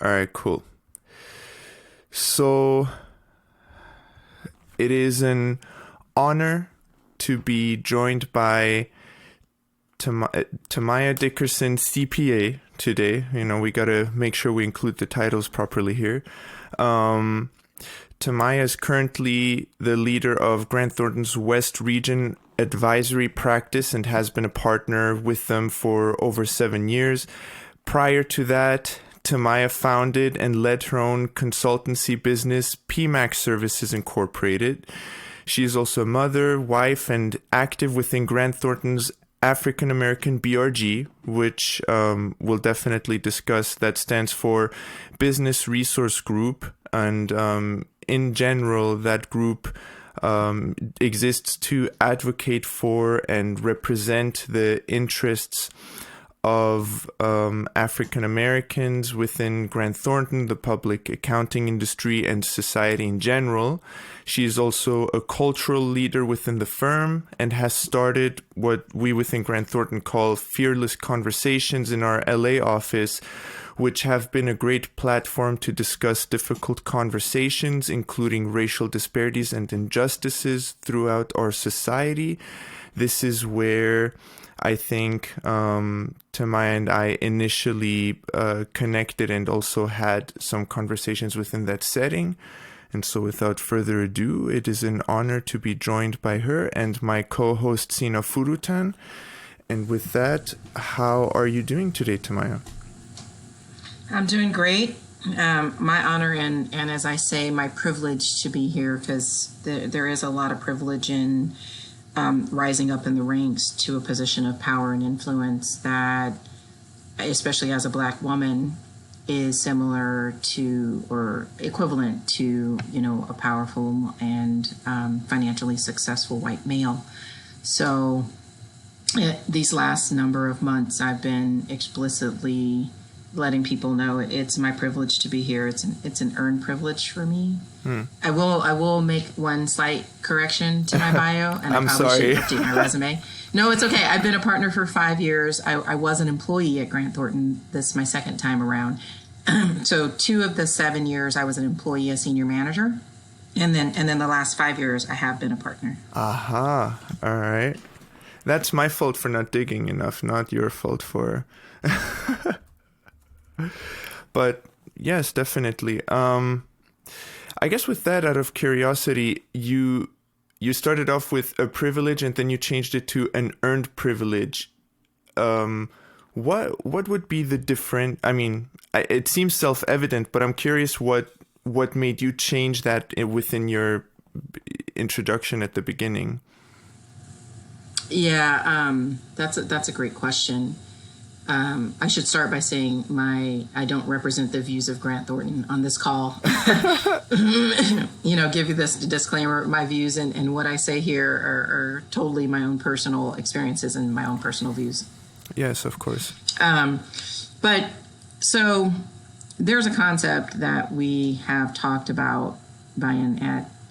All right, cool. So it is an honor to be joined by TaMiya Dickerson, CPA, today. You know, we got to make sure we include the titles properly here. TaMiya is currently the leader of Grant Thornton's West Region Advisory Practice and has been a partner with them for over 7 years. Prior to that, TaMiya founded and led her own consultancy business, PMAX Services Incorporated. She is also a mother, wife, and active within Grant Thornton's African American BRG, which we'll definitely discuss. That stands for Business Resource Group. And in general, that group exists to advocate for and represent the interests of African Americans within Grant Thornton, the public accounting industry, and society in general. She is also a cultural leader within the firm and has started what we within Grant Thornton call Fearless Conversations in our LA office, which have been a great platform to discuss difficult conversations, including racial disparities and injustices throughout our society. This is where I think TaMiya and I initially connected and also had some conversations within that setting. And so without further ado, it is an honor to be joined by her and my co-host Sina Furutan. And with that, how are you doing today, TaMiya? I'm doing great. My honor and as I say, my privilege to be here, because there is a lot of privilege in rising up in the ranks to a position of power and influence that, especially as a Black woman, is similar to or equivalent to, you know, a powerful and financially successful white male. So these last number of months, I've been explicitly letting people know it's my privilege to be here. It's an earned privilege for me. I will make one slight correction to my bio, and I probably should update my resume. No, it's okay. I've been a partner for 5 years. I was an employee at Grant Thornton. This is my second time around. So 2 of the 7 years I was an employee, a senior manager, and then the last 5 years I have been a partner. Aha. All right. That's my fault for not digging enough, not your fault for. But yes, definitely. I guess with that, out of curiosity, you started off with a privilege and then you changed it to an earned privilege. What would be the different? I mean, it seems self-evident, but I'm curious what made you change that within your introduction at the beginning. Yeah, that's a great question. I should start by saying I don't represent the views of Grant Thornton on this call. You know, give you this disclaimer. My views and what I say here are totally my own personal experiences and my own personal views. Yes, of course. But so there's a concept that we have talked about, Brian,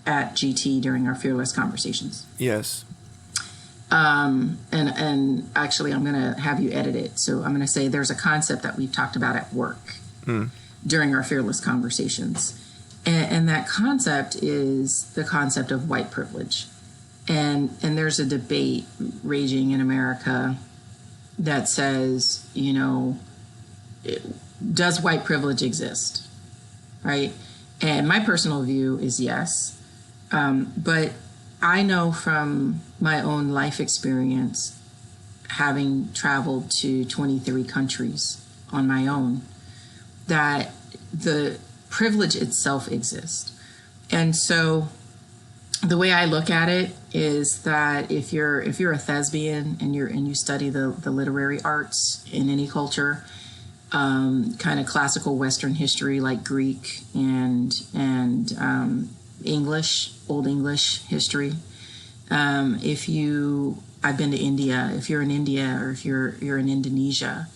at GT during our Fearless Conversations. Yes. And actually, I'm going to have you edit it. So I'm going to say there's a concept that we've talked about at work during our Fearless Conversations. And that concept is the concept of white privilege. And there's a debate raging in America that says, you know, does white privilege exist? Right? And my personal view is yes. But I know from my own life experience, having traveled to 23 countries on my own, that the privilege itself exists. And so the way I look at it is that if you're a thespian and you study the literary arts in any culture, kind of classical Western history like Greek and English, Old English history. I've been to India. If you're in India or if you're in Indonesia,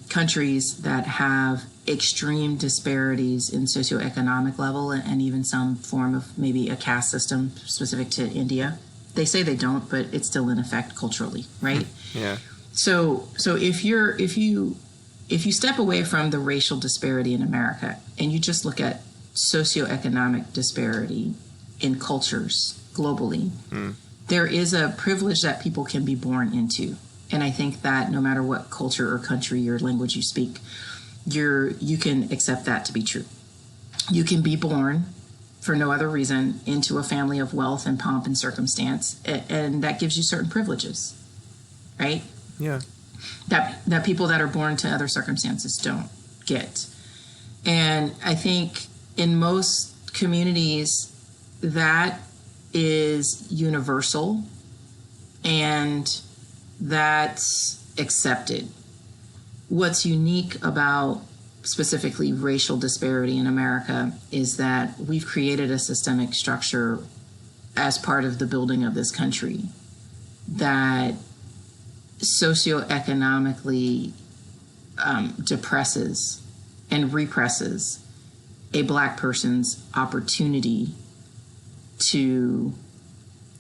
countries that have extreme disparities in socioeconomic level and even some form of maybe a caste system specific to India. They say they don't, but it's still in effect culturally, right? Yeah. So if if you step away from the racial disparity in America and you just look at socioeconomic disparity in cultures globally, there is a privilege that people can be born into. And I think that no matter what culture or country or language you speak, you can accept that to be true. You can be born for no other reason into a family of wealth and pomp and circumstance, and that gives you certain privileges, right? Yeah. That people that are born to other circumstances don't get. And I think in most communities that is universal and that's accepted. What's unique about specifically racial disparity in America is that we've created a systemic structure as part of the building of this country that socioeconomically depresses and represses a Black person's opportunity to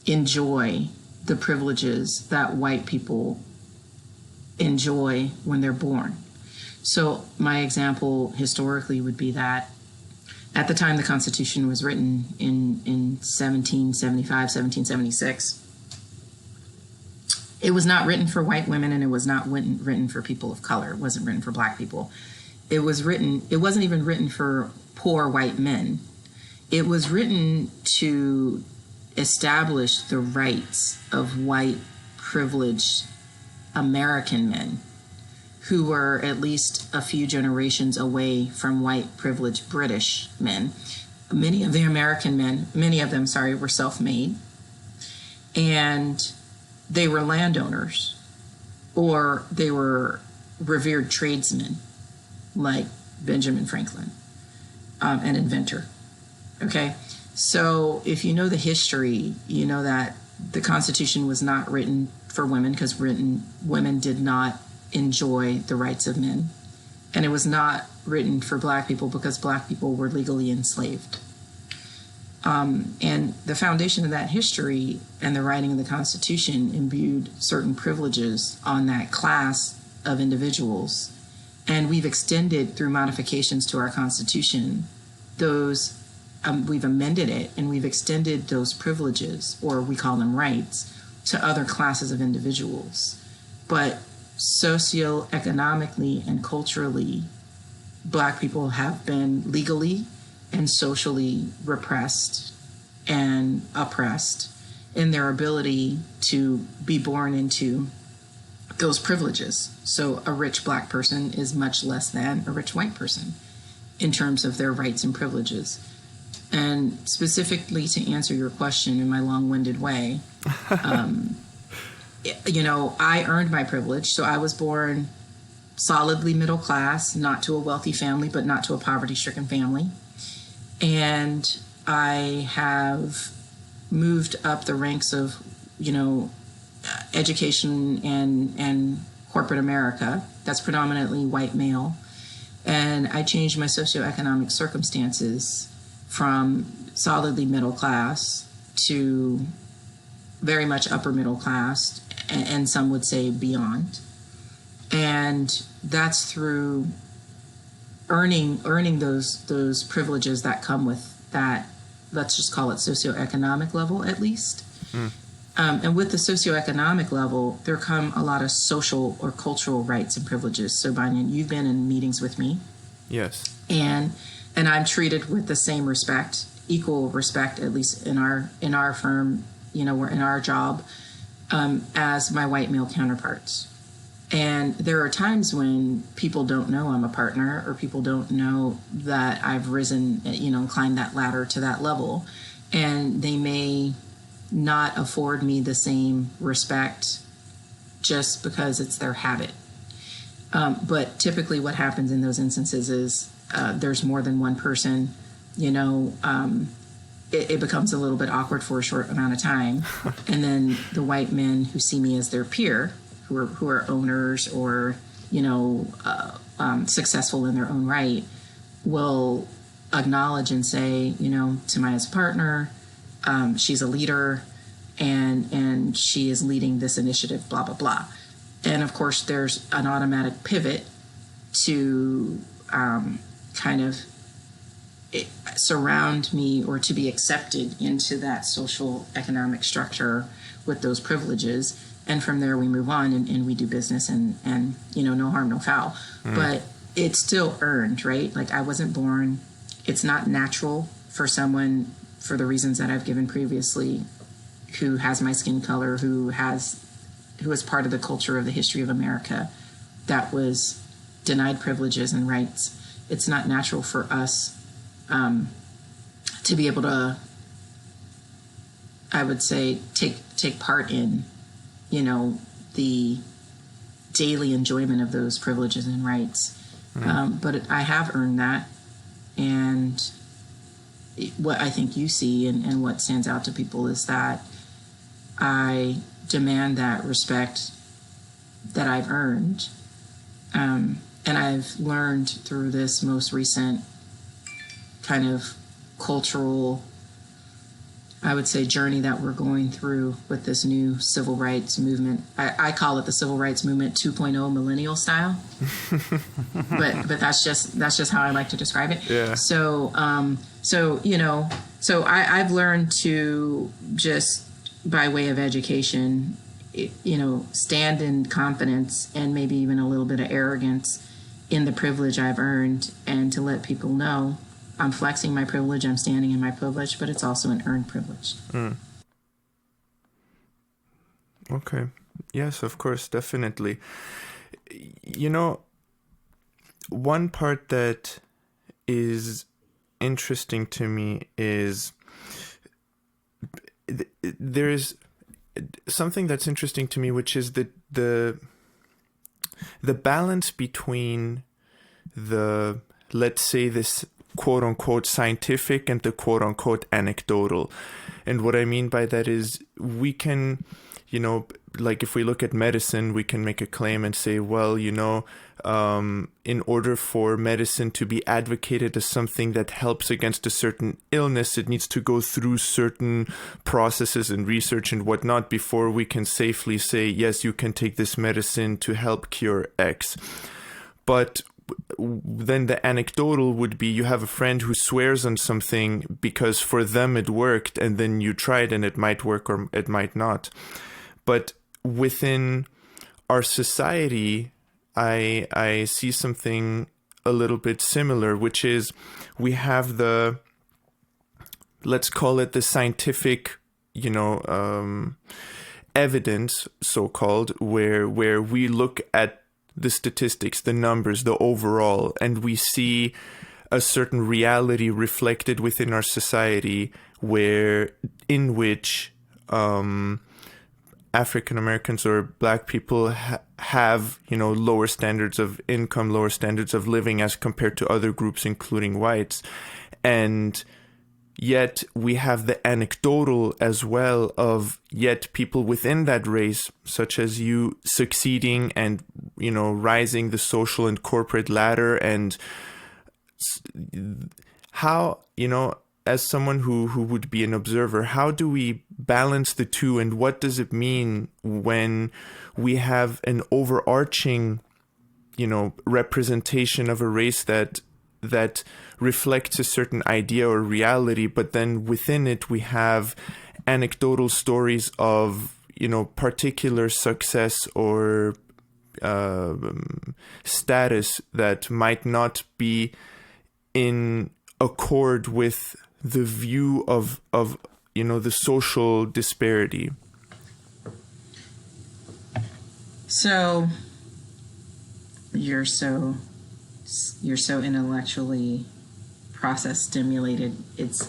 enjoy the privileges that white people enjoy when they're born. So my example historically would be that at the time the Constitution was written in 1775, 1776, it was not written for white women and it was not written for people of color. It wasn't written for Black people. It wasn't even written for poor white men. It was written to establish the rights of white privileged American men who were at least a few generations away from white privileged British men. Many of them, were self-made, and they were landowners or they were revered tradesmen like Benjamin Franklin, an inventor. Okay, so if you know the history, you know that the Constitution was not written for women because women did not enjoy the rights of men. And it was not written for Black people because Black people were legally enslaved. And the foundation of that history and the writing of the Constitution imbued certain privileges on that class of individuals. And we've extended through modifications to our Constitution those, we've amended it and we've extended those privileges, or we call them rights, to other classes of individuals. But socioeconomically and culturally, Black people have been legally and socially repressed and oppressed in their ability to be born into those privileges. So a rich Black person is much less than a rich white person in terms of their rights and privileges. And specifically to answer your question in my long-winded way, I earned my privilege. So I was born solidly middle class, not to a wealthy family, but not to a poverty-stricken family. And I have moved up the ranks of, education and corporate America. That's predominantly white male. And I changed my socioeconomic circumstances from solidly middle class to very much upper middle class, and some would say beyond. And that's through earning those privileges that come with that, let's just call it socioeconomic level at least. And with the socioeconomic level, there come a lot of social or cultural rights and privileges. So, Banyan, you've been in meetings with me. Yes. And I'm treated with the same respect, equal respect, at least in our firm, we're in our job, as my white male counterparts. And there are times when people don't know I'm a partner, or people don't know that I've risen, climbed that ladder to that level, and they may not afford me the same respect just because it's their habit. But typically what happens in those instances is there's more than one person, it becomes a little bit awkward for a short amount of time. And then the white men who see me as their peer, who are owners or, successful in their own right, will acknowledge and say, TaMiya's a partner, she's a leader, and she is leading this initiative, blah, blah, blah. And of course, there's an automatic pivot to kind of surround me or to be accepted into that social economic structure with those privileges. And from there we move on and we do business and no harm, no foul. But it's still earned, right? Like, I wasn't born. It's not natural for someone, for the reasons that I've given previously, who has my skin color, who is part of the culture of the history of America that was denied privileges and rights. It's not natural for us to be able to, I would say, take part in, the daily enjoyment of those privileges and rights. But I have earned that. And what I think you see and what stands out to people is that I demand that respect that I've earned. And I've learned through this most recent kind of cultural, I would say, journey that we're going through with this new civil rights movement. I call it the civil rights movement 2.0 millennial style, but that's just how I like to describe it. Yeah. So I've learned to, just by way of education, stand in confidence and maybe even a little bit of arrogance in the privilege I've earned, and to let people know I'm flexing my privilege, I'm standing in my privilege, but it's also an earned privilege. Okay. Yes, of course, definitely. One part that is interesting to me is there's something that's interesting to me, which is the balance between the, let's say, this quote unquote scientific and the quote unquote anecdotal. And what I mean by that is, we can, like, if we look at medicine, we can make a claim and say, well, in order for medicine to be advocated as something that helps against a certain illness, it needs to go through certain processes and research and whatnot before we can safely say, yes, you can take this medicine to help cure X. But then the anecdotal would be, you have a friend who swears on something because for them it worked, and then you try it and it might work or it might not. But within our society, I see something a little bit similar, which is we have let's call it the scientific, evidence, so-called, where we look at the statistics, the numbers, the overall, and we see a certain reality reflected within our society, in which African Americans or Black people have, lower standards of income, lower standards of living as compared to other groups, including whites. And yet we have the anecdotal as well of yet people within that race, such as you, succeeding and, rising the social and corporate ladder. And how, as someone who would be an observer, how do we balance the two, and what does it mean when we have an overarching, representation of a race that reflects a certain idea or reality, but then within it we have anecdotal stories of, particular success or status that might not be in accord with the view of the social disparity? So you're so intellectually process stimulated. It's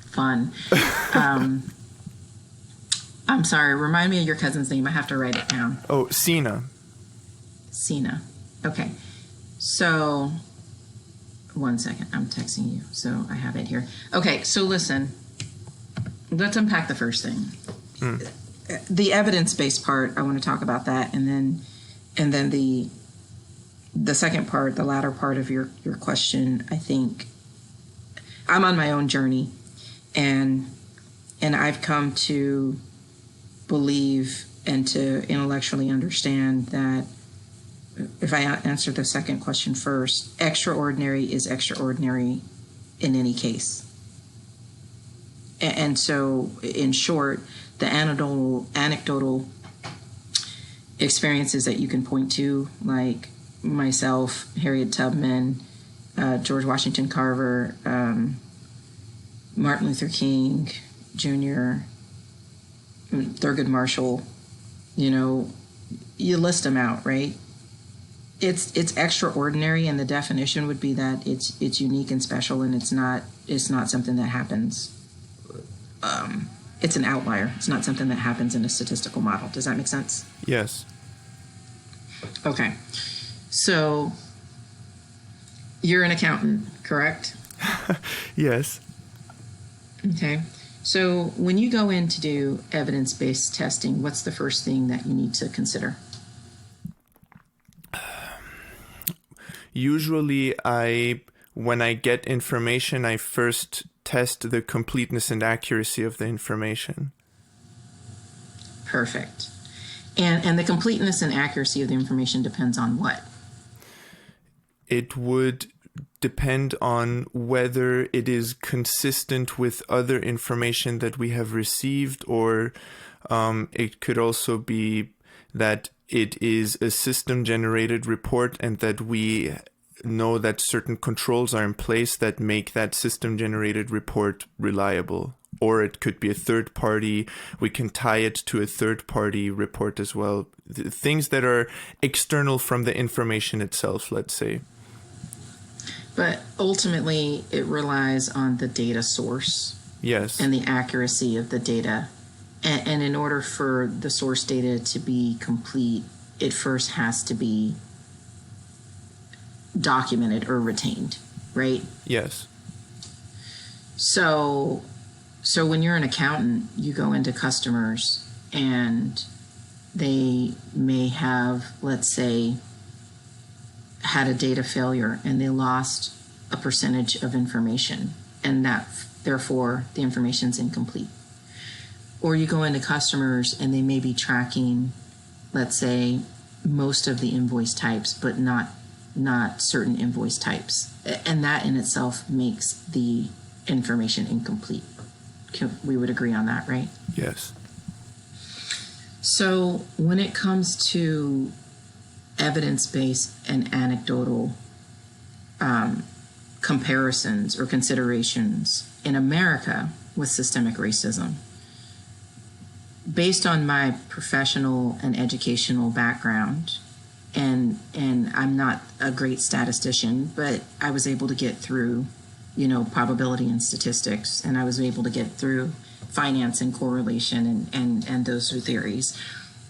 fun. I'm sorry. Remind me of your cousin's name. I have to write it down. Oh, Sina. Sina. Okay. So, one second. I'm texting you, so I have it here. Okay. So listen. Let's unpack the first thing. The evidence-based part. I want to talk about that, and then the second part, the latter part of your question. I think I'm on my own journey, and I've come to believe and to intellectually understand that if I answer the second question first, extraordinary is extraordinary in any case. And so, in short, the anecdotal experiences that you can point to, like myself, Harriet Tubman, George Washington Carver, Martin Luther King Jr., Thurgood Marshall, you list them out, right? It's extraordinary, and the definition would be that it's unique and special, and it's not something that happens. It's an outlier. It's not something that happens in a statistical model. Does that make sense? Yes. Okay. So you're an accountant, correct? Yes. Okay. So when you go in to do evidence-based testing, what's the first thing that you need to consider? Usually when I get information, I first test the completeness and accuracy of the information. Perfect. And the completeness and accuracy of the information depends on what? It would depend on whether it is consistent with other information that we have received, or it could also be that it is a system-generated report and that we know that certain controls are in place that make that system-generated report reliable. Or it could be a third party. We can tie it to a third party report as well. Things that are external from the information itself, let's say. But ultimately, it relies on the data source. Yes. And the accuracy of the data. And in order for the source data to be complete, it first has to be documented or retained, right? Yes. So when you're an accountant, you go into customers and they may have, let's say, had a data failure and they lost a percentage of information, and that therefore the information's incomplete. Or you go into customers and they may be tracking, let's say, most of the invoice types, but not certain invoice types. And that in itself makes the information incomplete. We would agree on that, right? Yes. So when it comes to evidence-based and anecdotal comparisons or considerations in America with systemic racism, based on my professional and educational background, and I'm not a great statistician, but I was able to get through, probability and statistics, and I was able to get through finance and correlation and those theories.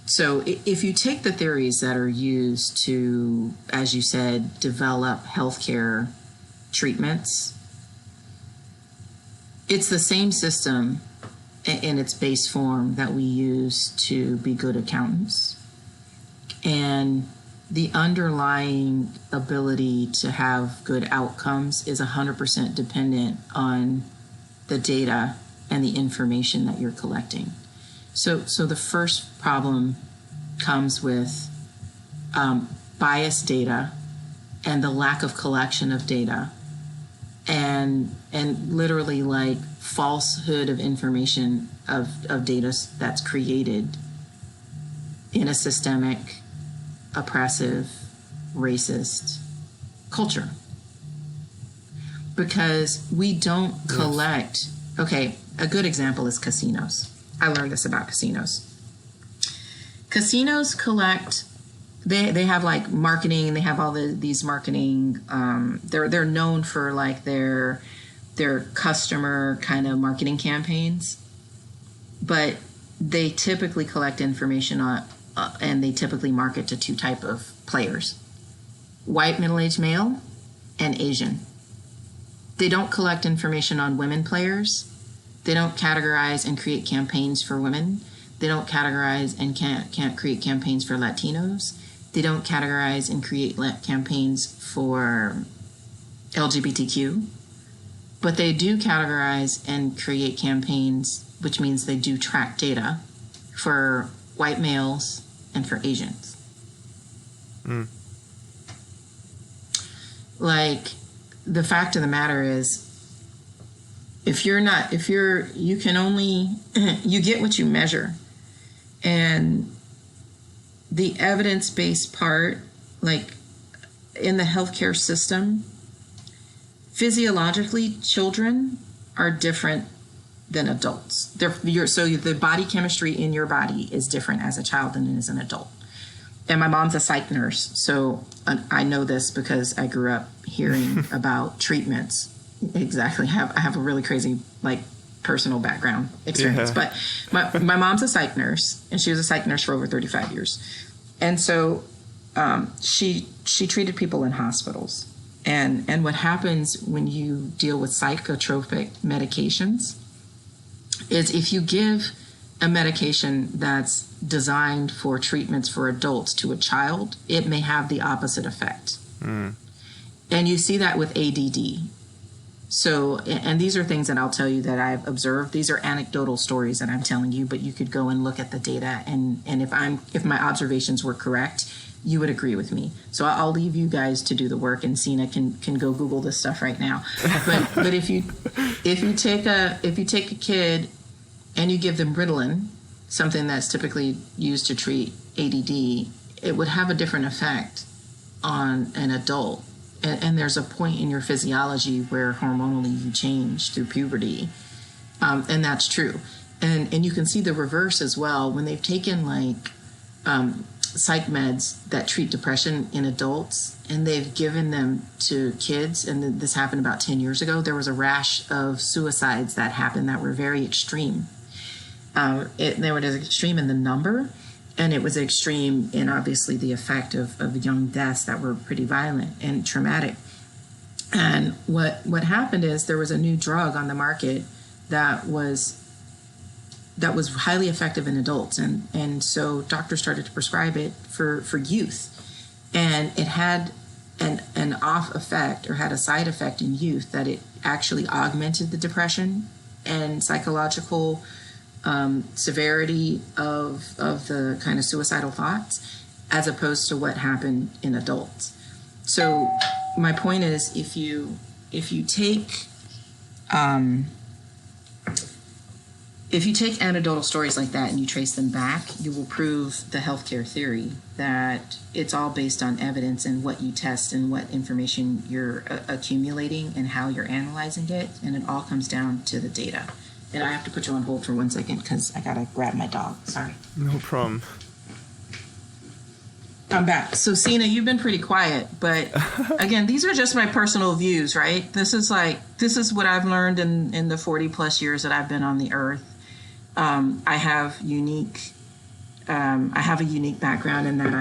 So if you take the theories that are used to, as you said, develop healthcare treatments, it's the same system in its base form that we use to be good accountants. And the underlying ability to have good outcomes is 100% dependent on the data and the information that you're collecting. So the first problem comes with biased data and the lack of collection of data, and literally like falsehood of information of data that's created in a systemic, oppressive, racist culture. Because we don't collect. Yes. Okay, a good example is casinos. I learned this about casinos. Casinos collect, they have like marketing, they have all these marketing, they're known for like their customer kind of marketing campaigns, but they typically collect information on, and they typically market to two type of players: white middle-aged male and Asian. They don't collect information on women players. They don't categorize and create campaigns for women. They don't categorize and can't create campaigns for Latinos. They don't categorize and create campaigns for LGBTQ. But they do categorize and create campaigns, which means they do track data for white males and for Asians. like, the fact of the matter is, you can only, you get what you measure. And the evidence-based part, like in the healthcare system, physiologically, children are different than adults. So the body chemistry in your body is different as a child than it is an adult. And my mom's a psych nurse, so I know this because I grew up hearing about treatments. Exactly. I have a really crazy, like, personal background experience. Yeah. But my mom's a psych nurse, and she was a psych nurse for over 35 years. And so she treated people in hospitals. And what happens when you deal with psychotropic medications is, if you give a medication that's designed for treatments for adults to a child, it may have the opposite effect. And you see that with ADD. So, and these are things that I'll tell you that I've observed. These are anecdotal stories that I'm telling you, but you could go and look at the data, and if my observations were correct, you would agree with me. So I'll leave you guys to do the work, and Sina can go Google this stuff right now. But if you take a kid and you give them Ritalin, something that's typically used to treat ADD, it would have a different effect on an adult. And there's a point in your physiology where hormonally you change through puberty, and that's true. And you can see the reverse as well when they've taken, like, psych meds that treat depression in adults, and they've given them to kids. And this happened about 10 years ago. There was a rash of suicides that happened that were very extreme. They were extreme in the number, and it was extreme in, obviously, the effect of young deaths that were pretty violent and traumatic. And what happened is there was a new drug on the market that was highly effective in adults, and so doctors started to prescribe it for youth, and it had an off effect, or had a side effect in youth, that it actually augmented the depression and psychological severity of the kind of suicidal thoughts, as opposed to what happened in adults. So my point is, if you take anecdotal stories like that and you trace them back, you will prove the healthcare theory that it's all based on evidence and what you test and what information you're accumulating and how you're analyzing it, and it all comes down to the data. And I have to put you on hold for 1 second because I gotta grab my dog. Sorry. No problem. I'm back. So, Sina, you've been pretty quiet, but again, these are just my personal views, right? This is what I've learned in the 40 plus years that I've been on the earth. I have a unique background in that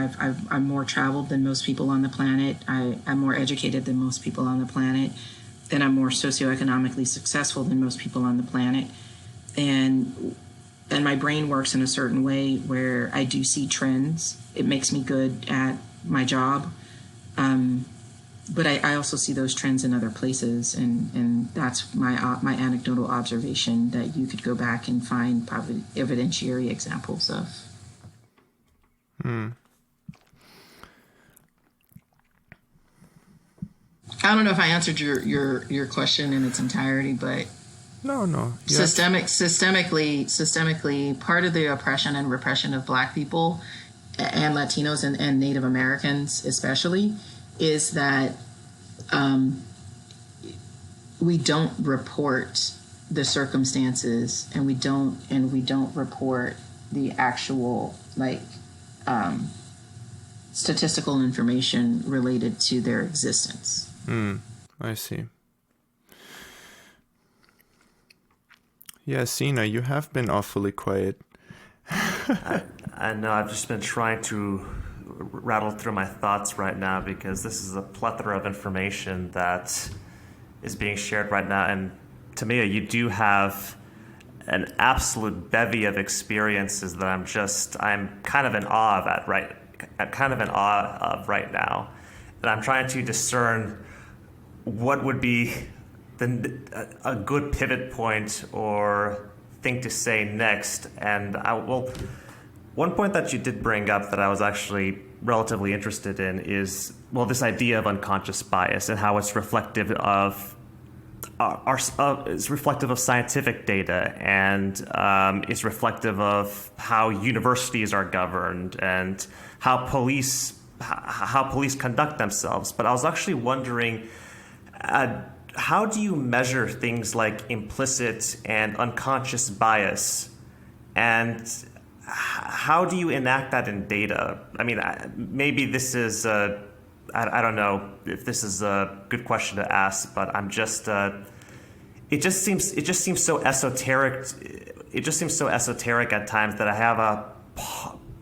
I'm more traveled than most people on the planet. I'm more educated than most people on the planet, and I'm more socioeconomically successful than most people on the planet. And my brain works in a certain way where I do see trends. It makes me good at my job. But I also see those trends in other places, and that's my anecdotal observation that you could go back and find probably evidentiary examples of. I don't know if I answered your question in its entirety, but No. Yes. Systemically, part of the oppression and repression of Black people and Latinos and Native Americans especially is that we don't report the circumstances, and we don't report the actual, like, statistical information related to their existence. I see. Yeah, Sina, you have been awfully quiet. I know. I've just been trying to rattle through my thoughts right now, because this is a plethora of information that is being shared right now. And TaMiya, you do have an absolute bevy of experiences that I'm kind of in awe of right now. And I'm trying to discern what would be a good pivot point or thing to say next. And one point that you did bring up that I was actually relatively interested in is, well, this idea of unconscious bias and how it's reflective of it's reflective of scientific data, and it's reflective of how universities are governed and how police conduct themselves. But I was actually wondering, how do you measure things like implicit and unconscious bias, and how do you enact that in data? I mean, maybe this is I don't know if this is a good question to ask, but I'm just it just seems so esoteric. It just seems so esoteric at times that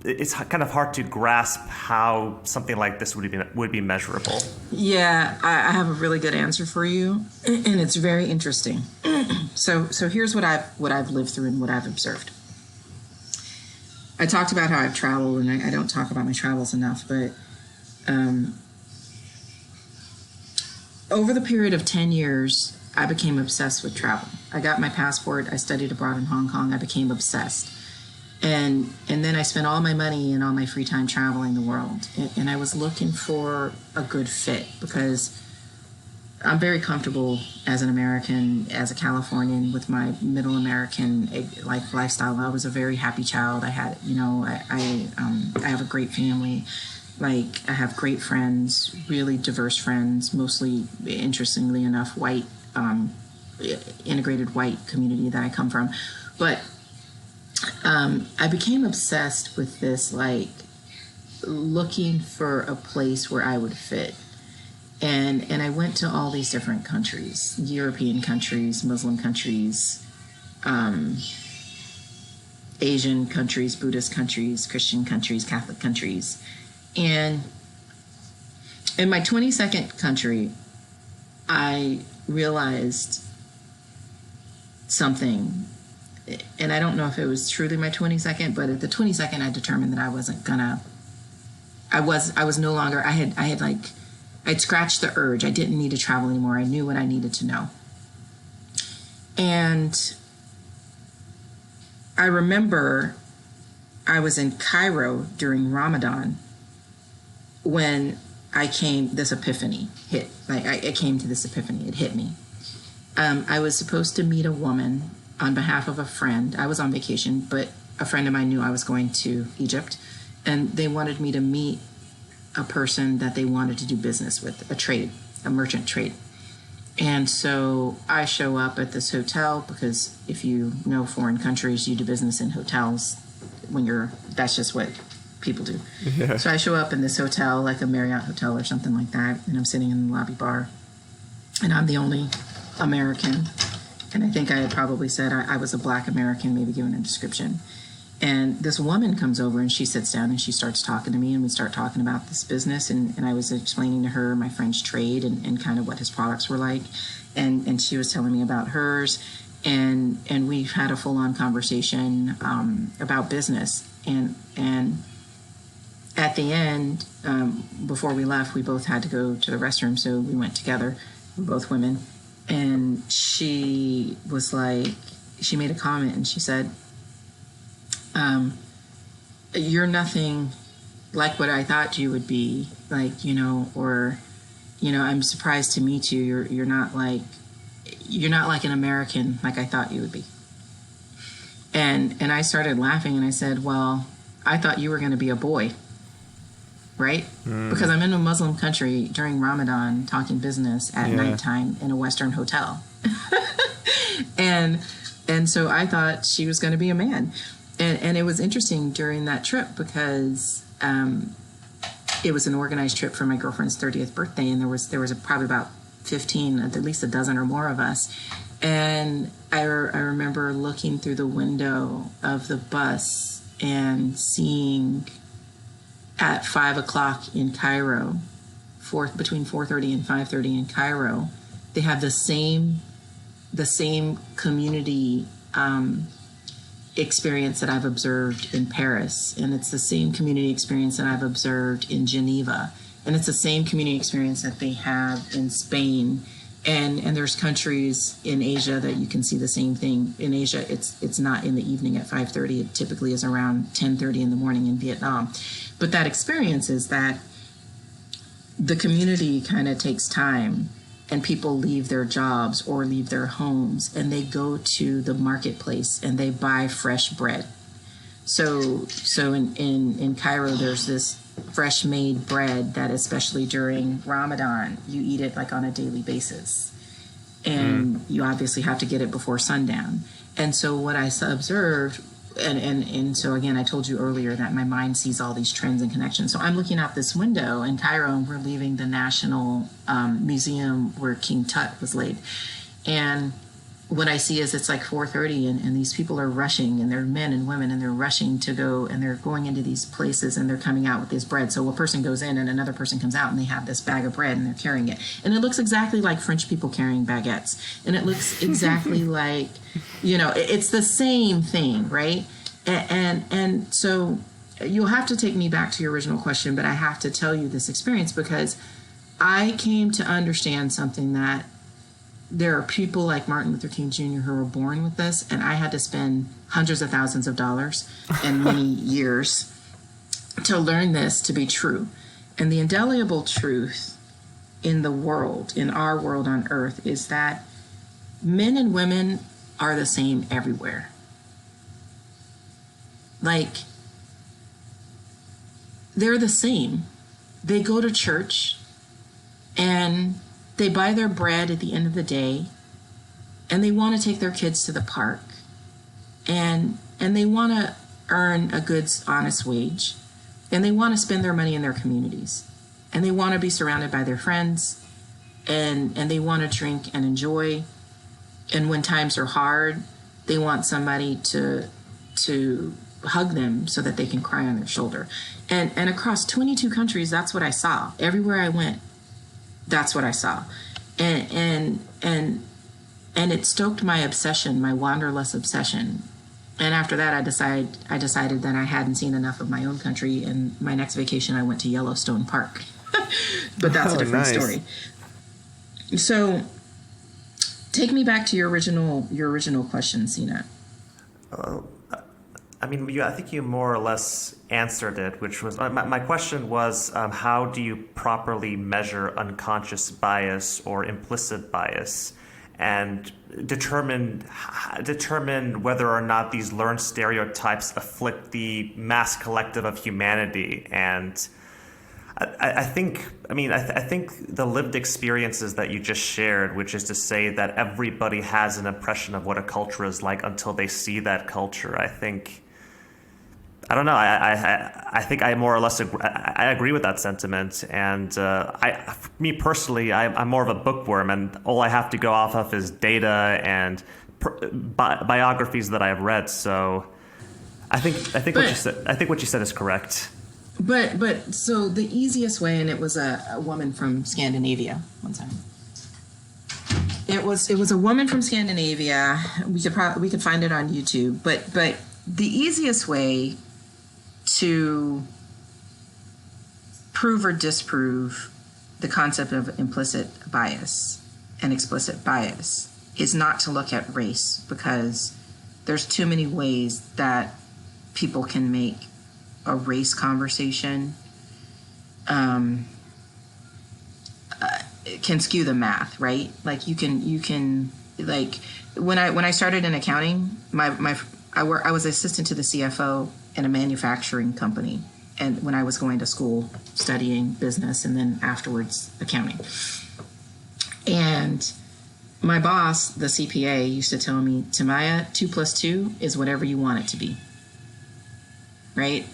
it's kind of hard to grasp how something like this would be measurable. Yeah, I have a really good answer for you, and it's very interesting. So here's what I've lived through and what I've observed. I talked about how I've traveled, and I don't talk about my travels enough, but over the period of 10 years, I became obsessed with travel. I got my passport. I studied abroad in Hong Kong. I became obsessed. And then I spent all my money and all my free time traveling the world. And I was looking for a good fit because I'm very comfortable as an American, as a Californian, with my middle American lifestyle. I was a very happy child. I had, I have a great family. Like, I have great friends, really diverse friends, mostly, interestingly enough, white, integrated white community that I come from. But I became obsessed with this, like, looking for a place where I would fit. And I went to all these different countries, European countries, Muslim countries, Asian countries, Buddhist countries, Christian countries, Catholic countries. And in my 22nd country, I realized something. And I don't know if it was truly my 22nd, but at the 22nd, I determined that I wasn't gonna, I was no longer, I'd scratched the urge. I didn't need to travel anymore. I knew what I needed to know. And I remember I was in Cairo during Ramadan when this epiphany hit. Like, I came to this epiphany. It hit me. I was supposed to meet a woman on behalf of a friend. I was on vacation, but a friend of mine knew I was going to Egypt, and they wanted me to meet a person that they wanted to do business with, a merchant trade. And so I show up at this hotel because if you know foreign countries, you do business in hotels that's just what people do. Yeah. So I show up in this hotel, like a Marriott hotel or something like that, and I'm sitting in the lobby bar, and I'm the only American. And I think I had probably said I was a black American, maybe given a description. And this woman comes over and she sits down and she starts talking to me, and we start talking about this business. And I was explaining to her my friend's trade and kind of what his products were like. And she was telling me about hers. And we've had a full-on conversation about business. And at the end, before we left, we both had to go to the restroom, so we went together. We're both women. And she was like, she made a comment and she said, you're nothing like what I thought you would be, like, or, I'm surprised to meet you. You're not like an American like I thought you would be. And I started laughing and I said, well, I thought you were going to be a boy, right? Because I'm in a Muslim country during Ramadan talking business at nighttime in a Western hotel. and so I thought she was going to be a man. And it was interesting during that trip because it was an organized trip for my girlfriend's 30th birthday, and there was probably about 15, at least a dozen or more of us. And I remember looking through the window of the bus and seeing at 5 o'clock in Cairo, between 4:30 and 5:30 in Cairo, they have the same community experience that I've observed in Paris, and it's the same community experience that I've observed in Geneva, and it's the same community experience that they have in Spain And there's countries in Asia that you can see the same thing. In Asia, it's not in the evening at 5:30. It typically is around 10:30 in the morning in Vietnam. But that experience is that the community kind of takes time, and people leave their jobs or leave their homes, and they go to the marketplace and they buy fresh bread. So in Cairo, there's this fresh made bread that, especially during Ramadan, you eat it like on a daily basis. And you obviously have to get it before sundown. And so what I observed, and so again, I told you earlier that my mind sees all these trends and connections. So I'm looking out this window in Cairo, and we're leaving the National Museum where King Tut was laid. And what I see is it's like 4:30, and these people are rushing, and they're men and women, and they're rushing to go, and they're going into these places, and they're coming out with this bread. So a person goes in and another person comes out, and they have this bag of bread, and they're carrying it. And it looks exactly like French people carrying baguettes. And it looks exactly like, it's the same thing, right? And so you'll have to take me back to your original question, but I have to tell you this experience because I came to understand something, that there are people like Martin Luther King Jr. who were born with this, and I had to spend hundreds of thousands of dollars and many years to learn this to be true. And the indelible truth in the world, in our world on earth, is that men and women are the same everywhere. Like, they're the same. They go to church, and they buy their bread at the end of the day, and they want to take their kids to the park, and they want to earn a good, honest wage, and they want to spend their money in their communities, and they want to be surrounded by their friends, and they want to drink and enjoy. And when times are hard, they want somebody to hug them so that they can cry on their shoulder. And across 22 countries, that's what I saw. Everywhere I went, that's what I saw. And it stoked my obsession, my wanderlust obsession. And after that, I decided that I hadn't seen enough of my own country. And my next vacation, I went to Yellowstone Park. But that's a different story. So take me back to your original question, Sina. I think you more or less answered it, which was my question was, how do you properly measure unconscious bias or implicit bias, and determine whether or not these learned stereotypes afflict the mass collective of humanity. And I think the lived experiences that you just shared, which is to say that everybody has an impression of what a culture is like until they see that culture. I don't know. I think I more or less I agree with that sentiment. And me personally, I'm more of a bookworm, and all I have to go off of is data and biographies that I've read. So I think what you said is correct. But so the easiest way, and it was a woman from Scandinavia one time. It was a woman from Scandinavia. We could find it on YouTube. But the easiest way to prove or disprove the concept of implicit bias and explicit bias is not to look at race, because there's too many ways that people can make a race conversation can skew the math, right? Like you can like when I started in accounting, I was assistant to the CFO in a manufacturing company, and when I was going to school studying business and then afterwards accounting. And my boss, the CPA, used to tell me, "TaMiya, 2 + 2 is whatever you want it to be." Right?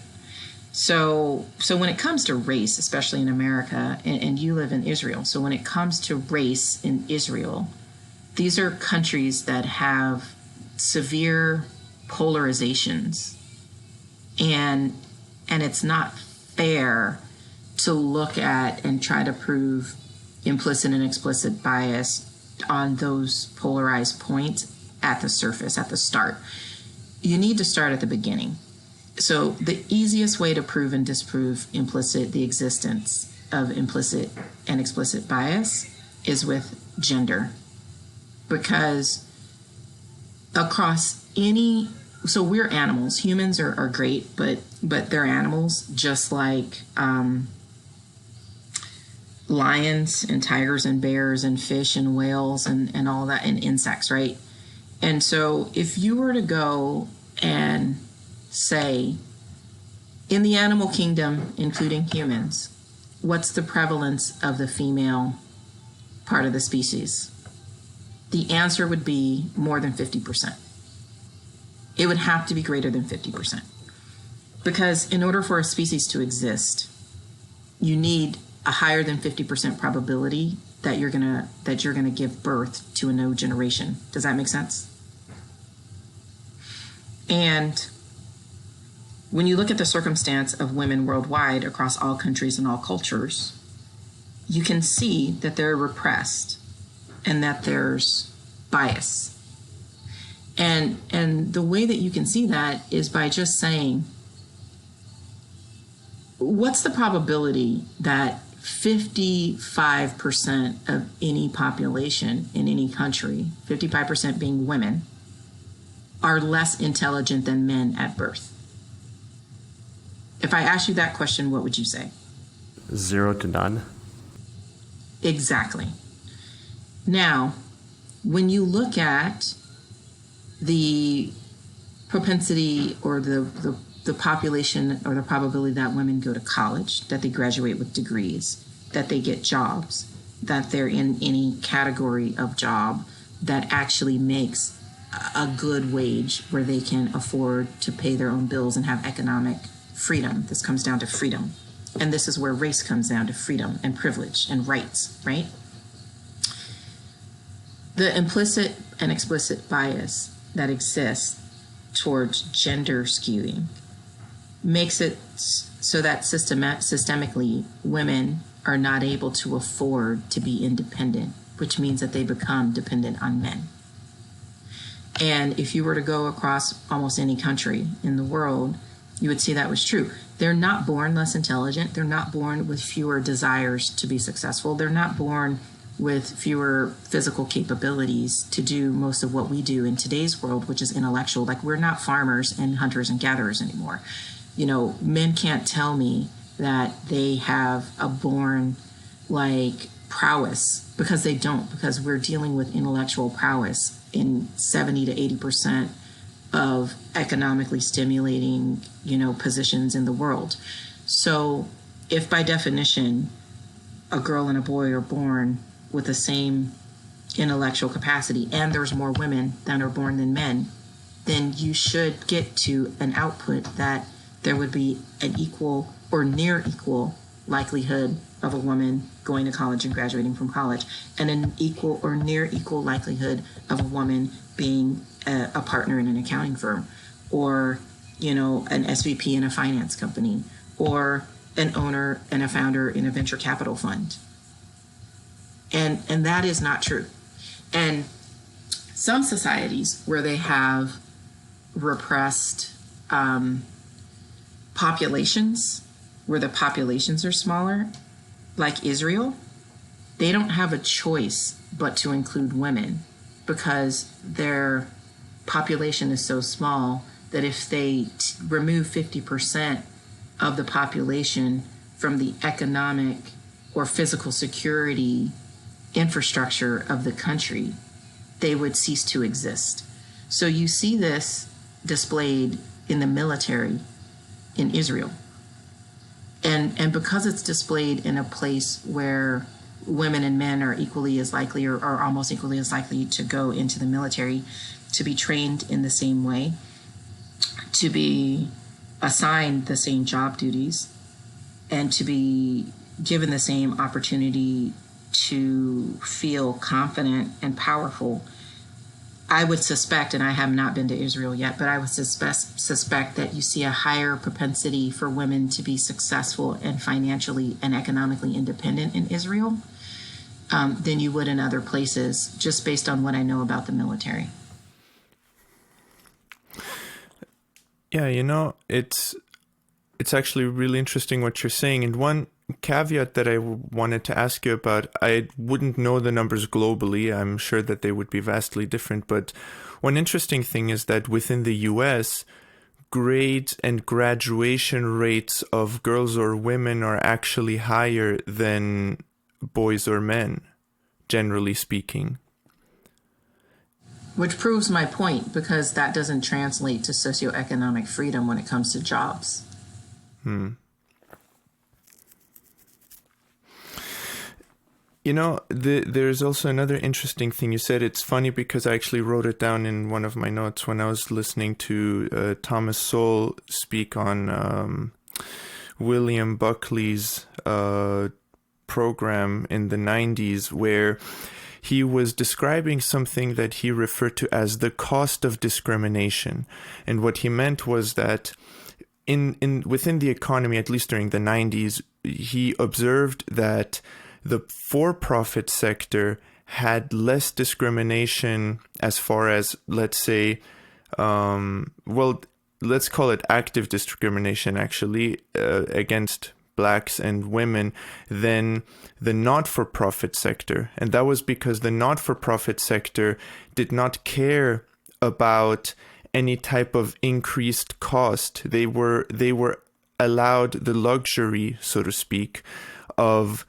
So when it comes to race, especially in America, and you live in Israel, so when it comes to race in Israel, these are countries that have severe polarizations, and it's not fair to look at and try to prove implicit and explicit bias on those polarized points at the surface, at the start. You need to start at the beginning. So the easiest way to prove and disprove the existence of implicit and explicit bias is with gender, because across any, so we're animals. Humans are great, but they're animals, just like lions and tigers and bears and fish and whales and all that, and insects, right? And so if you were to go and say, in the animal kingdom, including humans, what's the prevalence of the female part of the species? The answer would be more than 50%. It would have to be greater than 50%. Because in order for a species to exist, you need a higher than 50% probability that you're gonna give birth to a new generation. Does that make sense? And when you look at the circumstance of women worldwide across all countries and all cultures, you can see that they're repressed and that there's bias. And the way that you can see that is by just saying, what's the probability that 55% of any population in any country, 55% being women, are less intelligent than men at birth? If I asked you that question, what would you say? 0 to none. Exactly. Now, when you look at the propensity or the population or the probability that women go to college, that they graduate with degrees, that they get jobs, that they're in any category of job that actually makes a good wage where they can afford to pay their own bills and have economic freedom. This comes down to freedom. And this is where race comes down to freedom and privilege and rights, right? The implicit and explicit bias that exists towards gender skewing makes it so that systemically women are not able to afford to be independent, which means that they become dependent on men. And if you were to go across almost any country in the world, you would see that was true. They're not born less intelligent. They're not born with fewer desires to be successful. They're not born with fewer physical capabilities to do most of what we do in today's world, which is intellectual. Like, we're not farmers and hunters and gatherers anymore. You know, men can't tell me that they have a born, like, prowess, because they don't, because we're dealing with intellectual prowess in 70 to 80% of economically stimulating, positions in the world. So if by definition a girl and a boy are born with the same intellectual capacity and there's more women that are born than men, then you should get to an output that there would be an equal or near equal likelihood of a woman going to college and graduating from college, and an equal or near equal likelihood of a woman being a partner in an accounting firm, or an SVP in a finance company, or an owner and a founder in a venture capital fund. And that is not true. And some societies where they have repressed populations, where the populations are smaller, like Israel, they don't have a choice but to include women, because their population is so small that if they remove 50% of the population from the economic or physical security infrastructure of the country, they would cease to exist. So you see this displayed in the military in Israel. And because it's displayed in a place where women and men are equally as likely or almost equally as likely to go into the military, to be trained in the same way, to be assigned the same job duties, and to be given the same opportunity to feel confident and powerful, I would suspect, and I have not been to Israel yet, but I would suspect that you see a higher propensity for women to be successful and financially and economically independent in Israel than you would in other places, just based on what I know about the military. Yeah, it's actually really interesting what you're saying. And caveat that I wanted to ask you about, I wouldn't know the numbers globally. I'm sure that they would be vastly different. But one interesting thing is that within the US, grades and graduation rates of girls or women are actually higher than boys or men, generally speaking. Which proves my point, because that doesn't translate to socioeconomic freedom when it comes to jobs. You know, there's also another interesting thing you said. It's funny because I actually wrote it down in one of my notes when I was listening to Thomas Sowell speak on William Buckley's program in the 90s, where he was describing something that he referred to as the cost of discrimination. And what he meant was that within the economy, at least during the 90s, he observed that the for-profit sector had less discrimination as far as, let's say, let's call it active discrimination, actually, against blacks and women than the not-for-profit sector. And that was because the not-for-profit sector did not care about any type of increased cost. They were allowed the luxury, so to speak, of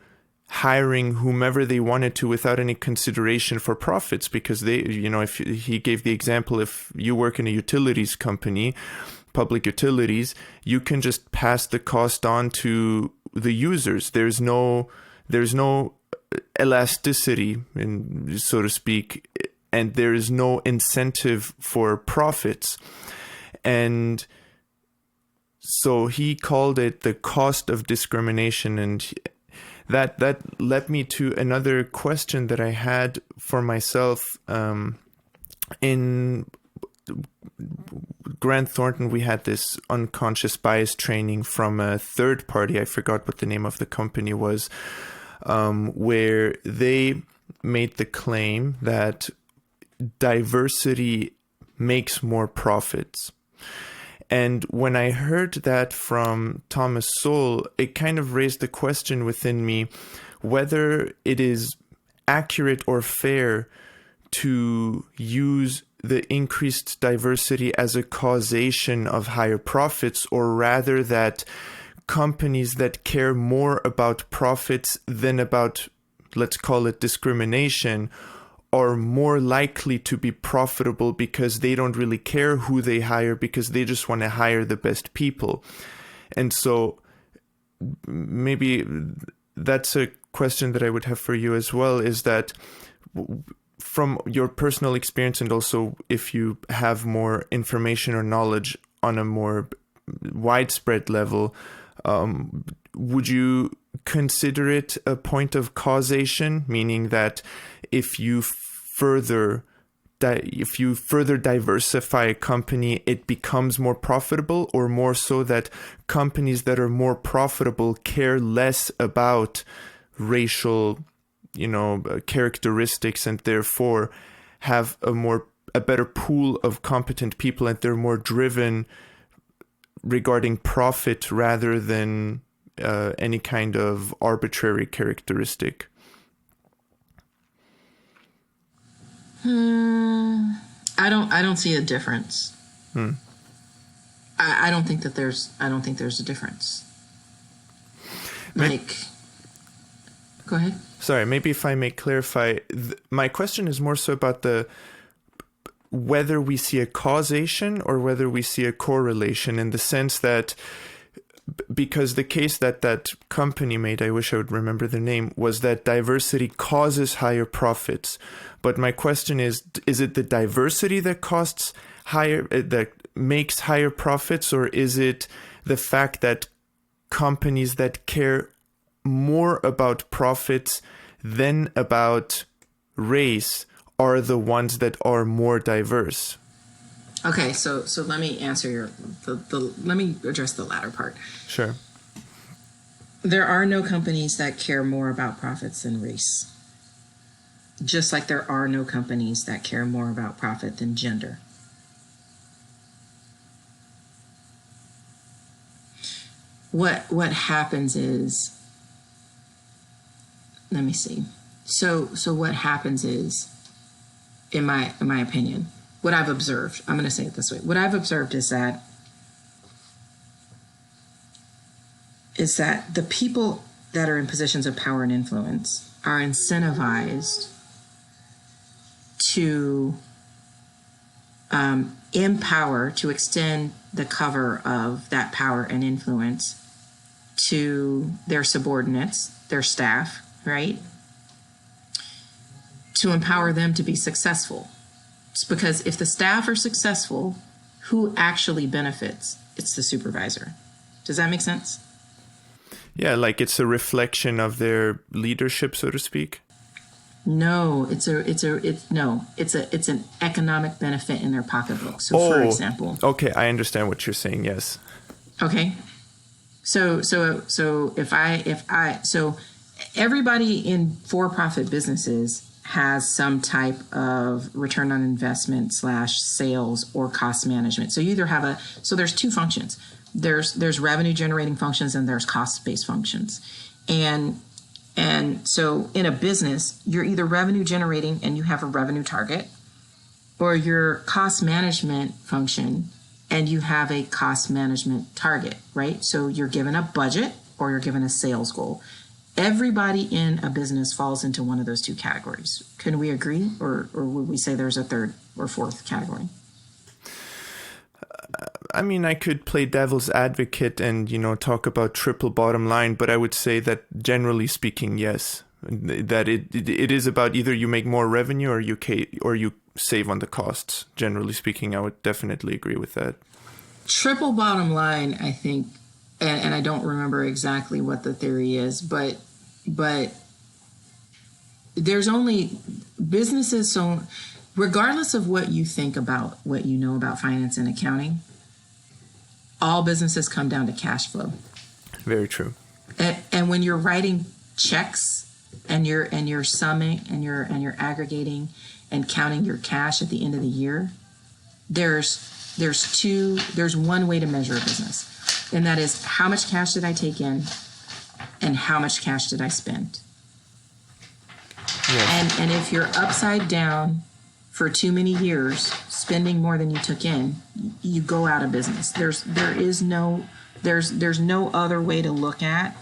hiring whomever they wanted to without any consideration for profits, because they, if he gave the example, if you work in a utilities company, public utilities, you can just pass the cost on to the users. There's no elasticity, so to speak, and there is no incentive for profits. And so he called it the cost of discrimination. And that led me to another question that I had for myself. In Grant Thornton, we had this unconscious bias training from a third party. I forgot what the name of the company was, where they made the claim that diversity makes more profits. And when I heard that from Thomas Sowell, it kind of raised the question within me whether it is accurate or fair to use the increased diversity as a causation of higher profits, or rather that companies that care more about profits than about, let's call it, discrimination, are more likely to be profitable because they don't really care who they hire, because they just want to hire the best people. And so maybe that's a question that I would have for you as well, is that from your personal experience, and also if you have more information or knowledge on a more widespread level, would you consider it a point of causation, meaning that if you further diversify a company, it becomes more profitable, or more so that companies that are more profitable care less about racial, characteristics, and therefore have a better pool of competent people, and they're more driven regarding profit rather than any kind of arbitrary characteristic? I don't see a difference. I don't think there's a difference. Go ahead. Sorry, maybe if I may clarify, my question is more so about whether we see a causation or whether we see a correlation, in the sense that, because the case that company made, I wish I would remember the name, was that diversity causes higher profits. But my question is it the diversity that that makes higher profits, or is it the fact that companies that care more about profits than about race are the ones that are more diverse? Okay, so let me answer let me address the latter part. Sure. There are no companies that care more about profits than race. Just like there are no companies that care more about profit than gender. What happens is let me see. So what happens is, in my opinion, what I've observed, I'm going to say it this way. What I've observed is that the people that are in positions of power and influence are incentivized to empower, to extend the cover of that power and influence to their subordinates, their staff, right? To empower them to be successful. It's because if the staff are successful, who actually benefits? It's the supervisor. Does that make sense? Yeah, like it's a reflection of their leadership, so to speak. No, it's an economic benefit in their pocketbook. So, for example, okay, I understand what you're saying. Yes. Okay. So everybody in for-profit businesses has some type of return on investment / sales or cost management. So you either have there's two functions. There's revenue generating functions and there's cost-based functions. And so in a business, you're either revenue generating and you have a revenue target, or your cost management function and you have a cost management target, right? So you're given a budget or you're given a sales goal. Everybody in a business falls into one of those two categories. Can we agree? Or would we say there's a third or fourth category? I mean, I could play devil's advocate and, talk about triple bottom line, but I would say that generally speaking, yes, that it is about either you make more revenue or you save on the costs. Generally speaking, I would definitely agree with that. Triple bottom line, I think, and I don't remember exactly what the theory is, but there's only businesses. So regardless of what you think about what you know about finance and accounting, all businesses come down to cash flow. Very true. And when you're writing checks and you're summing and you're aggregating and counting your cash at the end of the year, there's one way to measure a business. And that is, how much cash did I take in and how much cash did I spend? Yes. And if you're upside down for too many years, spending more than you took in, you go out of business. There's no other way to look at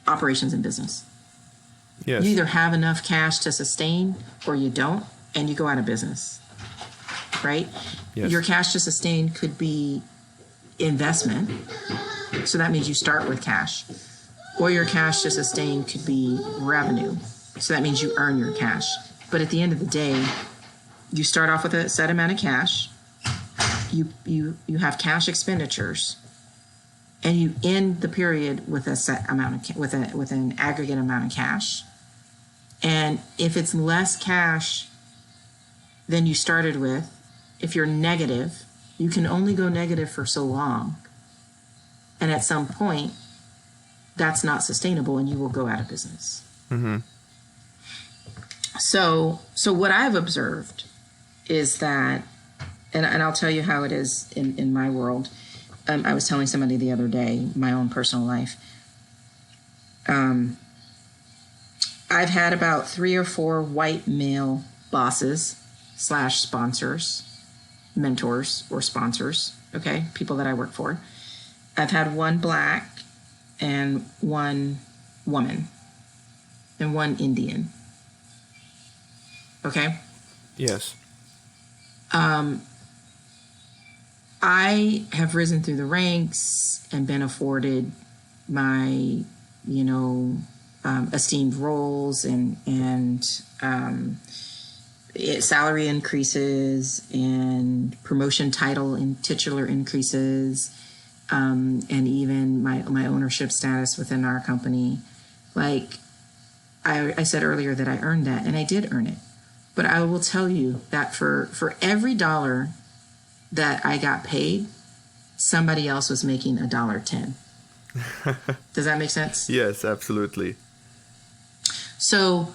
operations in business. Yes. You either have enough cash to sustain or you don't, and you go out of business. Right? Yes. Your cash to sustain could be investment, so that means you start with cash, or your cash to sustain could be revenue, so that means you earn your cash. But at the end of the day, you start off with a set amount of cash, you have cash expenditures, and you end the period with a set amount of with an aggregate amount of cash. And if it's less cash than you started with, if you're negative, you can only go negative for so long. And at some point, that's not sustainable and you will go out of business. Mm-hmm. So what I've observed is that, and I'll tell you how it is in my world. I was telling somebody the other day, my own personal life. I've had about 3 or 4 white male bosses / sponsors, mentors or sponsors, okay, people that I work for. I've had 1 black and 1 woman and 1 Indian. Okay? Yes. I have risen through the ranks and been afforded my, esteemed roles and salary increases and promotion title and titular increases, and even my ownership status within our company. Like I said earlier that I earned that, and I did earn it. But I will tell you that for every dollar that I got paid, somebody else was making $1.10. Does that make sense? Yes, absolutely. So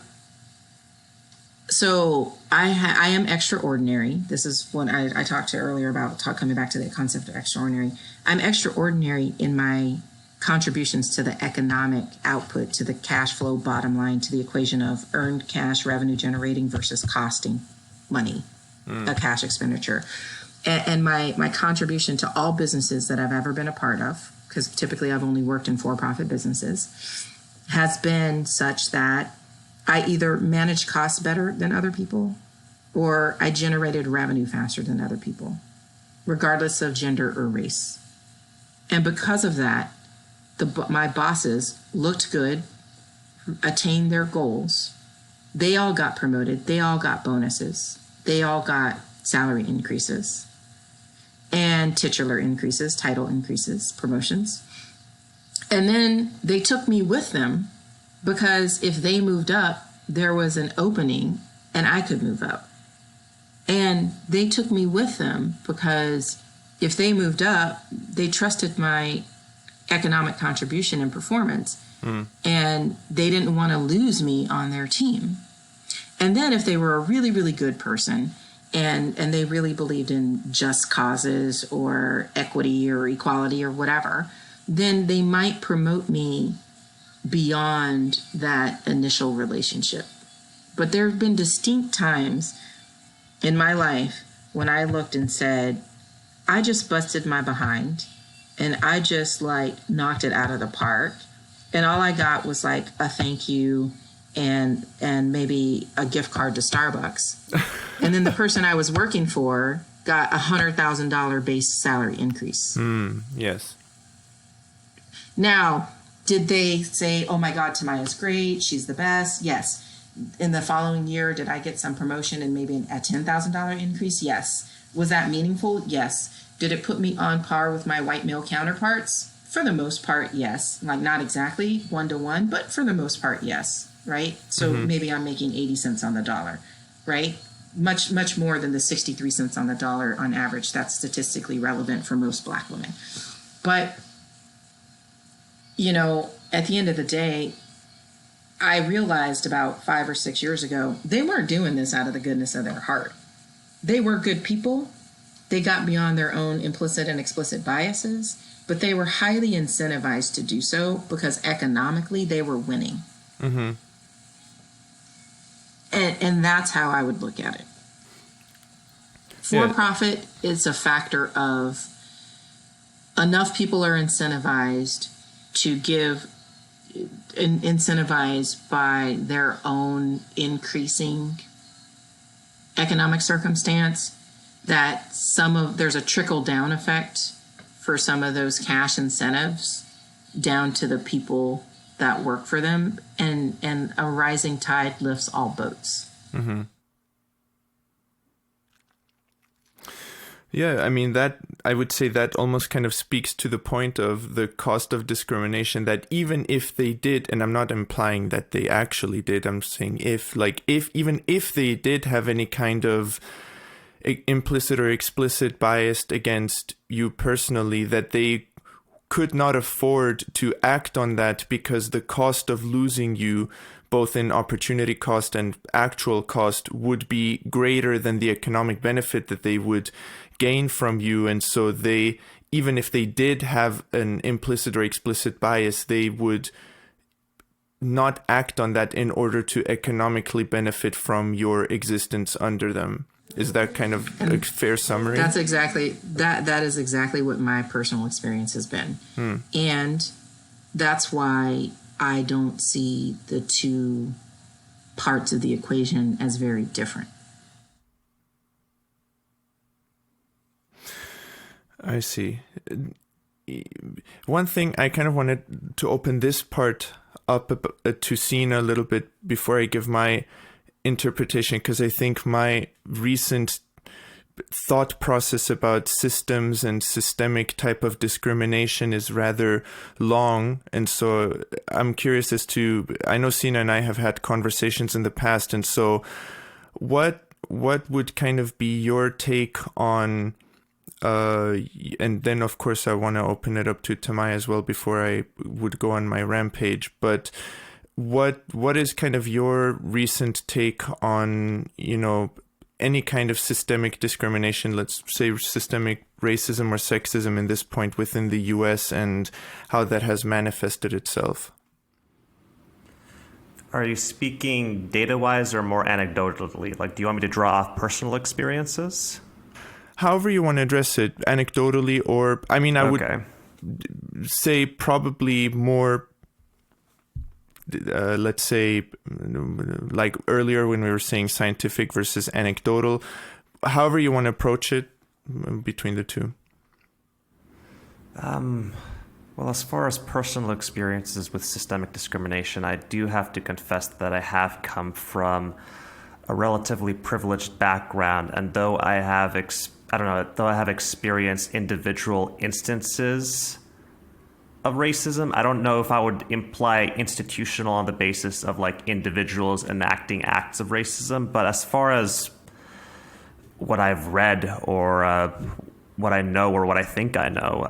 I am extraordinary. This is what I talked to earlier about, coming back to the concept of extraordinary. I'm extraordinary in my contributions to the economic output, to the cash flow bottom line, to the equation of earned cash revenue generating versus costing money, a cash expenditure. And my contribution to all businesses that I've ever been a part of, because typically I've only worked in for-profit businesses, has been such that I either managed costs better than other people or I generated revenue faster than other people, regardless of gender or race. And because of that, my bosses looked good, attained their goals. They all got promoted. They all got bonuses. They all got salary increases and titular increases, title increases, promotions. And then they took me with them because if they moved up, there was an opening and I could move up. And they took me with them because if they moved up, they trusted my economic contribution and performance, and they didn't want to lose me on their team. And then if they were a really, really good person and they really believed in just causes or equity or equality or whatever, then they might promote me beyond that initial relationship. But there have been distinct times in my life when I looked and said, I just busted my behind and I just knocked it out of the park. And all I got was a thank you and maybe a gift card to Starbucks. And then the person I was working for got $100,000 base salary increase. Yes. Now, did they say, oh my God, TaMiya's great, she's the best? Yes. In the following year, did I get some promotion and maybe a $10,000 increase? Yes. Was that meaningful? Yes. Did it put me on par with my white male counterparts? For the most part, yes. Not exactly 1-to-1, but for the most part, yes. Right? So maybe I'm making 80 cents on the dollar, right? Much, much more than the 63 cents on the dollar on average. That's statistically relevant for most Black women. But, at the end of the day, I realized about 5 or 6 years ago, they weren't doing this out of the goodness of their heart. They were good people. They got beyond their own implicit and explicit biases, but they were highly incentivized to do so because economically they were winning. Mm-hmm. And that's how I would look at it. For-profit is a factor of enough people are incentivized to give, incentivized by their own increasing economic circumstance, that there's a trickle-down effect for some of those cash incentives down to the people that work for them, and a rising tide lifts all boats. Mm-hmm. Yeah, I mean, that I would say that almost kind of speaks to the point of the cost of discrimination, that even if they did, and I'm not implying that they actually did, I'm saying even if they did have any kind of implicit or explicit bias against you personally, that they could not afford to act on that because the cost of losing you, both in opportunity cost and actual cost, would be greater than the economic benefit that they would gain from you. And so they, even if they did have an implicit or explicit bias, they would not act on that in order to economically benefit from your existence under them. Is that kind of a fair summary? That's exactly that is exactly what my personal experience has been. And that's why I don't see the two parts of the equation as very different. I see. One thing I kind of wanted to open this part up to Sina a little bit before I give my interpretation, because I think my recent thought process about systems and systemic type of discrimination is rather long. And so I'm curious as to, I know Sina and I have had conversations in the past, and so what would kind of be your take on and then of course I want to open it up to TaMiya as well before I would go on my rampage, but what is kind of your recent take on, any kind of systemic discrimination, let's say systemic racism or sexism in this point within the US, and how that has manifested itself? Are you speaking data-wise or more anecdotally? Like, do you want me to draw off personal experiences? However you want to address it, anecdotally, or, I mean, I would say probably more, let's say, like earlier when we were saying scientific versus anecdotal, however you want to approach it between the two. Well, as far as personal experiences with systemic discrimination, I do have to confess that I have come from a relatively privileged background, and though I have experienced individual instances of racism, I don't know if I would imply institutional on the basis of like individuals enacting acts of racism. But as far as what I've read or what I know or what I think I know,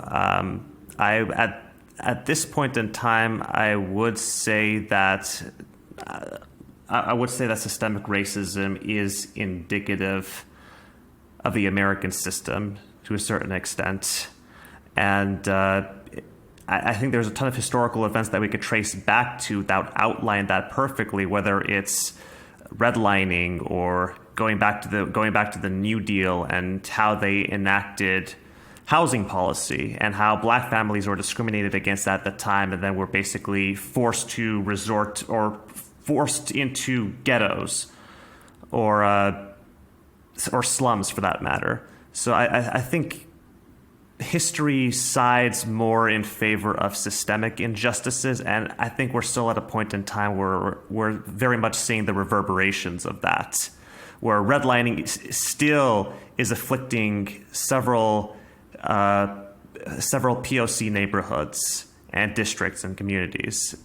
at this point in time, I would say that systemic racism is indicative of the American system to a certain extent, and I think there's a ton of historical events that we could trace back to that outline that perfectly, whether it's redlining or going back to the New Deal and how they enacted housing policy and how black families were discriminated against at the time and then were basically forced to resort or forced into ghettos or slums for that matter. So I think history sides more in favor of systemic injustices, and I think we're still at a point in time where we're very much seeing the reverberations of that, where redlining still is afflicting several POC neighborhoods and districts and communities.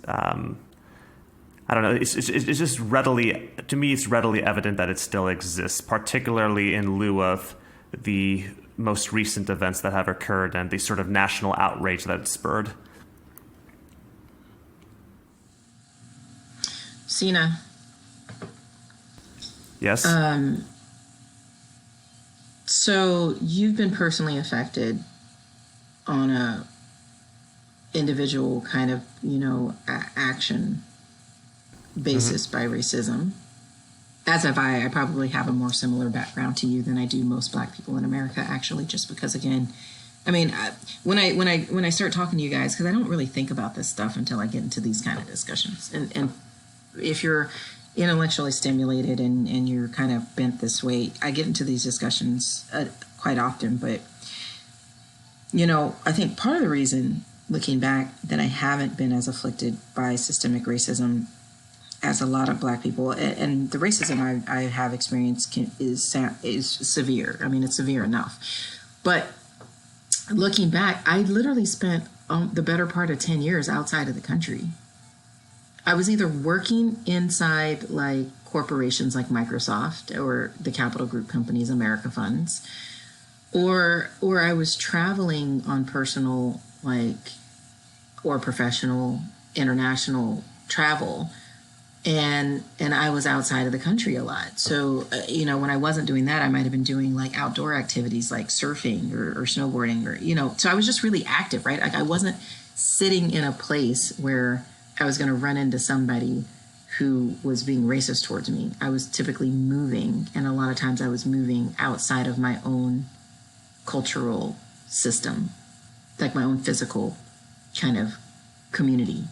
I don't know. It's just readily, to me, it's readily evident that it still exists, particularly in lieu of the most recent events that have occurred and the sort of national outrage that it spurred. Sina. Yes. So you've been personally affected on a individual kind of, action basis by racism. As have I probably have a more similar background to you than I do most Black people in America, actually, just because, again, I mean, when I start talking to you guys, because I don't really think about this stuff until I get into these kind of discussions. And if you're intellectually stimulated and you're kind of bent this way, I get into these discussions quite often. But, I think part of the reason, looking back, that I haven't been as afflicted by systemic racism as a lot of Black people, and the racism I have experienced is severe. I mean, it's severe enough. But looking back, I literally spent the better part of 10 years outside of the country. I was either working inside like corporations like Microsoft or the Capital Group companies, America Funds, or I was traveling on personal or professional international travel. And I was outside of the country a lot. So, when I wasn't doing that, I might have been doing like outdoor activities like surfing or snowboarding or, so I was just really active, right? Like I wasn't sitting in a place where I was going to run into somebody who was being racist towards me. I was typically moving, and a lot of times I was moving outside of my own cultural system, like my own physical kind of community.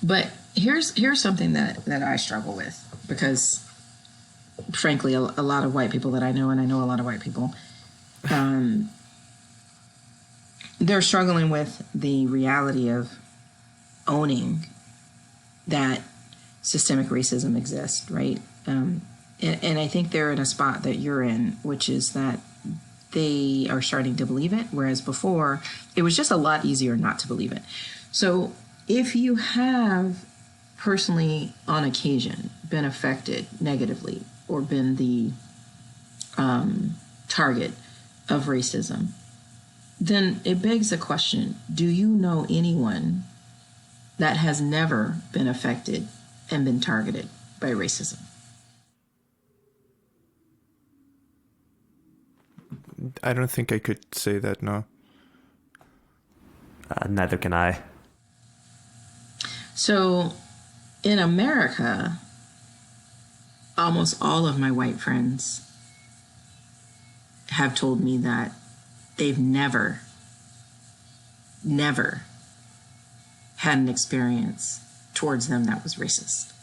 But here's something that I struggle with, because frankly, a lot of white people that I know, and I know a lot of white people, they're struggling with the reality of owning that systemic racism exists, right? And I think they're in a spot that you're in, which is that they are starting to believe it, whereas before it was just a lot easier not to believe it. So if you have personally, on occasion, been affected negatively or been the target of racism, then it begs the question, do you know anyone that has never been affected and been targeted by racism? I don't think I could say that, no. Neither can I. So in America, almost all of my white friends have told me that they've never had an experience towards them that was racist.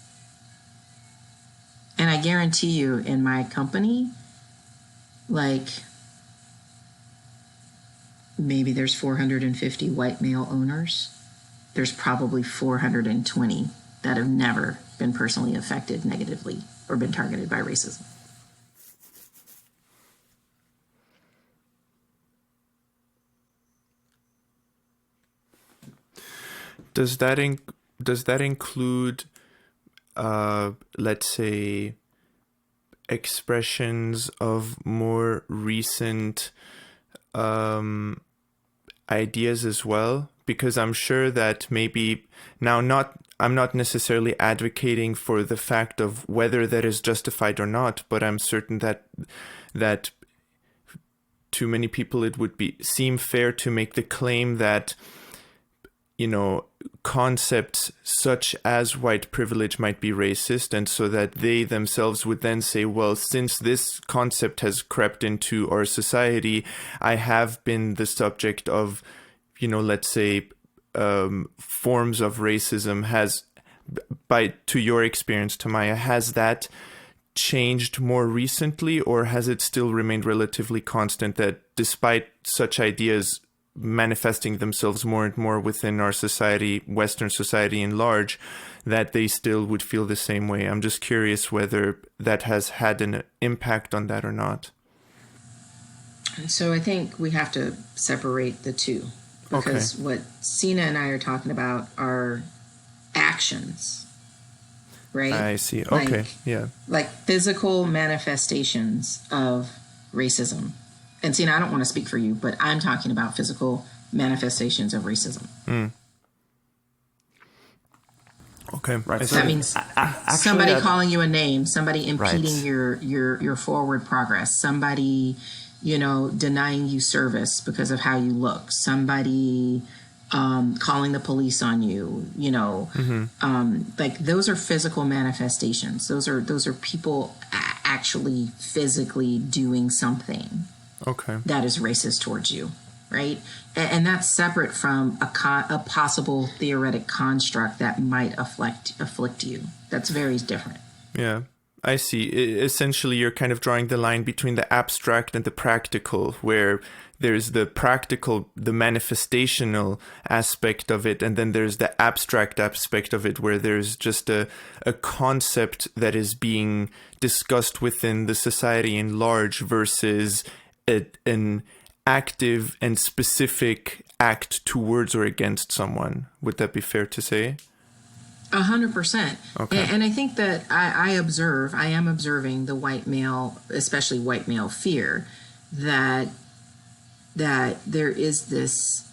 And I guarantee you, in my company, like, maybe there's 450 white male owners. There's probably 420 that have never been personally affected negatively or been targeted by racism. Does that include, let's say, expressions of more recent ideas as well? Because I'm sure that maybe now I'm not necessarily advocating for the fact of whether that is justified or not, but I'm certain that to many people it would seem fair to make the claim that, you know, concepts such as white privilege might be racist, and so that they themselves would then say, well, since this concept has crept into our society, I have been the subject of, you know, let's say, forms of racism. To your experience, TaMiya, has that changed more recently, or has it still remained relatively constant, that despite such ideas manifesting themselves more and more within our society, Western society in large, that they still would feel the same way? I'm just curious whether that has had an impact on that or not. So I think we have to separate the two, because what Sina and I are talking about are actions, right? I see. Okay, yeah. Like physical manifestations of racism. And Sina, I don't want to speak for you, but I'm talking about physical manifestations of racism. Okay. Right. So that means somebody calling you a name, somebody impeding your forward progress, somebody, you know, denying you service because of how you look, somebody calling the police on you, you know, like those are physical manifestations. Those are people actually physically doing something that is racist towards you, right? And that's separate from a possible theoretic construct that might afflict you. That's very different. Yeah, I see. Essentially, you're kind of drawing the line between the abstract and the practical, where there's the practical, the manifestational aspect of it, and then there's the abstract aspect of it, where there's just a concept that is being discussed within the society in large versus an active and specific act towards or against someone. Would that be fair to say? 100%. Okay. And I think that I am observing the white male, especially white male fear, that there is this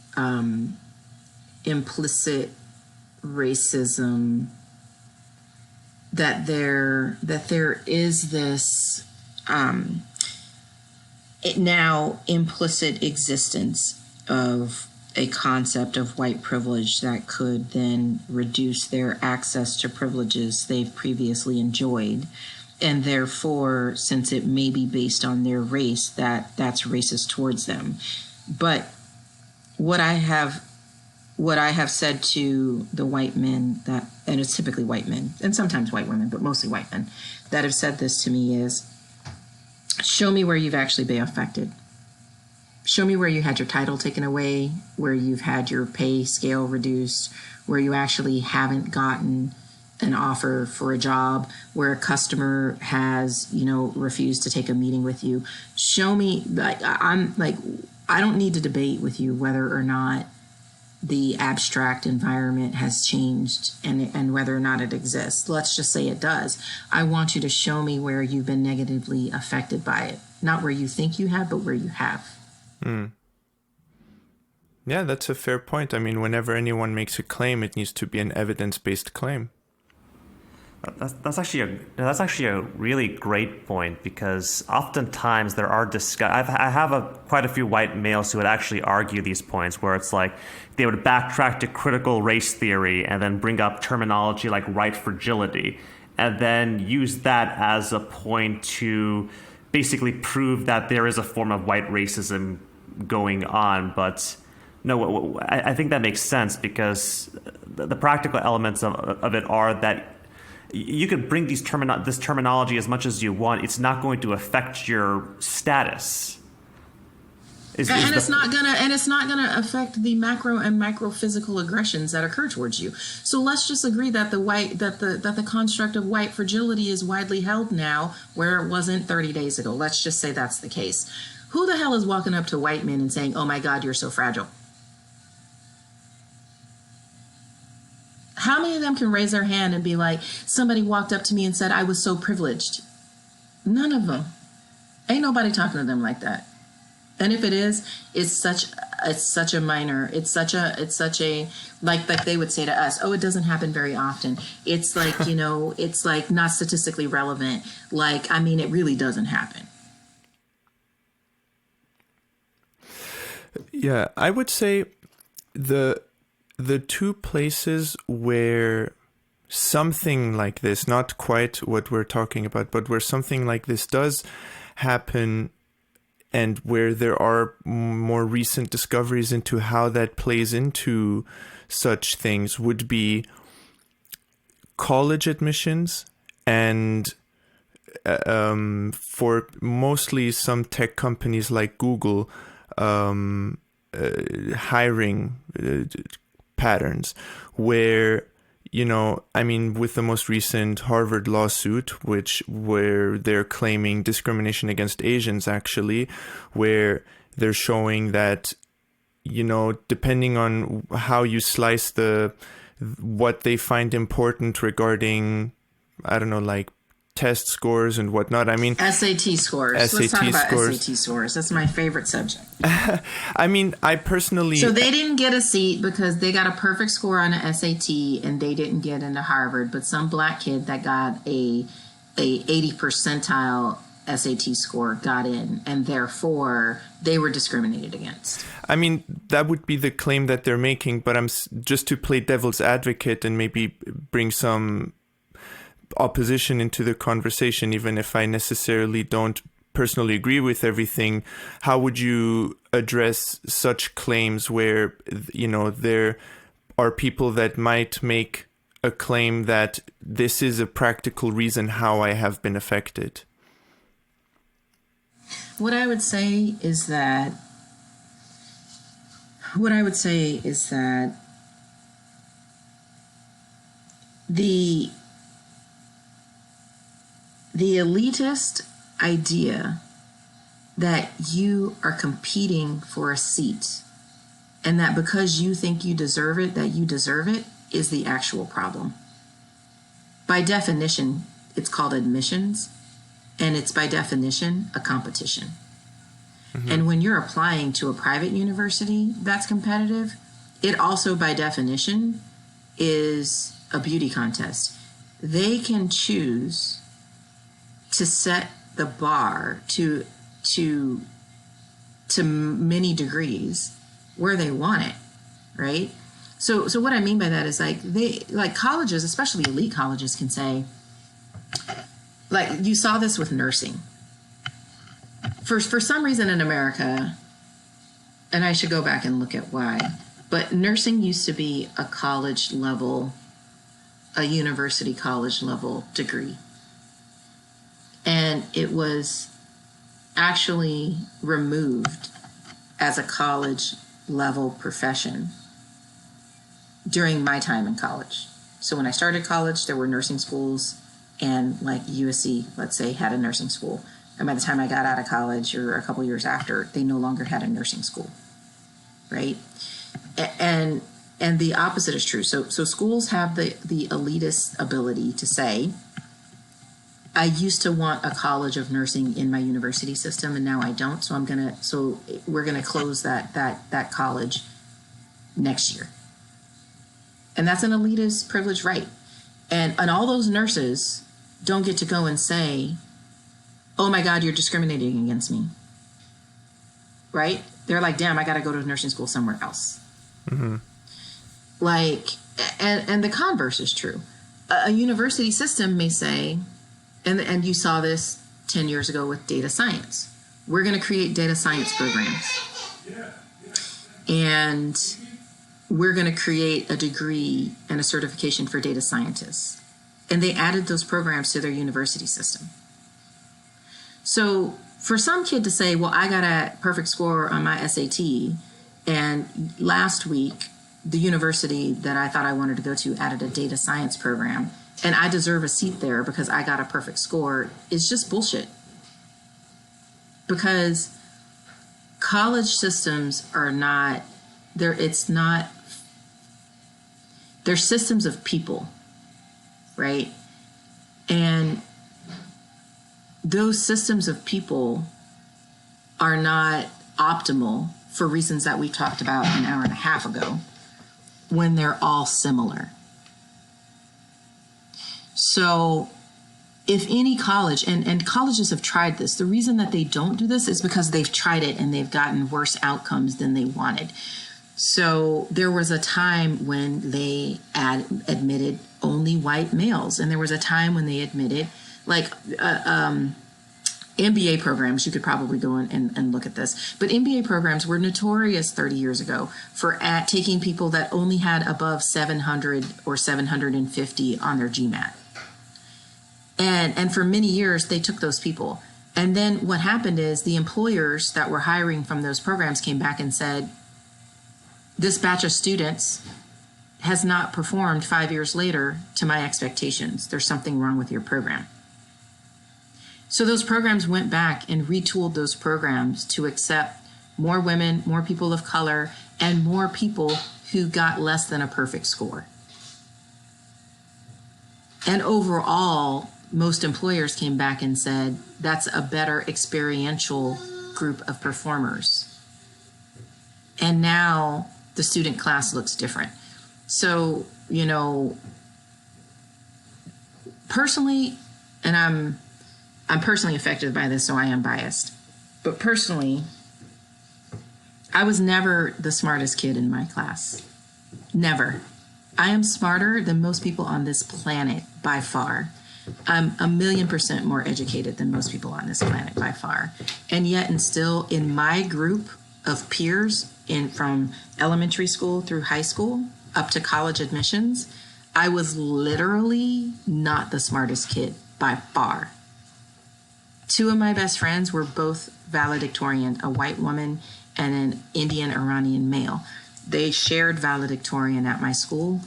implicit racism, that there is this now implicit existence of a concept of white privilege that could then reduce their access to privileges they've previously enjoyed. And therefore, since it may be based on their race, that's racist towards them. But what I have said to the white men and it's typically white men and sometimes white women, but mostly white men that have said this to me is, show me where you've actually been affected. Show me where you had your title taken away, where you've had your pay scale reduced, where you actually haven't gotten an offer for a job, where a customer has, you know, refused to take a meeting with you. Show me, I don't need to debate with you whether or not the abstract environment has changed and whether or not it exists. Let's just say it does. I want you to show me where you've been negatively affected by it. Not where you think you have, but where you have. Yeah, that's a fair point. I mean, whenever anyone makes a claim, it needs to be an evidence-based claim. That's actually a really great point, because oftentimes there are I have quite a few white males who would actually argue these points, where it's like they would backtrack to critical race theory and then bring up terminology like white fragility, and then use that as a point to basically prove that there is a form of white racism going on. But no, I think that makes sense, because the practical elements of it are that you could bring this terminology as much as you want. It's not going to affect your status. It's not gonna affect the macro and micro physical aggressions that occur towards you. So let's just agree that the construct of white fragility is widely held now, where it wasn't 30 days ago. Let's just say that's the case. Who the hell is walking up to white men and saying, "Oh my God, you're so fragile"? How many of them can raise their hand and be like, somebody walked up to me and said I was so privileged? None of them. Ain't nobody talking to them like that. And if it is, it's such a minor. It's such a like they would say to us, oh, it doesn't happen very often. It's like, it's like not statistically relevant. Like, I mean, it really doesn't happen. Yeah, I would say the two places where something like this, not quite what we're talking about, but where something like this does happen, and where there are more recent discoveries into how that plays into such things, would be college admissions and for mostly some tech companies like Google, hiring patterns, where, with the most recent Harvard lawsuit, where they're claiming discrimination against Asians, actually, where they're showing that, depending on how you slice what they find important regarding, I don't know, like test scores and whatnot. I mean, SAT scores. Let's talk about SAT scores. That's my favorite subject. I mean, I personally... So they didn't get a seat because they got a perfect score on an SAT and they didn't get into Harvard. But some black kid that got a 80 percentile SAT score got in, and therefore they were discriminated against. I mean, that would be the claim that they're making, but I'm just to play devil's advocate and maybe bring some opposition into the conversation, even if I necessarily don't personally agree with everything. How would you address such claims where, there are people that might make a claim that this is a practical reason how I have been affected? What I would say is that the elitist idea that you are competing for a seat and that because you think you deserve it, that you deserve it, is the actual problem. By definition, it's called admissions, and it's by definition a competition. Mm-hmm. And when you're applying to a private university that's competitive, it also by definition is a beauty contest. They can choose to set the bar to many degrees where they want it, right? So what I mean by that is like colleges, especially elite colleges, can say, like you saw this with nursing. For some reason in America, and I should go back and look at why, but nursing used to be a university college level degree. And it was actually removed as a college level profession during my time in college. So when I started college, there were nursing schools, and like USC, let's say, had a nursing school. And by the time I got out of college, or a couple years after, they no longer had a nursing school, right? And the opposite is true. So schools have the elitist ability to say, I used to want a college of nursing in my university system, and now I don't. So we're gonna close that college next year, and that's an elitist privilege right. And all those nurses don't get to go and say, oh my God, you're discriminating against me. Right? They're like, damn, I got to go to nursing school somewhere else. Mm-hmm. Like, and the converse is true. A university system may say, and you saw this 10 years ago with data science. We're going to create data science programs. And we're going to create a degree and a certification for data scientists. And they added those programs to their university system. So for some kid to say, well, I got a perfect score on my SAT, and last week, the university that I thought I wanted to go to added a data science program, and I deserve a seat there because I got a perfect score, is just bullshit. Because college systems are not, they're systems of people, right? And those systems of people are not optimal for reasons that we talked about an hour and a half ago when they're all similar. So if any college, and colleges have tried this, the reason that they don't do this is because they've tried it and they've gotten worse outcomes than they wanted. So there was a time when they admitted only white males, and there was a time when they admitted like MBA programs. You could probably go and look at this, but MBA programs were notorious 30 years ago for taking people that only had above 700 or 750 on their GMAT. And for many years, they took those people. And then what happened is the employers that were hiring from those programs came back and said, this batch of students has not performed 5 years later to my expectations. There's something wrong with your program. So those programs went back and retooled those programs to accept more women, more people of color, and more people who got less than a perfect score. And overall, most employers came back and said, that's a better experiential group of performers. And now the student class looks different. So, you know, personally, and I'm personally affected by this, so I am biased. But personally, I was never the smartest kid in my class. Never. I am smarter than most people on this planet by far. I'm 1,000,000% more educated than most people on this planet by far. And yet, and still, in my group of peers, from elementary school through high school up to college admissions, I was literally not the smartest kid by far. Two of my best friends were both valedictorian, a white woman and an Indian Iranian male. They shared valedictorian at my school.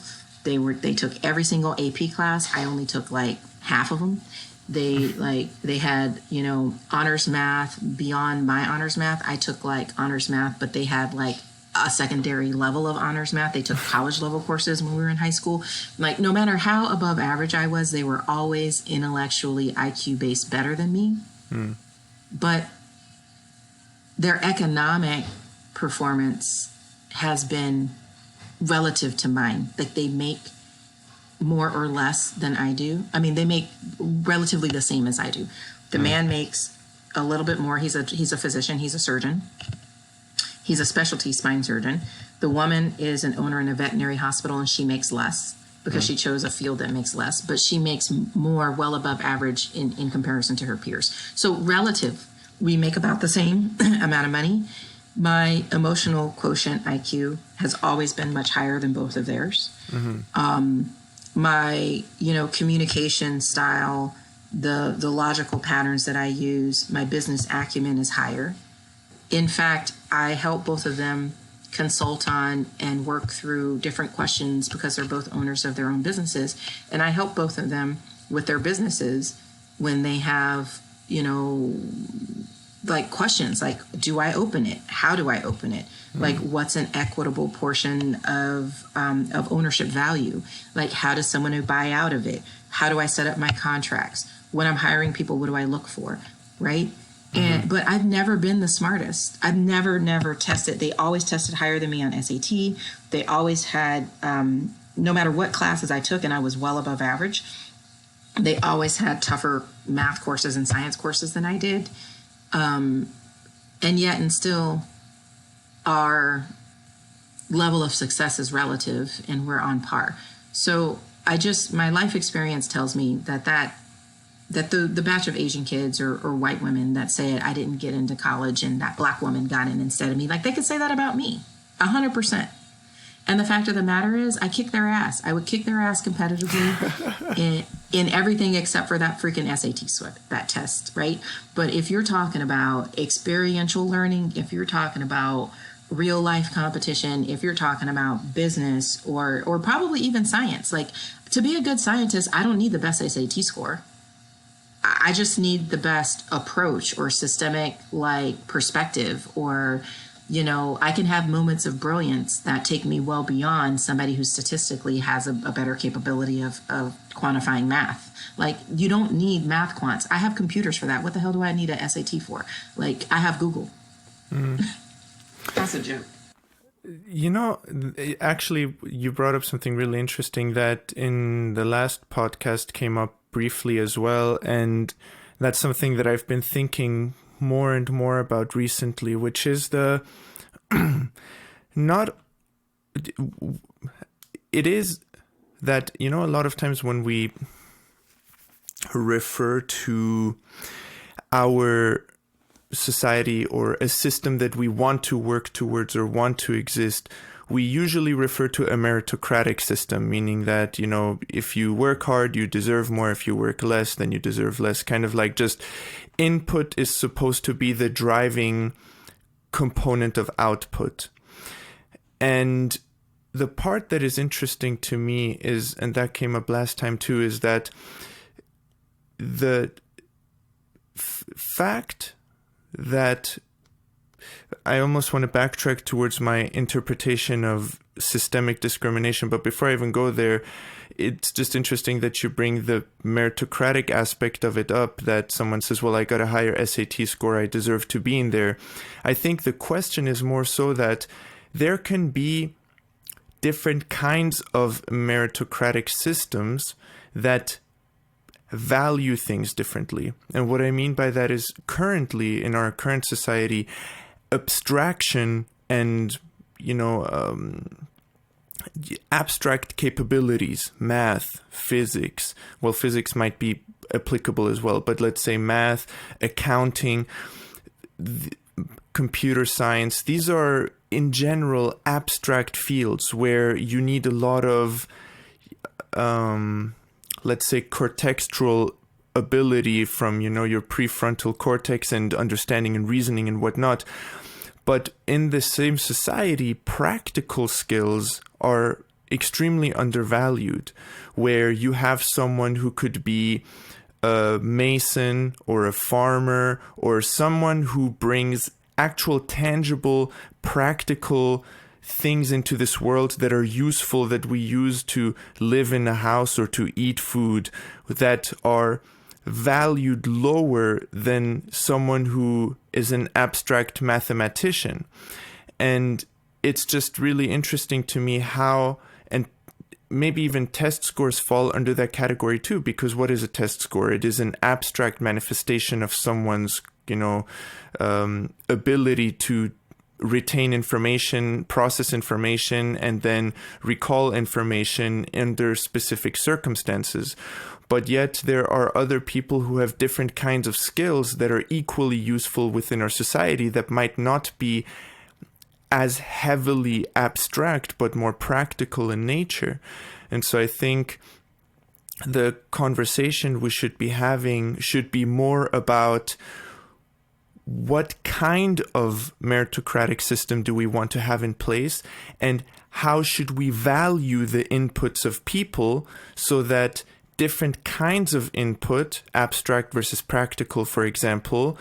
They took every single AP class. I only took like half of them. They had, you know, honors math beyond my honors math. I took like honors math, but they had like a secondary level of honors math. They took college level courses when we were in high school. Like, no matter how above average I was, they were always intellectually IQ based better than me. But their economic performance has been relative to mine. Like, they make more or less than I do. I mean, they make relatively the same as I do. The man makes a little bit more. He's a physician. He's a surgeon. He's a specialty spine surgeon. The woman is an owner in a veterinary hospital, and she makes less because she chose a field that makes less, but she makes more, well above average in comparison to her peers. So relative, we make about the same amount of money. My emotional quotient, IQ, has always been much higher than both of theirs. My, you know, communication style, the logical patterns that I use, my business acumen is higher. In fact, I help both of them consult on and work through different questions because they're both owners of their own businesses. And I help both of them with their businesses when they have, you know, like questions like, do I open it? How do I open it? Like, what's an equitable portion of ownership value? Like, how does someone buy out of it? How do I set up my contracts? When I'm hiring people, what do I look for? Right? But I've never been the smartest. I've never tested. They always tested higher than me on SAT. They always had no matter what classes I took, and I was well above average, they always had tougher math courses and science courses than I did. And yet, and still, our level of success is relative and we're on par. So my life experience tells me that the batch of Asian kids or white women that say I didn't get into college and that black woman got in instead of me, like they could say that about me 100%. And the fact of the matter is I kicked their ass. I would kick their ass competitively in everything except for that freaking SAT that test, right? But if you're talking about experiential learning, if you're talking about real life competition, if you're talking about business or probably even science, like to be a good scientist, I don't need the best SAT score. I just need the best approach or systemic like perspective, or, you know, I can have moments of brilliance that take me well beyond somebody who statistically has a better capability of quantifying math. Like, you don't need math quants. I have computers for that. What the hell do I need a SAT for? Like, I have Google. That's a joke. You know, actually, you brought up something really interesting that in the last podcast came up briefly as well. And that's something that I've been thinking more and more about recently, which is it is that, you know, a lot of times when we refer to our society or a system that we want to work towards or want to exist, we usually refer to a meritocratic system, meaning that, you know, if you work hard, you deserve more. If you work less, then you deserve less. Kind of like just input is supposed to be the driving component of output. And the part that is interesting to me is, and that came up last time too, is that the fact that I almost want to backtrack towards my interpretation of systemic discrimination. But before I even go there, it's just interesting that you bring the meritocratic aspect of it up, that someone says, well, I got a higher SAT score, I deserve to be in there. I think the question is more so that there can be different kinds of meritocratic systems that value things differently. And what I mean by that is currently in our current society, abstraction and, you know, abstract capabilities, math, physics, well, physics might be applicable as well, but let's say math, accounting, computer science, these are in general abstract fields where you need a lot of, let's say, cortextual ability from, you know, your prefrontal cortex and understanding and reasoning and whatnot. But in the same society, practical skills are extremely undervalued, where you have someone who could be a mason or a farmer or someone who brings actual tangible, practical things into this world that are useful, that we use to live in a house or to eat food, that are valued lower than someone who is an abstract mathematician. And it's just really interesting to me how, and maybe even test scores fall under that category too, because what is a test score? It is an abstract manifestation of someone's, you know, ability to retain information, process information, and then recall information under specific circumstances. But yet there are other people who have different kinds of skills that are equally useful within our society that might not be as heavily abstract, but more practical in nature. And so I think the conversation we should be having should be more about what kind of meritocratic system do we want to have in place, and how should we value the inputs of people so that different kinds of input, abstract versus practical, for example,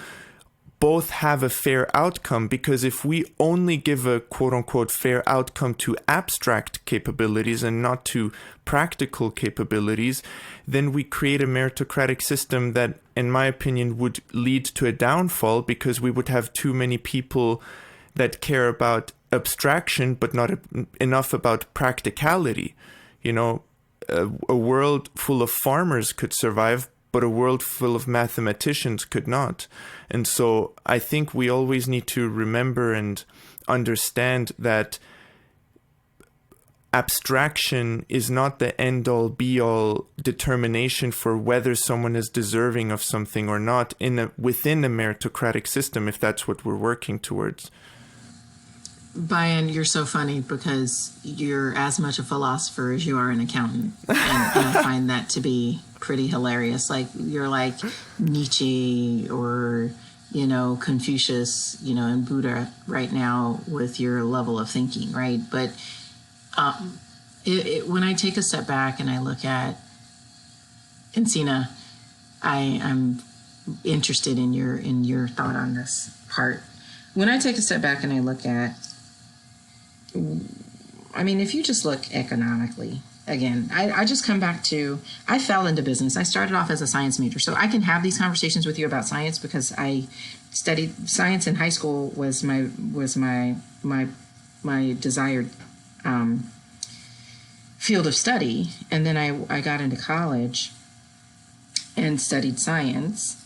both have a fair outcome. Because if we only give a quote-unquote fair outcome to abstract capabilities and not to practical capabilities, then we create a meritocratic system that, in my opinion, would lead to a downfall, because we would have too many people that care about abstraction but not enough about practicality. You know, a world full of farmers could survive, but a world full of mathematicians could not. And so I think we always need to remember and understand that abstraction is not the end-all be-all determination for whether someone is deserving of something or not within a meritocratic system, if that's what we're working towards. Brian, you're so funny because you're as much a philosopher as you are an accountant. And I find that to be pretty hilarious. Like, you're like Nietzsche or, you know, Confucius, you know, and Buddha right now with your level of thinking, right? But when I take a step back and I look at Encina, I'm interested in your thought on this part. When I take a step back and I look at, I mean, if you just look economically, again, I just come back to, I fell into business. I started off as a science major, so I can have these conversations with you about science because I studied science in high school. Was my desired field of study, and then I got into college and studied science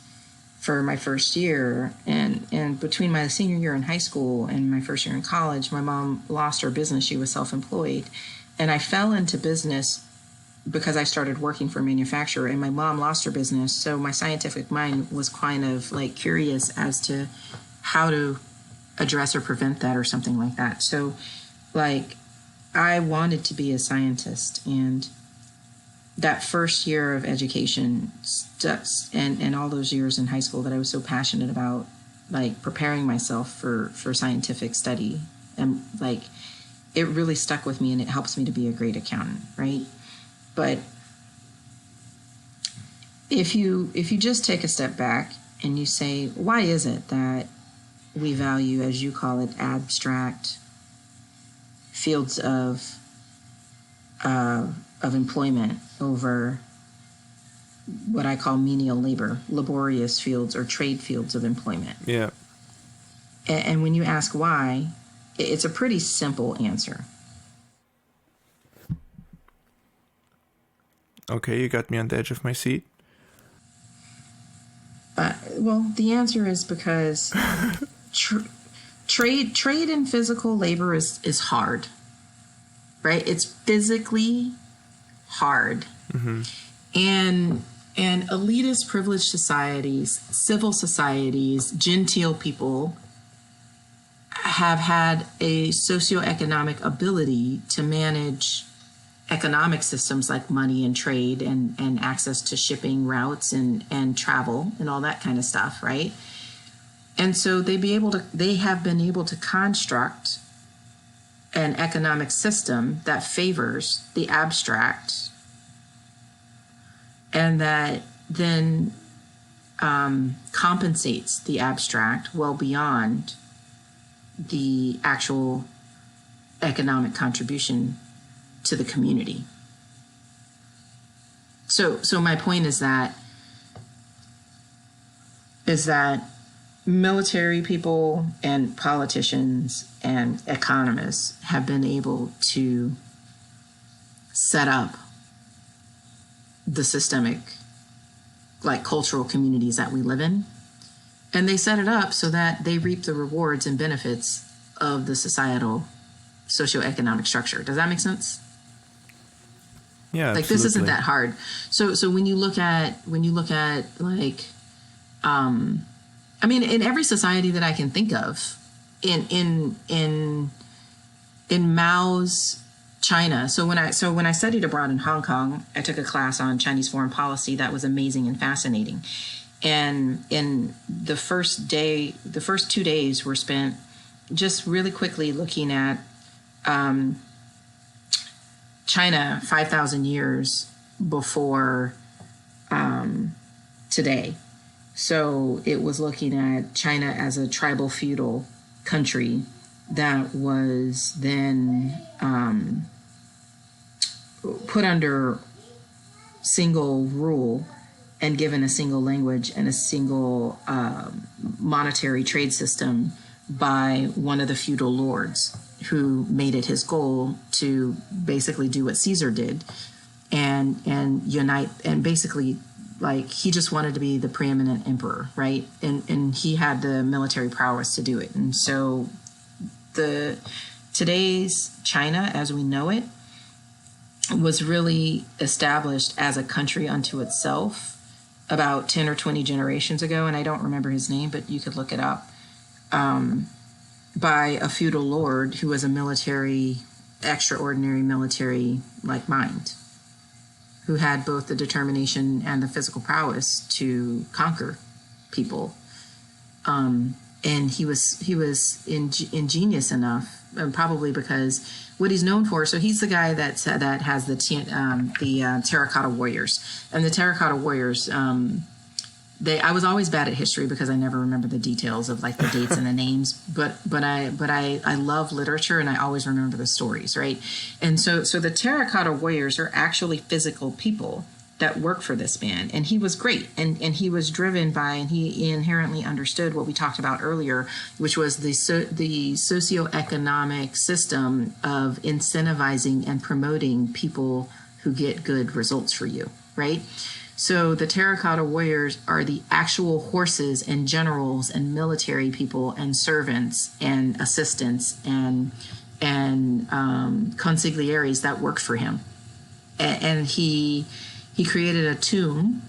for my first year, and between my senior year in high school and my first year in college, my mom lost her business. She was self-employed, and I fell into business because I started working for a manufacturer, and my mom lost her business. So my scientific mind was kind of like curious as to how to address or prevent that or something like that. So like I wanted to be a scientist, and that first year of education and all those years in high school that I was so passionate about, like preparing myself for scientific study, and like it really stuck with me, and it helps me to be a great accountant, right? But if you just take a step back and you say, why is it that we value, as you call it, abstract fields of employment over what I call menial labor, laborious fields or trade fields of employment? Yeah. And when you ask why, it's a pretty simple answer. Okay, you got me on the edge of my seat. Well, the answer is because trade and physical labor is hard, right? It's physically hard. Mm-hmm. And elitist privileged societies, civil societies, genteel people have had a socioeconomic ability to manage economic systems like money and trade and access to shipping routes and travel and all that kind of stuff, right? And so they have been able to construct an economic system that favors the abstract and that then compensates the abstract well beyond the actual economic contribution to the community. So my point is that military people and politicians and economists have been able to set up the systemic, like, cultural communities that we live in. And they set it up so that they reap the rewards and benefits of the societal socioeconomic structure. Does that make sense? Yeah, like, this isn't that hard. So when you look at like, I mean, in every society that I can think of, in Mao's China. So when I studied abroad in Hong Kong, I took a class on Chinese foreign policy that was amazing and fascinating. And in the first 2 days were spent just really quickly looking at China 5,000 years before today. So it was looking at China as a tribal feudal country that was then put under single rule and given a single language and a single monetary trade system by one of the feudal lords. who made it his goal to basically do what Caesar did and unite, and basically, like, he just wanted to be the preeminent emperor, right? And he had the military prowess to do it. And so today's China, as we know it, was really established as a country unto itself about 10 or 20 generations ago. And I don't remember his name, but you could look it up. By a feudal lord who was a extraordinary military like mind, who had both the determination and the physical prowess to conquer people. And he was ingenious enough, and probably because what he's known for. So he's the guy that has the terracotta warriors, and the terracotta warriors. I was always bad at history because I never remember the details of like the dates and the names, but I love literature and I always remember the stories, right? And so the terracotta warriors are actually physical people that work for this man, and he was great, and he was driven by, and he inherently understood what we talked about earlier, which was the socioeconomic system of incentivizing and promoting people who get good results for you, right? So the terracotta warriors are the actual horses and generals and military people and servants and assistants and consiglieres that worked for him. And he created a tomb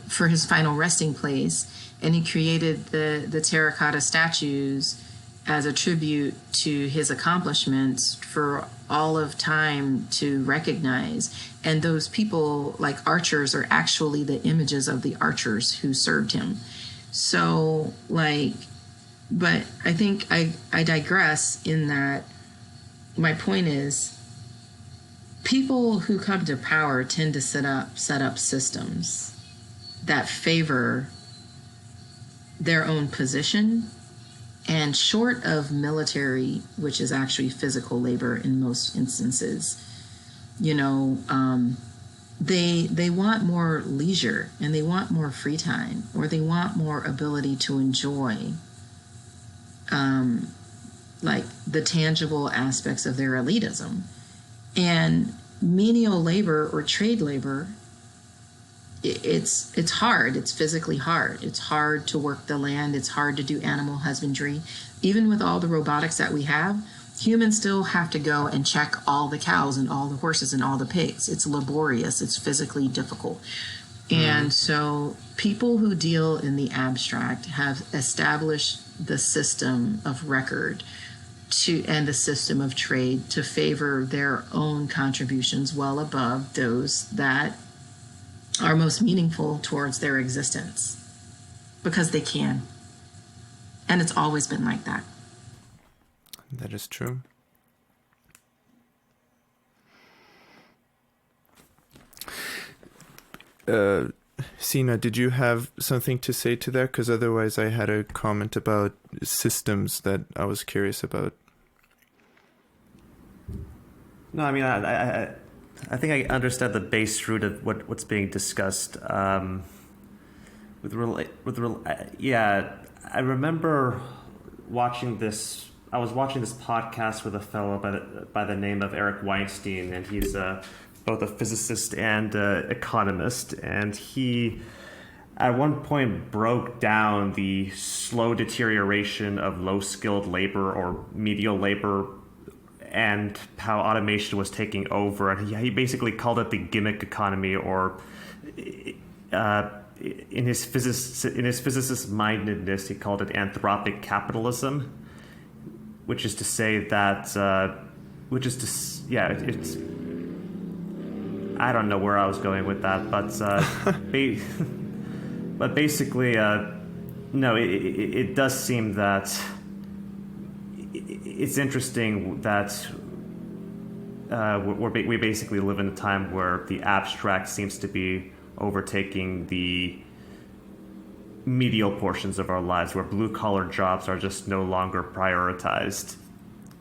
for his final resting place, and he created the terracotta statues as a tribute to his accomplishments for all of time to recognize. And those people, like archers, are actually the images of the archers who served him. So, like, but I think I digress in that my point is, people who come to power tend to set up systems that favor their own position, and short of military, which is actually physical labor in most instances, they want more leisure, and they want more free time, or they want more ability to enjoy like the tangible aspects of their elitism. And menial labor or trade labor, it's hard. It's physically hard. It's hard to work the land. It's hard to do animal husbandry. Even with all the robotics that we have, humans still have to go and check all the cows and all the horses and all the pigs. It's laborious. It's physically difficult. And so people who deal in the abstract have established the system of record and the system of trade to favor their own contributions well above those that are most meaningful towards their existence, because they can. And it's always been like that. That is true. Sina, did you have something to say to that? Because otherwise I had a comment about systems that I was curious about. No, I mean, I think I understand the base root of what's being discussed. Yeah, I remember watching this. I was watching this podcast with a fellow by the name of Eric Weinstein, and he's both a physicist and economist, and he at one point broke down the slow deterioration of low-skilled labor or menial labor and how automation was taking over. And he basically called it the gimmick economy, or in his physicist mindedness, he called it anthropic capitalism, which is to say that, it's, I don't know where I was going with that, but but basically, no, it does seem that it's interesting that we basically live in a time where the abstract seems to be overtaking the medial portions of our lives, where blue-collar jobs are just no longer prioritized.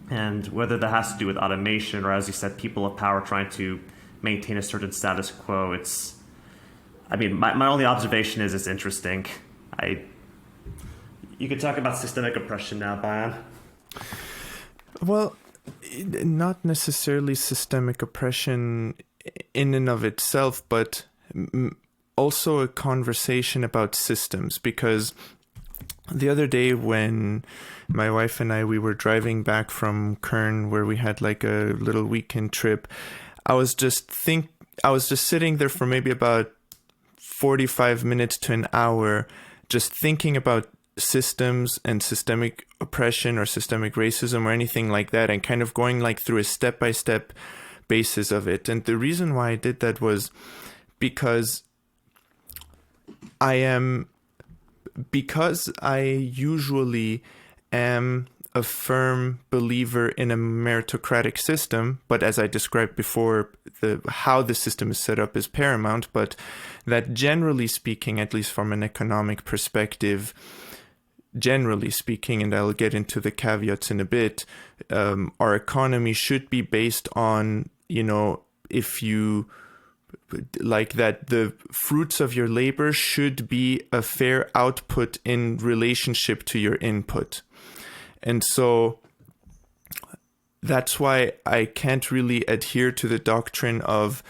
And whether that has to do with automation or, as you said, people of power trying to maintain a certain status quo, my only observation is it's interesting. You could talk about systemic oppression now, Bayan. Well, not necessarily systemic oppression in and of itself, but also a conversation about systems. Because the other day when my wife and we were driving back from Kern, where we had like a little weekend trip, I was just sitting there for maybe about 45 minutes to an hour, just thinking about systems and systemic oppression or systemic racism or anything like that, and kind of going like through a step-by-step basis of it. And the reason why I did that was because I usually am a firm believer in a meritocratic system, but as I described before, how the system is set up is paramount, but that generally speaking, at least from an economic perspective, generally speaking, and I'll get into the caveats in a bit, our economy should be based on, if you like that, the fruits of your labor should be a fair output in relationship to your input. And so that's why I can't really adhere to the doctrine of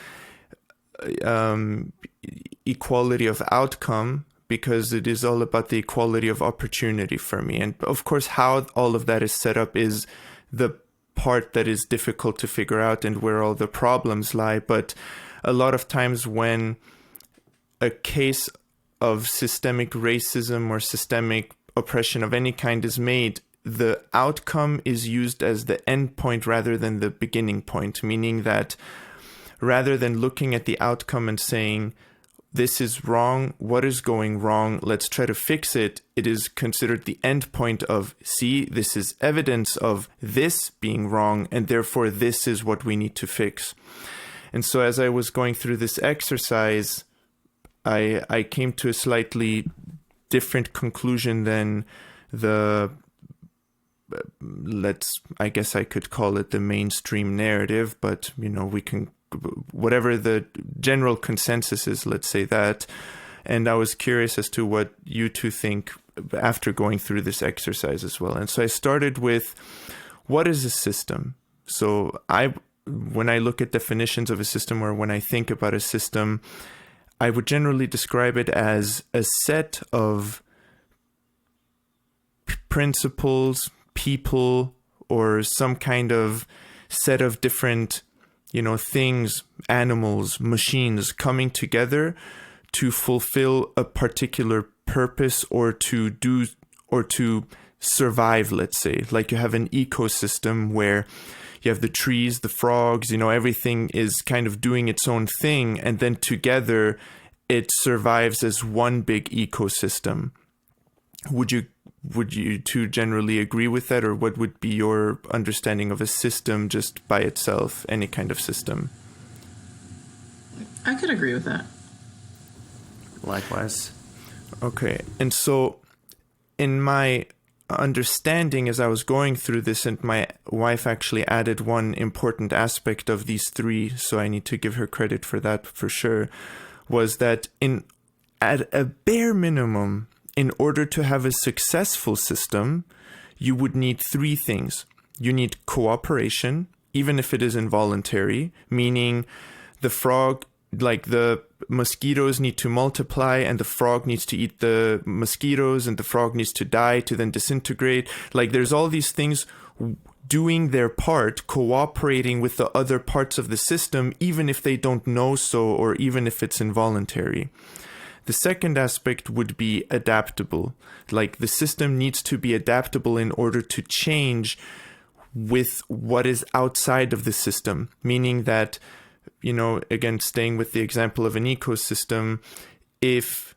equality of outcome, because it is all about the equality of opportunity for me. And of course, how all of that is set up is the part that is difficult to figure out and where all the problems lie. But a lot of times when a case of systemic racism or systemic oppression of any kind is made, the outcome is used as the end point rather than the beginning point, meaning that rather than looking at the outcome and saying, this is wrong, what is going wrong, let's try to fix it, it is considered the end point of, see, this is evidence of this being wrong, and therefore this is what we need to fix. And so as I was going through this exercise, I came to a slightly different conclusion than I guess I could call it the mainstream narrative, but we can, whatever the general consensus is, let's say that. And I was curious as to what you two think after going through this exercise as well. And so I started with, what is a system? So when I look at definitions of a system, or when I think about a system, I would generally describe it as a set of principles, people, or some kind of set of different, things, animals, machines coming together to fulfill a particular purpose or to survive, let's say. Like you have an ecosystem where you have the trees, the frogs, everything is kind of doing its own thing, and then together it survives as one big ecosystem. Would you two generally agree with that, or what would be your understanding of a system just by itself, any kind of system? I could agree with that. Likewise. Okay, and so in my understanding as I was going through this, and my wife actually added one important aspect of these three, so I need to give her credit for that for sure, was that at a bare minimum, in order to have a successful system, you would need three things. You need cooperation, even if it is involuntary, meaning the frog, like the mosquitoes need to multiply and the frog needs to eat the mosquitoes and the frog needs to die to then disintegrate. Like there's all these things doing their part, cooperating with the other parts of the system, even if they don't know so, or even if it's involuntary. The second aspect would be adaptable. Like the system needs to be adaptable in order to change with what is outside of the system, meaning that, again, staying with the example of an ecosystem, if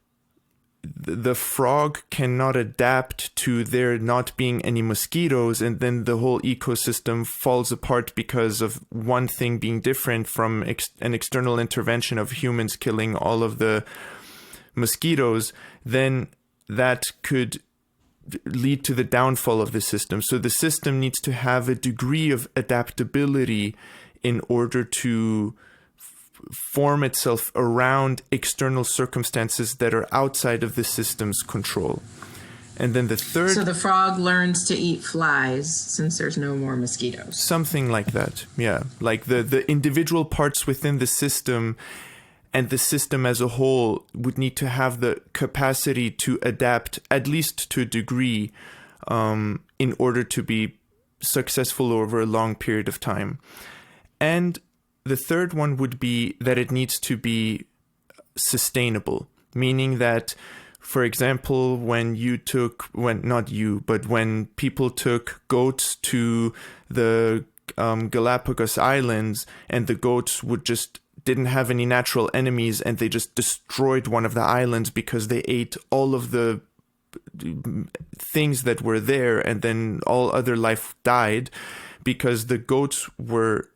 the frog cannot adapt to there not being any mosquitoes, and then the whole ecosystem falls apart because of one thing being different from an external intervention of humans killing all of the mosquitoes, then that could lead to the downfall of the system. So the system needs to have a degree of adaptability in order to form itself around external circumstances that are outside of the system's control. And then the third... So the frog learns to eat flies since there's no more mosquitoes. Something like that, yeah. Like the individual parts within the system and the system as a whole would need to have the capacity to adapt, at least to a degree, in order to be successful over a long period of time. And the third one would be that it needs to be sustainable, meaning that, for example, when people took goats to the Galapagos Islands, and the goats didn't have any natural enemies, and they just destroyed one of the islands because they ate all of the things that were there, and then all other life died because the goats were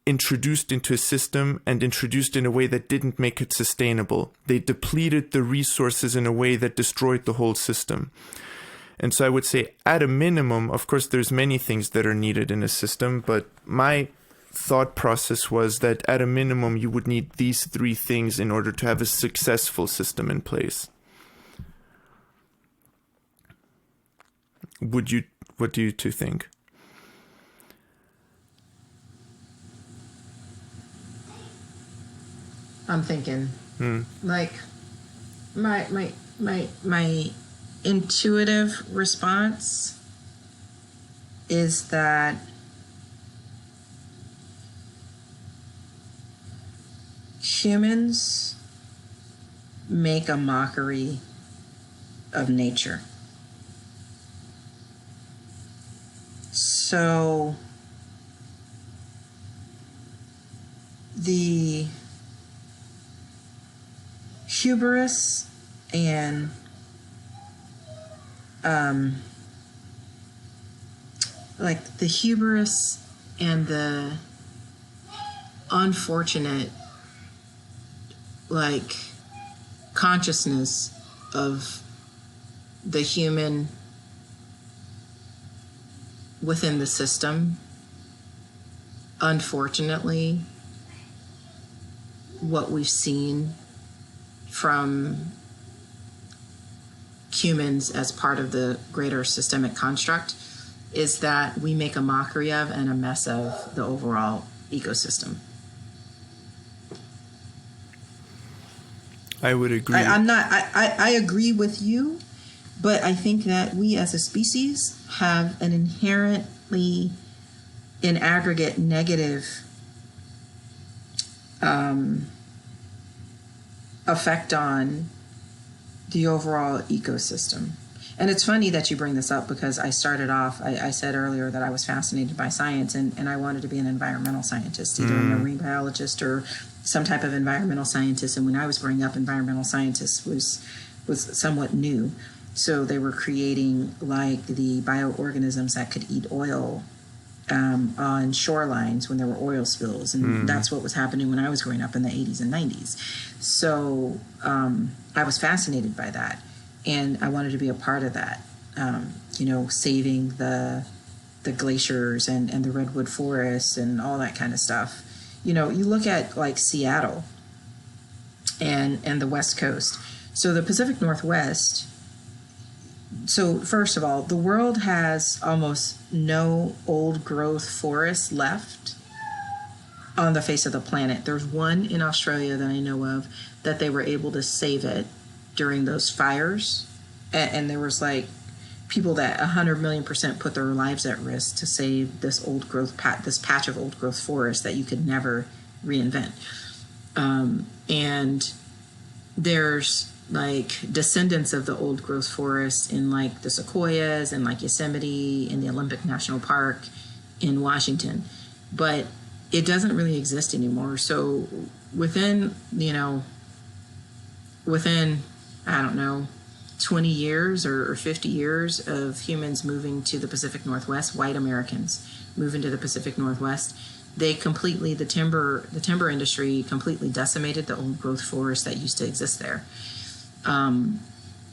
introduced into a system and introduced in a way that didn't make it sustainable. They depleted the resources in a way that destroyed the whole system. And so I would say, at a minimum, of course, there's many things that are needed in a system, but my thought process was that at a minimum, you would need these three things in order to have a successful system in place. What do you two think? I'm thinking, like, my intuitive response is that humans make a mockery of nature. So the hubris and the unfortunate consciousness of the human within the system, unfortunately, what we've seen from humans as part of the greater systemic construct is that we make a mockery of and a mess of the overall ecosystem. I would agree. I agree with you, but I think that we as a species have an inherently, in aggregate, negative effect on the overall ecosystem. And it's funny that you bring this up because I started off, I said earlier that I was fascinated by science and I wanted to be an environmental scientist, either a marine biologist or some type of environmental scientist. And when I was growing up, environmental scientists was somewhat new. So they were creating the bioorganisms that could eat oil on shorelines when there were oil spills. And that's what was happening when I was growing up in the 80s and 90s. So I was fascinated by that. And I wanted to be a part of that, saving the glaciers and the redwood forests and all that kind of stuff. You look at Seattle and the West Coast. So the Pacific Northwest. So first of all, the world has almost no old growth forests left on the face of the planet. There's one in Australia that I know of that they were able to save it during those fires, and there was people that 100,000,000% put their lives at risk to save this old growth this patch of old growth forest that you could never reinvent. And there's descendants of the old growth forest in the sequoias and Yosemite and the Olympic National Park in Washington, but it doesn't really exist anymore. So within I don't know, 20 years or 50 years of humans moving to the Pacific Northwest, white Americans moving to the Pacific Northwest, the timber industry completely decimated the old growth forest that used to exist there. And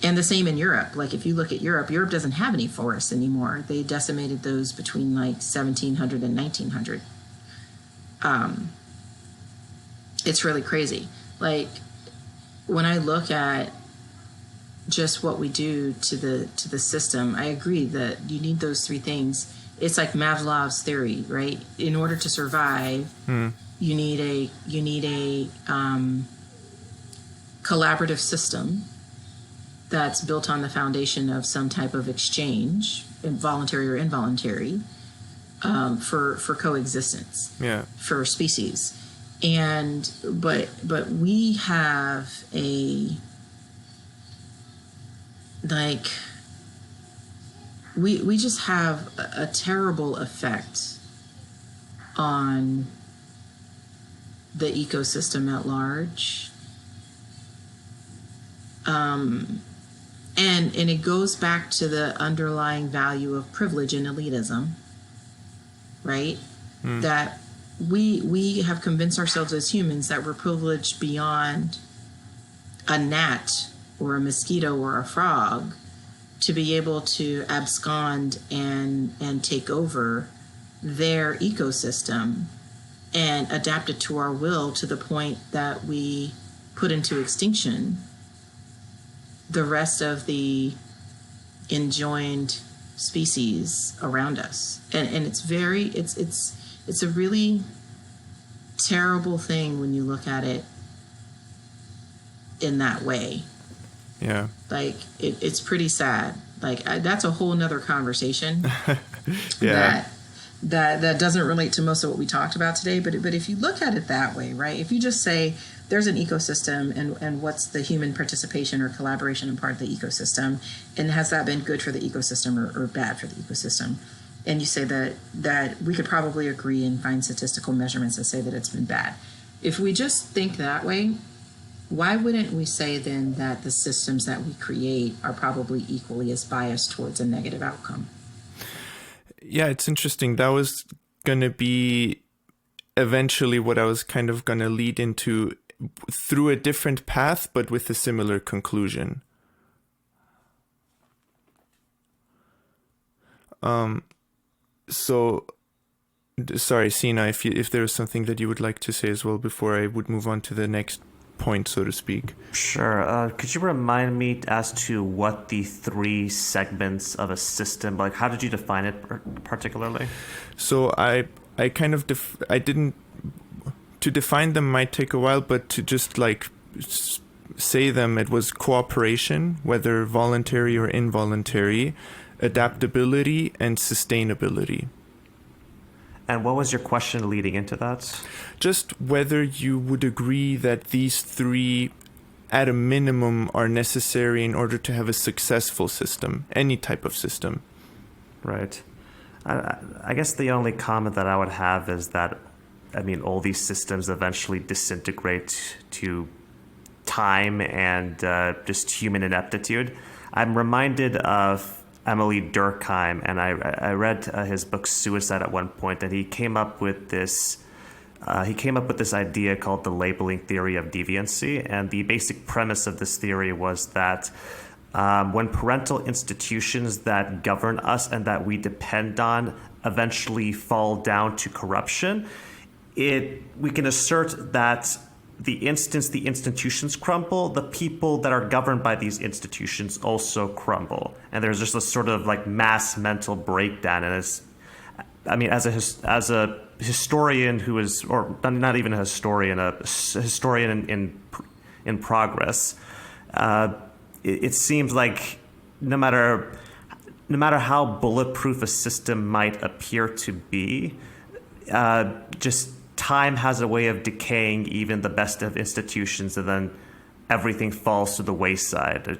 the same in Europe. If you look at Europe doesn't have any forests anymore. They decimated those between 1700 and 1900. It's really crazy. When I look at just what we do to the system. I agree that you need those three things. It's like Maslow's theory, right? In order to survive, you need a collaborative system that's built on the foundation of some type of exchange, voluntary or involuntary, for coexistence, for species. And but we have we just have a terrible effect on the ecosystem at large. And it goes back to the underlying value of privilege and elitism, right? That we have convinced ourselves as humans that we're privileged beyond a gnat or a mosquito or a frog to be able to abscond and take over their ecosystem and adapt it to our will to the point that we put into extinction the rest of the enjoined species around us. And it's a really terrible thing when you look at it in that way. Yeah. Like it's pretty sad. Like that's a whole nother conversation. Yeah. That doesn't relate to most of what we talked about today. But if you look at it that way, right? If you just say there's an ecosystem and what's the human participation or collaboration in part of the ecosystem, and has that been good for the ecosystem or bad for the ecosystem? And you say that we could probably agree and find statistical measurements that say that it's been bad. If we just think that way, why wouldn't we say then that the systems that we create are probably equally as biased towards a negative outcome? Yeah, it's interesting. That was going to be eventually what I was kind of going to lead into through a different path, but with a similar conclusion. So, sorry, Sina, if there was something that you would like to say as well before I would move on to the next point, so to speak. Sure. Could you remind me as to what the three segments of a system, like how did you define it particularly? So I kind of, I didn't, to define them might take a while, but to just like say them, it was cooperation, whether voluntary or involuntary, adaptability, and sustainability. And what was your question leading into that? Just whether you would agree that these three, at a minimum, are necessary in order to have a successful system, any type of system. Right. I guess the only comment that I would have is that, I mean, all these systems eventually disintegrate to time and just human ineptitude. I'm reminded of Emily Durkheim, and I read his book Suicide at one point, and he came up with this idea called the labeling theory of deviancy. And the basic premise of this theory was that when parental institutions that govern us and that we depend on eventually fall down to corruption, we can assert that the institutions crumble, the people that are governed by these institutions also crumble. And there's just a sort of like mass mental breakdown. And as a historian who is, or not even a historian in progress, it seems like no matter how bulletproof a system might appear to be, just time has a way of decaying even the best of institutions, and then everything falls to the wayside.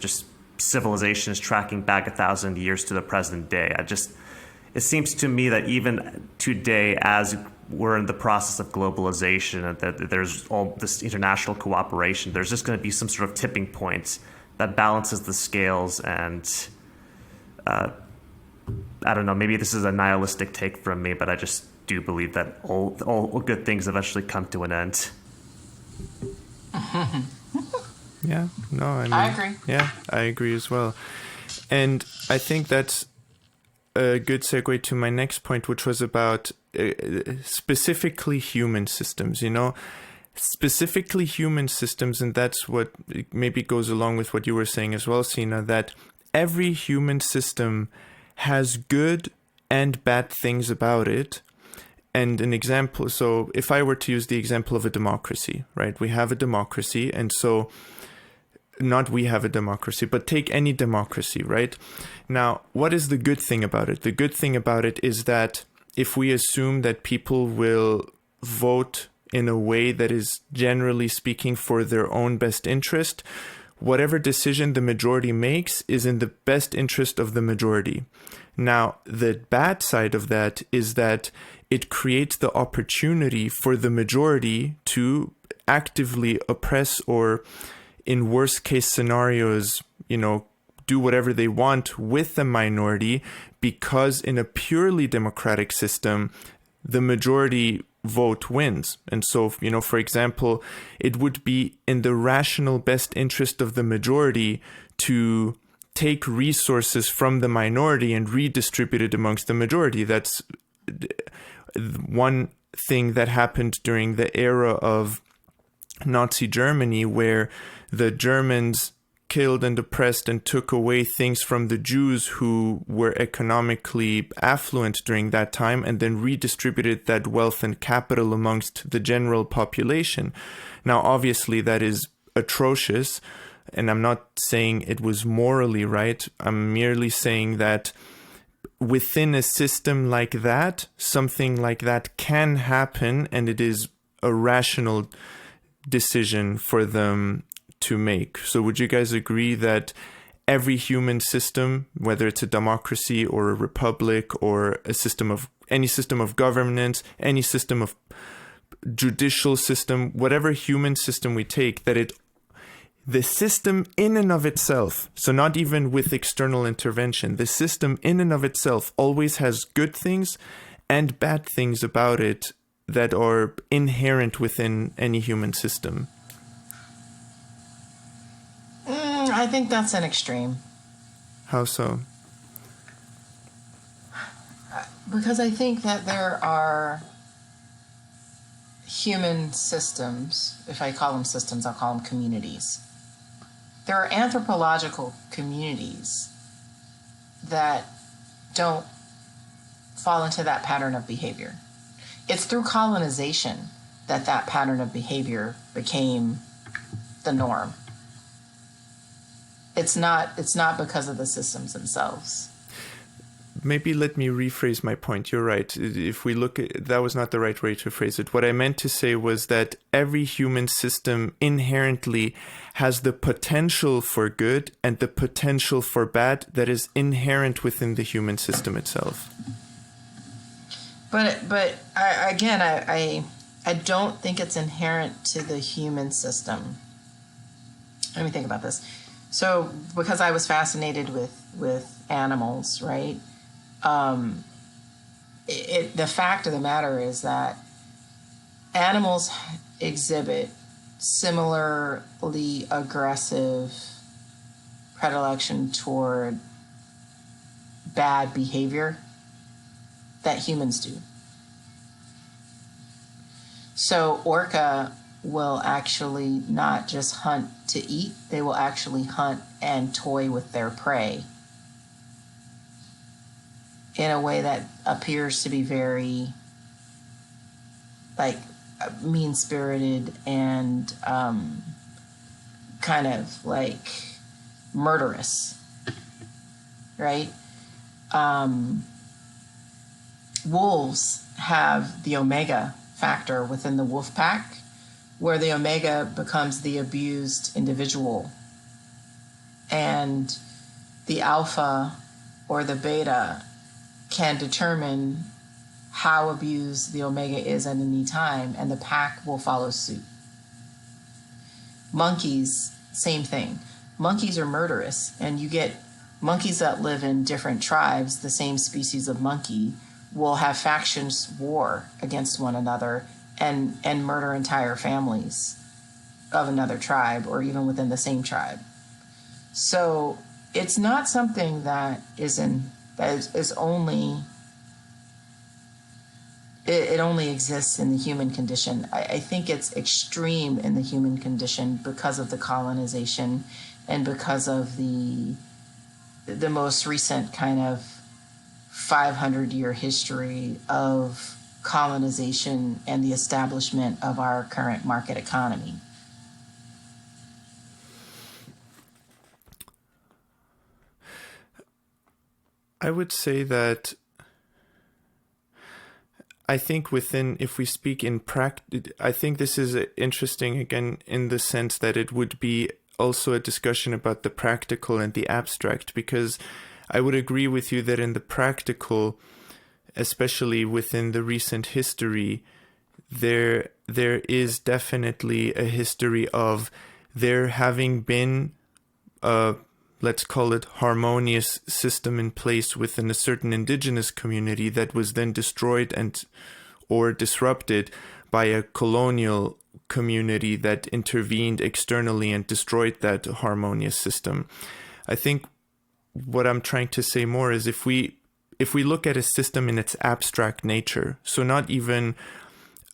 Civilization is tracking back 1,000 years to the present day. It seems to me that even today, as we're in the process of globalization and that there's all this international cooperation, there's just going to be some sort of tipping point that balances the scales. And I don't know, maybe this is a nihilistic take from me, but I just do believe that all good things eventually come to an end. Yeah, no, I agree. Yeah, I agree as well. And I think that's a good segue to my next point, which was about specifically human systems. You know, specifically human systems, and that's what maybe goes along with what you were saying as well, Sina, that every human system has good and bad things about it. And an example, so if I were to use the example of a democracy, right? We have a democracy, and so not we have a democracy, but take any democracy, right? Now, what is the good thing about it? The good thing about it is that if we assume that people will vote in a way that is generally speaking for their own best interest, whatever decision the majority makes is in the best interest of the majority. Now, the bad side of that is that it creates the opportunity for the majority to actively oppress or, in worst case scenarios, do whatever they want with the minority, because in a purely democratic system, the majority vote wins. And so, for example, it would be in the rational best interest of the majority to take resources from the minority and redistribute it amongst the majority. That's one thing that happened during the era of Nazi Germany, where the Germans killed and oppressed and took away things from the Jews who were economically affluent during that time, and then redistributed that wealth and capital amongst the general population. Now, obviously, that is atrocious, and I'm not saying it was morally right. I'm merely saying that within a system like that, something like that can happen, and it is a rational decision for them to make. So would you guys agree that every human system, whether it's a democracy or a republic or any system of governance, any system of judicial system, whatever human system we take, that the system in and of itself, so not even with external intervention, the system in and of itself always has good things and bad things about it that are inherent within any human system? I think that's an extreme. How so? Because I think that there are human systems. If I call them systems, I'll call them communities. There are anthropological communities that don't fall into that pattern of behavior. It's through colonization that pattern of behavior became the norm. It's not because of the systems themselves. Maybe let me rephrase my point. You're right. If we look at, that was not the right way to phrase it. What I meant to say was that every human system inherently has the potential for good and the potential for bad that is inherent within the human system itself. But I don't think it's inherent to the human system. Let me think about this. So, because I was fascinated with animals, right? The fact of the matter is that animals exhibit similarly aggressive predilection toward bad behavior that humans do. So orca will actually not just hunt to eat, they will actually hunt and toy with their prey in a way that appears to be very mean-spirited and kind of like murderous, right? Wolves have the omega factor within the wolf pack, where the omega becomes the abused individual, and the alpha or the beta can determine how abused the omega is at any time, and the pack will follow suit. Monkeys, same thing. Monkeys are murderous, and you get monkeys that live in different tribes, the same species of monkey, will have factions war against one another and murder entire families of another tribe or even within the same tribe. So it's not something that is only it only exists in the human condition. I think it's extreme in the human condition because of the colonization and because of the most recent kind of 500-year history of colonization and the establishment of our current market economy. I would say that I think if we speak in practice, I think this is interesting again in the sense that it would be also a discussion about the practical and the abstract, because I would agree with you that in the practical, especially within the recent history, there is definitely a history of there having been a, let's call it, harmonious system in place within a certain indigenous community that was then destroyed or disrupted by a colonial community that intervened externally and destroyed that harmonious system. I think what I'm trying to say more is if we look at a system in its abstract nature, so not even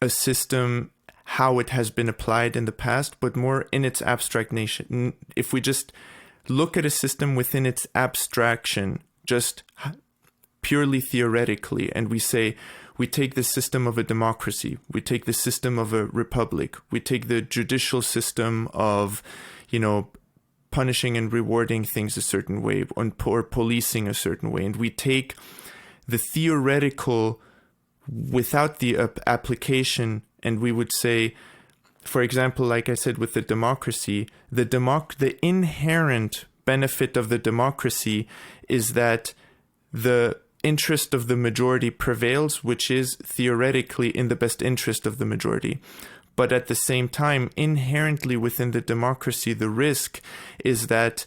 a system how it has been applied in the past, but more in its abstract nature. If we just look at a system within its abstraction, just purely theoretically, and we say, we take the system of a democracy, we take the system of a republic, we take the judicial system of, punishing and rewarding things a certain way, or policing a certain way, and we take the theoretical without the application, and we would say, for example, like I said with the democracy, the inherent benefit of the democracy is that the interest of the majority prevails, which is theoretically in the best interest of the majority. But at the same time, inherently within the democracy, the risk is that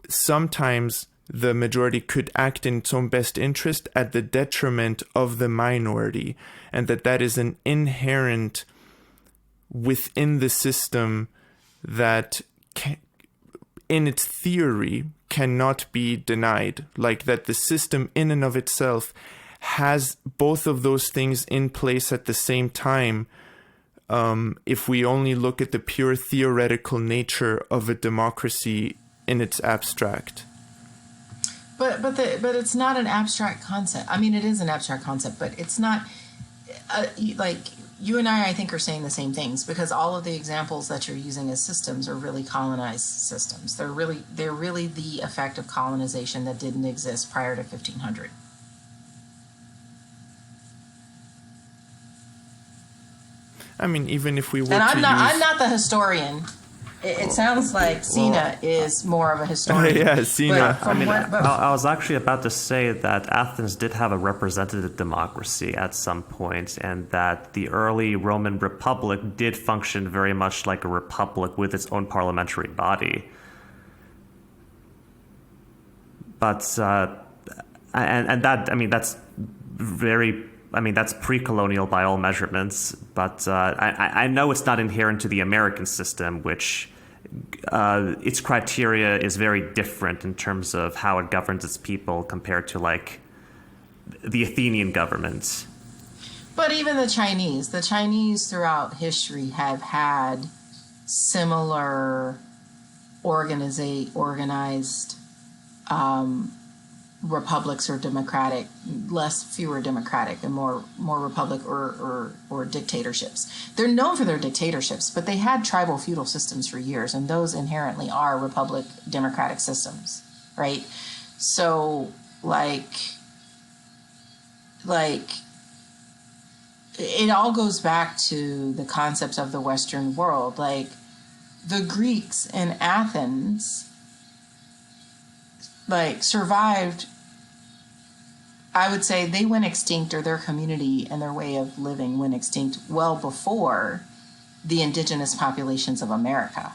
sometimes the majority could act in its own best interest at the detriment of the minority, and that is an inherent within the system that in its theory cannot be denied, like that the system in and of itself has both of those things in place at the same time. If we only look at the pure theoretical nature of a democracy in its abstract. But it's not an abstract concept. I mean, it is an abstract concept, but it's not like you and I think, are saying the same things, because all of the examples that you're using as systems are really colonized systems. They're really the effect of colonization that didn't exist prior to 1500. I mean, even if we were I'm not the historian. It sounds like Sina is more of a historian. Yeah, Sina. I was actually about to say that Athens did have a representative democracy at some point, and that the early Roman Republic did function very much like a republic with its own parliamentary body. But that's very. That's pre-colonial by all measurements, but I know it's not inherent to the American system, which its criteria is very different in terms of how it governs its people compared to, like, the Athenian government. But even the Chinese throughout history have had similar organized republics or democratic, fewer democratic and more republic or dictatorships. They're known for their dictatorships, but they had tribal feudal systems for years, and those inherently are republic democratic systems, right? So like it all goes back to the concepts of the Western world. Like the Greeks in Athens survived. I would say they went extinct, or their community and their way of living went extinct well before the indigenous populations of America.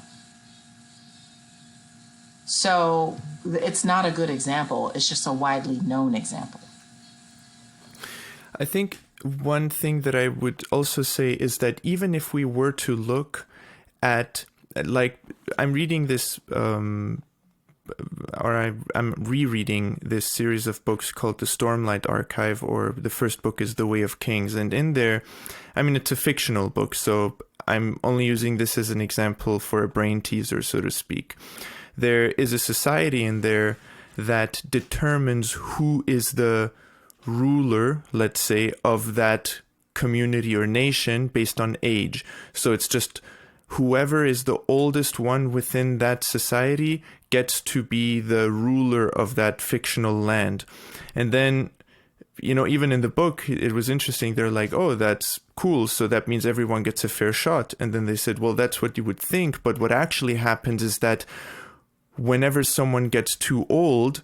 So it's not a good example. It's just a widely known example. I think one thing that I would also say is that even if we were to look at, like, I'm reading this I'm rereading this series of books called the Stormlight Archive, or the first book is The Way of Kings. And in there, I mean, it's a fictional book, so I'm only using this as an example for a brain teaser, so to speak. There is a society in there that determines who is the ruler, let's say, of that community or nation based on age. So it's just whoever is the oldest one within that society gets to be the ruler of that fictional land. And then, you know, even in the book, it was interesting. They're like, oh, that's cool. So that means everyone gets a fair shot. And then they said, well, that's what you would think. But what actually happens is that whenever someone gets too old,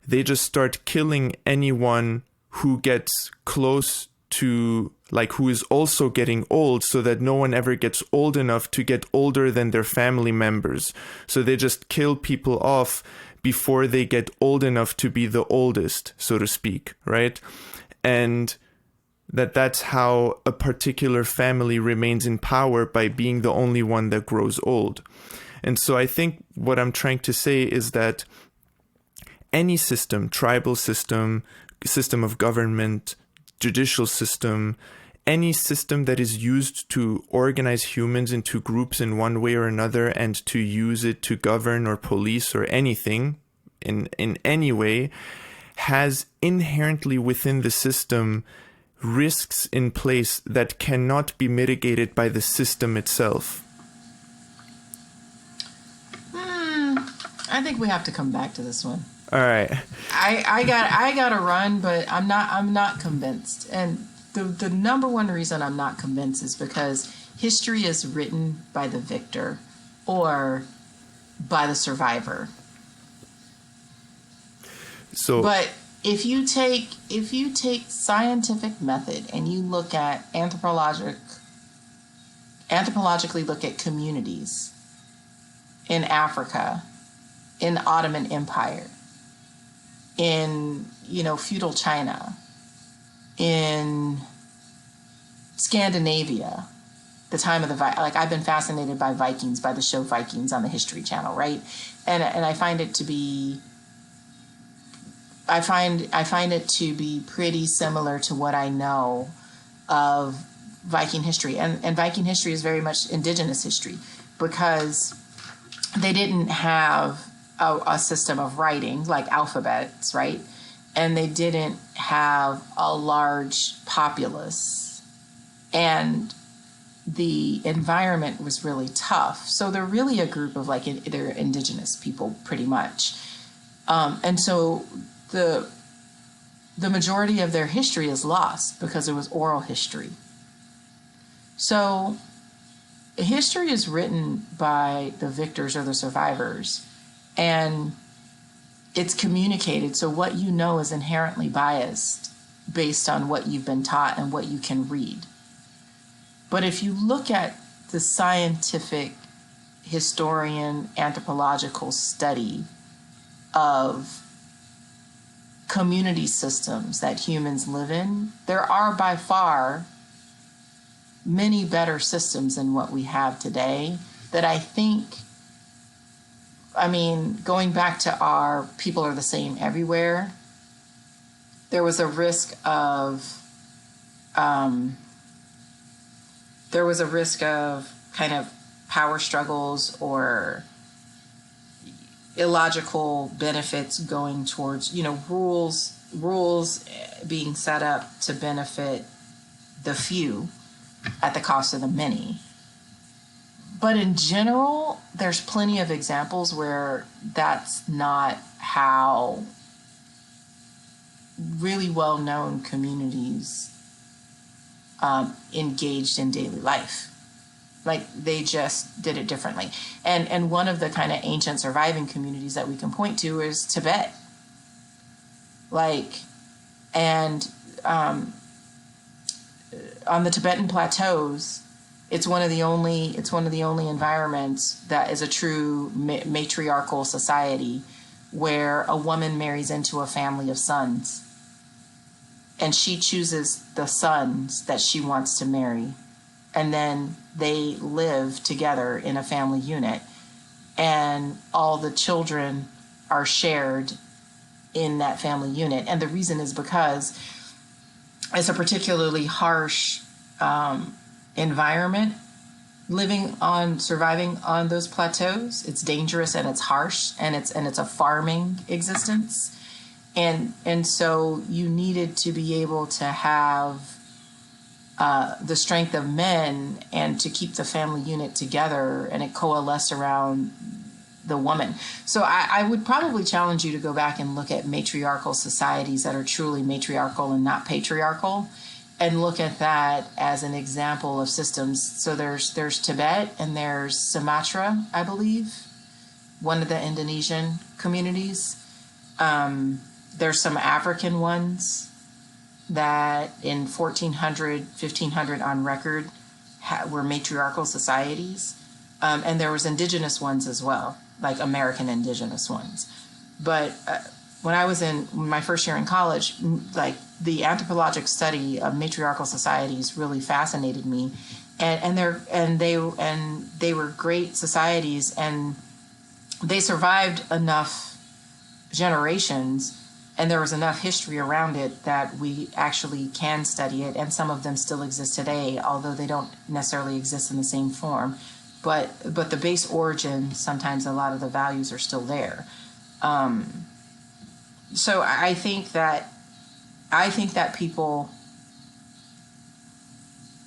they just start killing anyone who gets close to, like, who is also getting old, so that no one ever gets old enough to get older than their family members. So they just kill people off before they get old enough to be the oldest, so to speak, right? And that's how a particular family remains in power, by being the only one that grows old. And so I think what I'm trying to say is that any system, tribal system, system of government, judicial system, any system that is used to organize humans into groups in one way or another, and to use it to govern or police or anything in any way, has inherently within the system risks in place that cannot be mitigated by the system itself. I think we have to come back to this one. All right. I got to run, but I'm not convinced. And the number one reason I'm not convinced is because history is written by the victor or by the survivor. But if you take scientific method and you look at anthropologically look at communities in Africa, in the Ottoman Empire, in, feudal China, in Scandinavia, the time of the I've been fascinated by Vikings, by the show Vikings on the History Channel, right? And I find it to be pretty similar to what I know of Viking history, and Viking history is very much indigenous history, because they didn't have a system of writing like alphabets, right? And they didn't have a large populace, and the environment was really tough. So they're really a group of they're indigenous people, pretty much. And so the majority of their history is lost because it was oral history. So history is written by the victors or the survivors, and it's communicated. So what you know is inherently biased based on what you've been taught and what you can read. But if you look at the scientific, historian, anthropological study of community systems that humans live in, there are by far many better systems than what we have today that I think, going back to our people are the same everywhere, there was a risk of kind of power struggles or illogical benefits going towards, rules being set up to benefit the few at the cost of the many. But in general, there's plenty of examples where that's not how really well-known communities engaged in daily life. Like, they just did it differently. And one of the kind of ancient surviving communities that we can point to is Tibet. On the Tibetan plateaus, it's one of the only environments that is a true matriarchal society where a woman marries into a family of sons, and she chooses the sons that she wants to marry, and then they live together in a family unit, and all the children are shared in that family unit. And the reason is because it's a particularly harsh environment surviving on those plateaus. It's dangerous and it's harsh, and it's a farming existence. And so you needed to be able to have the strength of men and to keep the family unit together, and it coalesced around the woman. So I would probably challenge you to go back and look at matriarchal societies that are truly matriarchal and not patriarchal, and look at that as an example of systems. So there's Tibet and there's Sumatra, I believe, one of the Indonesian communities. There's some African ones that in 1400, 1500 on record were matriarchal societies. And there was indigenous ones as well, like American indigenous ones. But when I was in my first year in college, like the anthropologic study of matriarchal societies really fascinated me. And they were great societies, and they survived enough generations, and there was enough history around it that we actually can study it, and some of them still exist today, although they don't necessarily exist in the same form. But the base origin, sometimes a lot of the values are still there. So I think that people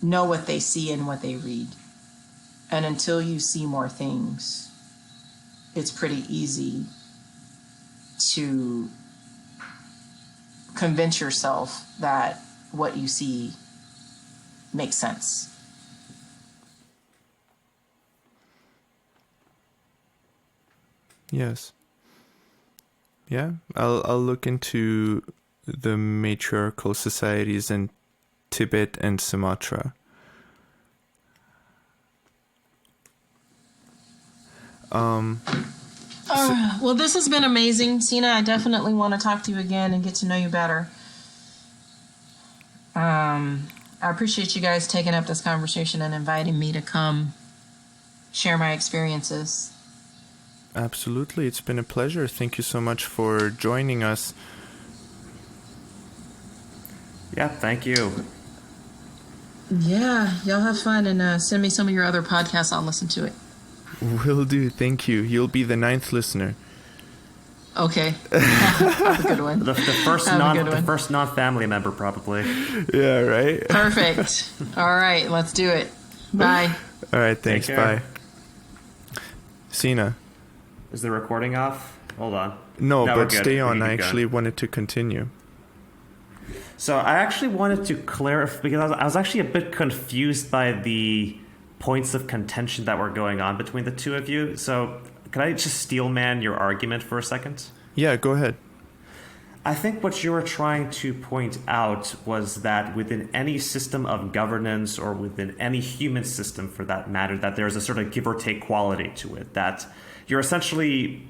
know what they see and what they read. And until you see more things, it's pretty easy to convince yourself that what you see makes sense. Yes. Yeah, I'll look into the matriarchal societies in Tibet and Sumatra. Well, this has been amazing, Sina. I definitely want to talk to you again and get to know you better. I appreciate you guys taking up this conversation and inviting me to come share my experiences. Absolutely. It's been a pleasure. Thank you so much for joining us. Yeah, thank you. Yeah, y'all have fun, and send me some of your other podcasts. I'll listen to it. Will do. Thank you. You'll be the 9th listener. Okay. Have a good one. The first non-family member, probably. Yeah, right? Perfect. All right, let's do it. Bye. All right, thanks. Bye. Sina. Is the recording off? Hold on. No, but stay on. I actually wanted to continue. So I actually wanted to clarify, because I was actually a bit confused by the points of contention that were going on between the two of you. So could I just steelman your argument for a second? Yeah, go ahead. I think what you were trying to point out was that within any system of governance, or within any human system for that matter, that there's a sort of give or take quality to it, that you're essentially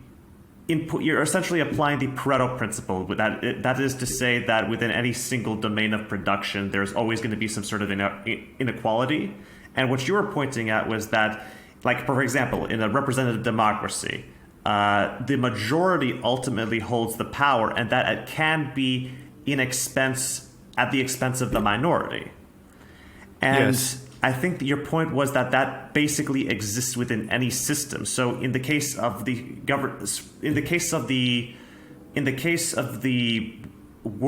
applying the Pareto principle. That is to say that within any single domain of production, there's always going to be some sort of inequality. And what you were pointing at was that, like, for example, in a representative democracy, the majority ultimately holds the power, and that it can be at the expense of the minority. And yes. I think that your point was that basically exists within any system. So in the case of the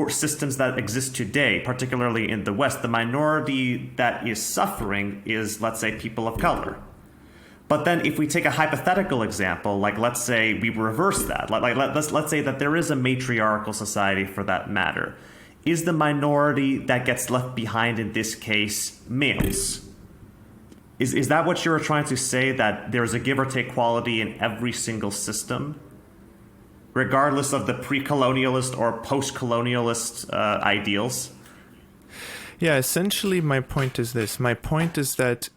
systems that exist today, particularly in the West, the minority that is suffering is, let's say, people of color. But then if we take a hypothetical example, like let's say we reverse that, let's say that there is a matriarchal society for that matter. Is the minority that gets left behind in this case males? Is that what you were trying to say, that there's a give or take quality in every single system, regardless of the pre-colonialist or post-colonialist ideals? Yeah, essentially my point is this. My point is that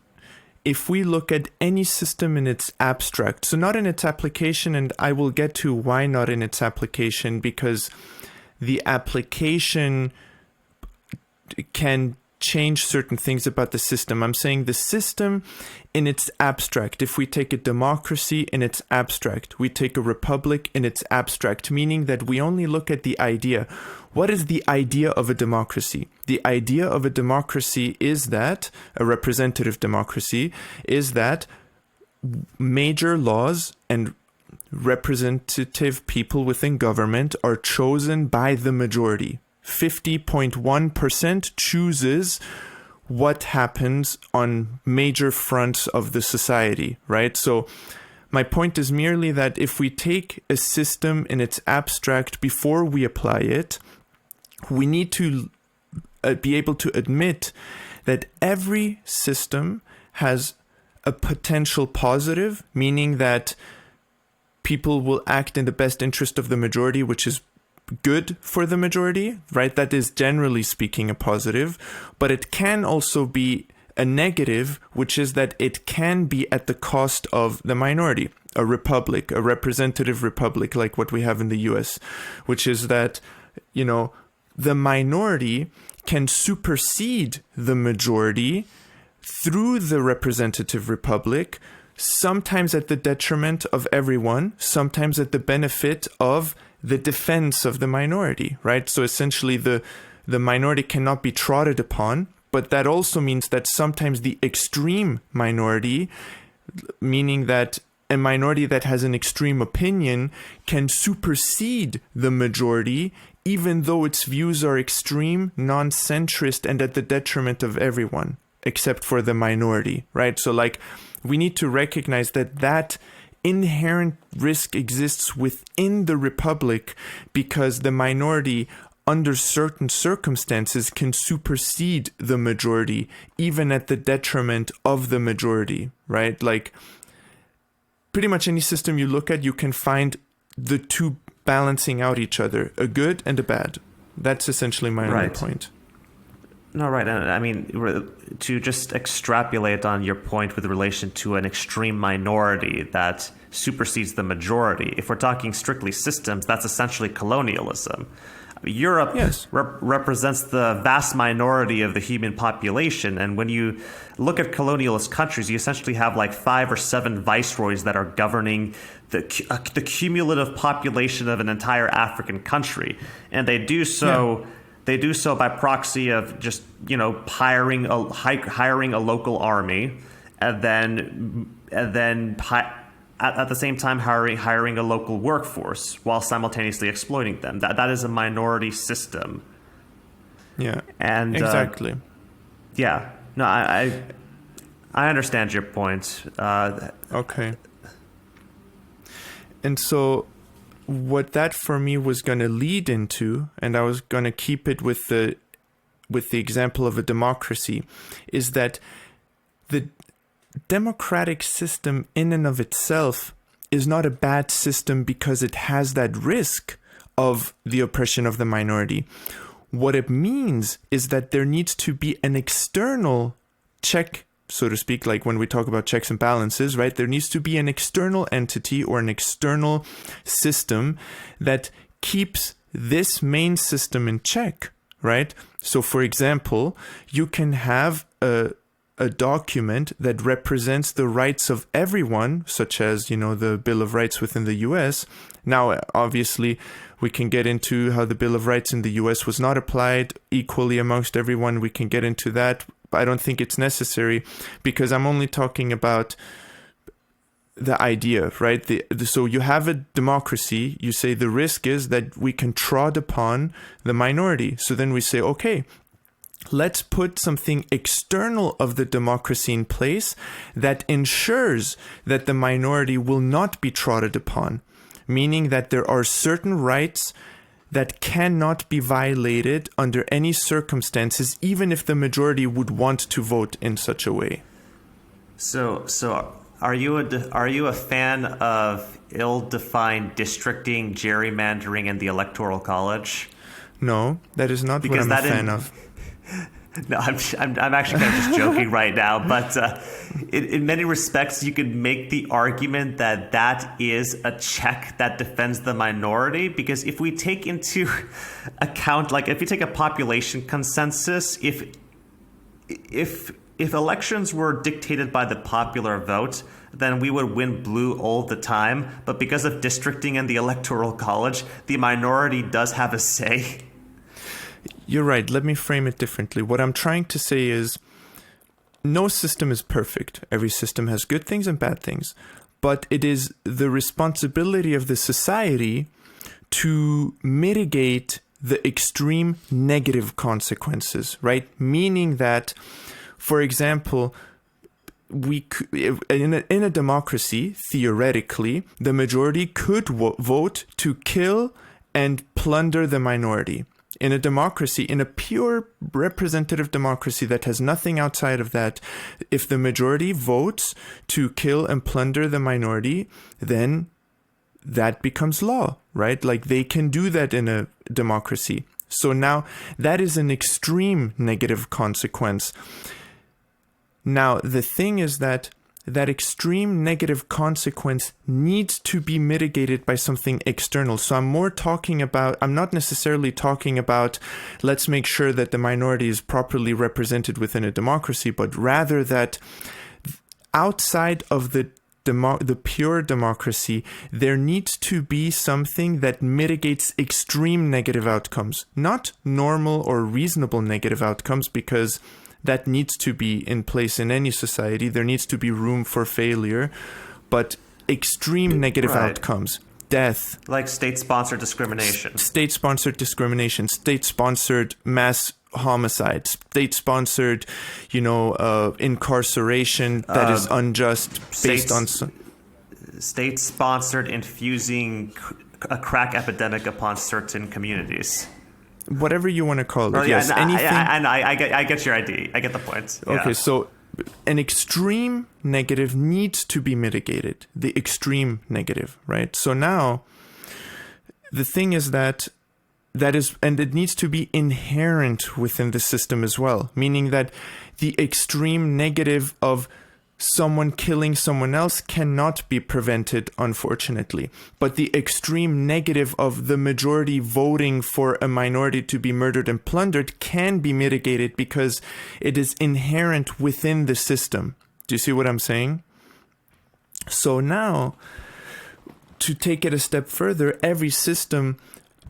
if we look at any system in its abstract, so not in its application, and I will get to why not in its application, because the application can change certain things about the system. I'm saying the system in its abstract. If we take a democracy in its abstract, we take a republic in its abstract, meaning that we only look at the idea. What is the idea of a democracy? The idea of a democracy is that, a representative democracy, is that major laws and representative people within government are chosen by the majority. 50.1% chooses what happens on major fronts of the society, right? So my point is merely that if we take a system in its abstract before we apply it, we need to be able to admit that every system has a potential positive, meaning that people will act in the best interest of the majority, which is good for the majority, right? That is generally speaking a positive, but it can also be a negative, which is that it can be at the cost of the minority. A republic, a representative republic like what we have in the US, which is that, you know, the minority can supersede the majority through the representative republic, sometimes at the detriment of everyone, sometimes at the benefit of the defense of the minority, right? So essentially the minority cannot be trodden upon, but that also means that sometimes the extreme minority, meaning that a minority that has an extreme opinion, can supersede the majority, even though its views are extreme, non-centrist, and at the detriment of everyone, except for the minority, right? So like, we need to recognize that inherent risk exists within the republic because the minority, under certain circumstances, can supersede the majority, even at the detriment of the majority, right? Like, pretty much any system you look at, you can find the two balancing out each other, a good and a bad. That's essentially my only point. No, right. And I mean, to just extrapolate on your point with relation to an extreme minority that supersedes the majority, if we're talking strictly systems, that's essentially colonialism. Europe represents the vast minority of the human population. And when you look at colonialist countries, you essentially have like 5 or 7 viceroys that are governing the cumulative population of an entire African country. And they do so... Yeah. They do so by proxy of just, you know, hiring a local army, and then at the same time hiring a local workforce while simultaneously exploiting them. That is a minority system. Yeah. And exactly. Yeah. No, I understand your point. Okay. And so, what that for me was going to lead into, and I was going to keep it with the example of a democracy, is that the democratic system in and of itself is not a bad system because it has that risk of the oppression of the minority. What it means is that there needs to be an external check, so to speak, like when we talk about checks and balances, right? There needs to be an external entity or an external system that keeps this main system in check, right? So for example, you can have a document that represents the rights of everyone, such as, you know, the Bill of Rights within the US. Now, obviously, we can get into how the Bill of Rights in the US was not applied equally amongst everyone. We can get into that. I don't think it's necessary because I'm only talking about the idea, right? So you have a democracy, you say the risk is that we can trod upon the minority. So then we say, okay, let's put something external of the democracy in place that ensures that the minority will not be trodden upon, meaning that there are certain rights that cannot be violated under any circumstances, even if the majority would want to vote in such a way. So are you a fan of ill-defined districting, gerrymandering, and the Electoral College? No, that is not what I'm a fan of. No, I'm actually kind of just joking right now, but in many respects, you could make the argument that is a check that defends the minority, because if we take into account, like if you take a population consensus, if if elections were dictated by the popular vote, then we would win blue all the time. But because of districting and the Electoral College, the minority does have a say. You're right. Let me frame it differently. What I'm trying to say is no system is perfect. Every system has good things and bad things. But it is the responsibility of the society to mitigate the extreme negative consequences, right? Meaning that, for example, in a democracy, theoretically, the majority could vote to kill and plunder the minority. In a democracy, in a pure representative democracy that has nothing outside of that, if the majority votes to kill and plunder the minority, then that becomes law, right? Like they can do that in a democracy. So now that is an extreme negative consequence. Now, the thing is that extreme negative consequence needs to be mitigated by something external. So I'm not necessarily talking about let's make sure that the minority is properly represented within a democracy, but rather that outside of the pure democracy, there needs to be something that mitigates extreme negative outcomes, not normal or reasonable negative outcomes, because that needs to be in place in any society. There needs to be room for failure, but extreme negative outcomes, death. Like state-sponsored discrimination. State-sponsored discrimination, state-sponsored mass homicide, state-sponsored, incarceration that is unjust based on... State-sponsored infusing a crack epidemic upon certain communities. Whatever you want to call it. Or, yes, anything. I get your idea. I get the point. Yeah. Okay, so an extreme negative needs to be mitigated. The extreme negative, right? So now, the thing is that and it needs to be inherent within the system as well, meaning that the extreme negative of someone killing someone else cannot be prevented, unfortunately. But the extreme negative of the majority voting for a minority to be murdered and plundered can be mitigated because it is inherent within the system. Do you see what I'm saying? So now, to take it a step further, every system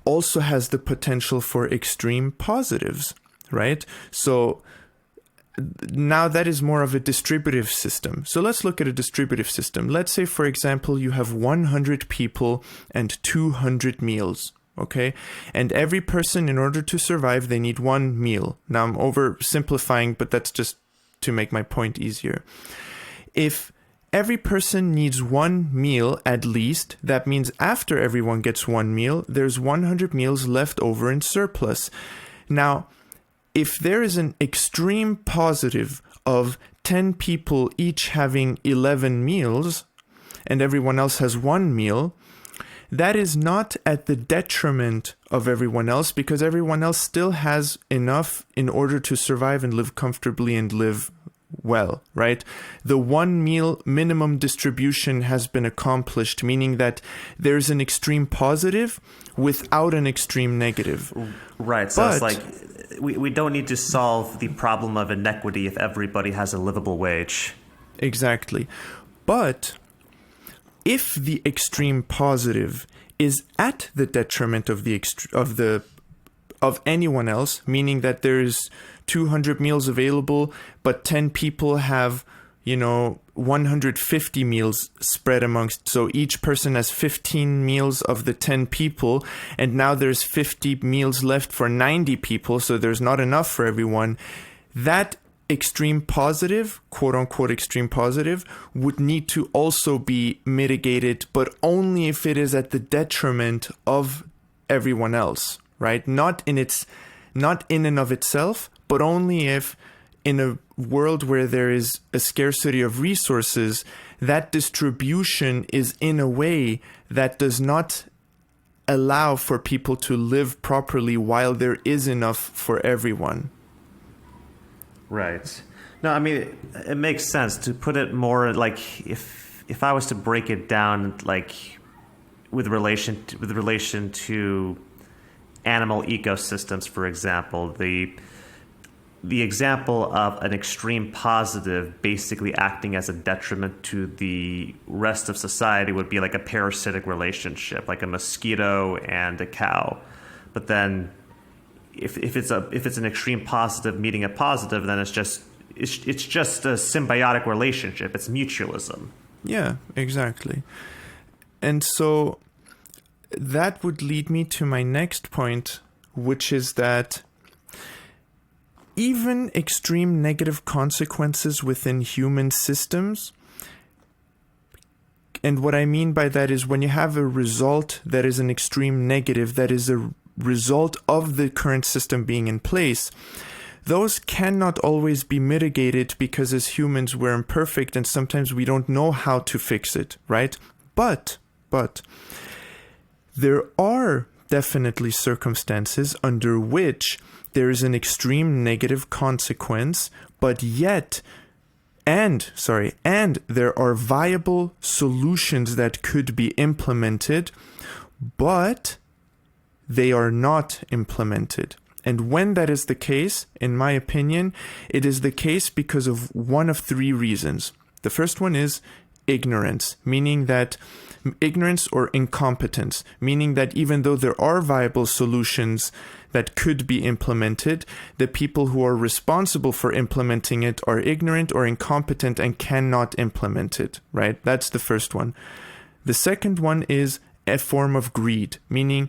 also has the potential for extreme positives, right? So now that is more of a distributive system. So let's look at a distributive system. Let's say, for example, you have 100 people and 200 meals, okay? And every person, in order to survive, they need one meal. Now I'm oversimplifying, but that's just to make my point easier. If every person needs one meal at least, that means after everyone gets one meal, there's 100 meals left over in surplus. Now, if there is an extreme positive of 10 people each having 11 meals and everyone else has one meal, that is not at the detriment of everyone else because everyone else still has enough in order to survive and live comfortably and live well, right? The one meal minimum distribution has been accomplished, meaning that there's an extreme positive without an extreme negative. Right. So it's like we don't need to solve the problem of inequity if everybody has a livable wage. Exactly. But if the extreme positive is at the detriment of of anyone else, meaning that there's 200 meals available, but 10 people have, 150 meals spread amongst, so each person has 15 meals of the 10 people, and now there's 50 meals left for 90 people, so there's not enough for everyone. That extreme positive, quote unquote extreme positive, would need to also be mitigated, but only if it is at the detriment of everyone else, right? Not in and of itself, but only if in a world where there is a scarcity of resources, that distribution is in a way that does not allow for people to live properly while there is enough for everyone. Right. No, I mean, it makes sense to put it more like if I was to break it down, like with relation to animal ecosystems, for example, the example of an extreme positive basically acting as a detriment to the rest of society would be like a parasitic relationship, like a mosquito and a cow. But then if it's an extreme positive meeting a positive, then it's just a symbiotic relationship. It's mutualism. Yeah, exactly. And so that would lead me to my next point, which is that even extreme negative consequences within human systems, and what I mean by that is when you have a result that is an extreme negative, that is a result of the current system being in place, those cannot always be mitigated because as humans we're imperfect and sometimes we don't know how to fix it, right? But there are definitely circumstances under which there is an extreme negative consequence, but yet, and there are viable solutions that could be implemented, but they are not implemented. And when that is the case, in my opinion, it is the case because of one of three reasons. The first one is ignorance, meaning that ignorance or incompetence, meaning that even though there are viable solutions that could be implemented, the people who are responsible for implementing it are ignorant or incompetent and cannot implement it, right? That's the first one. The second one is a form of greed, meaning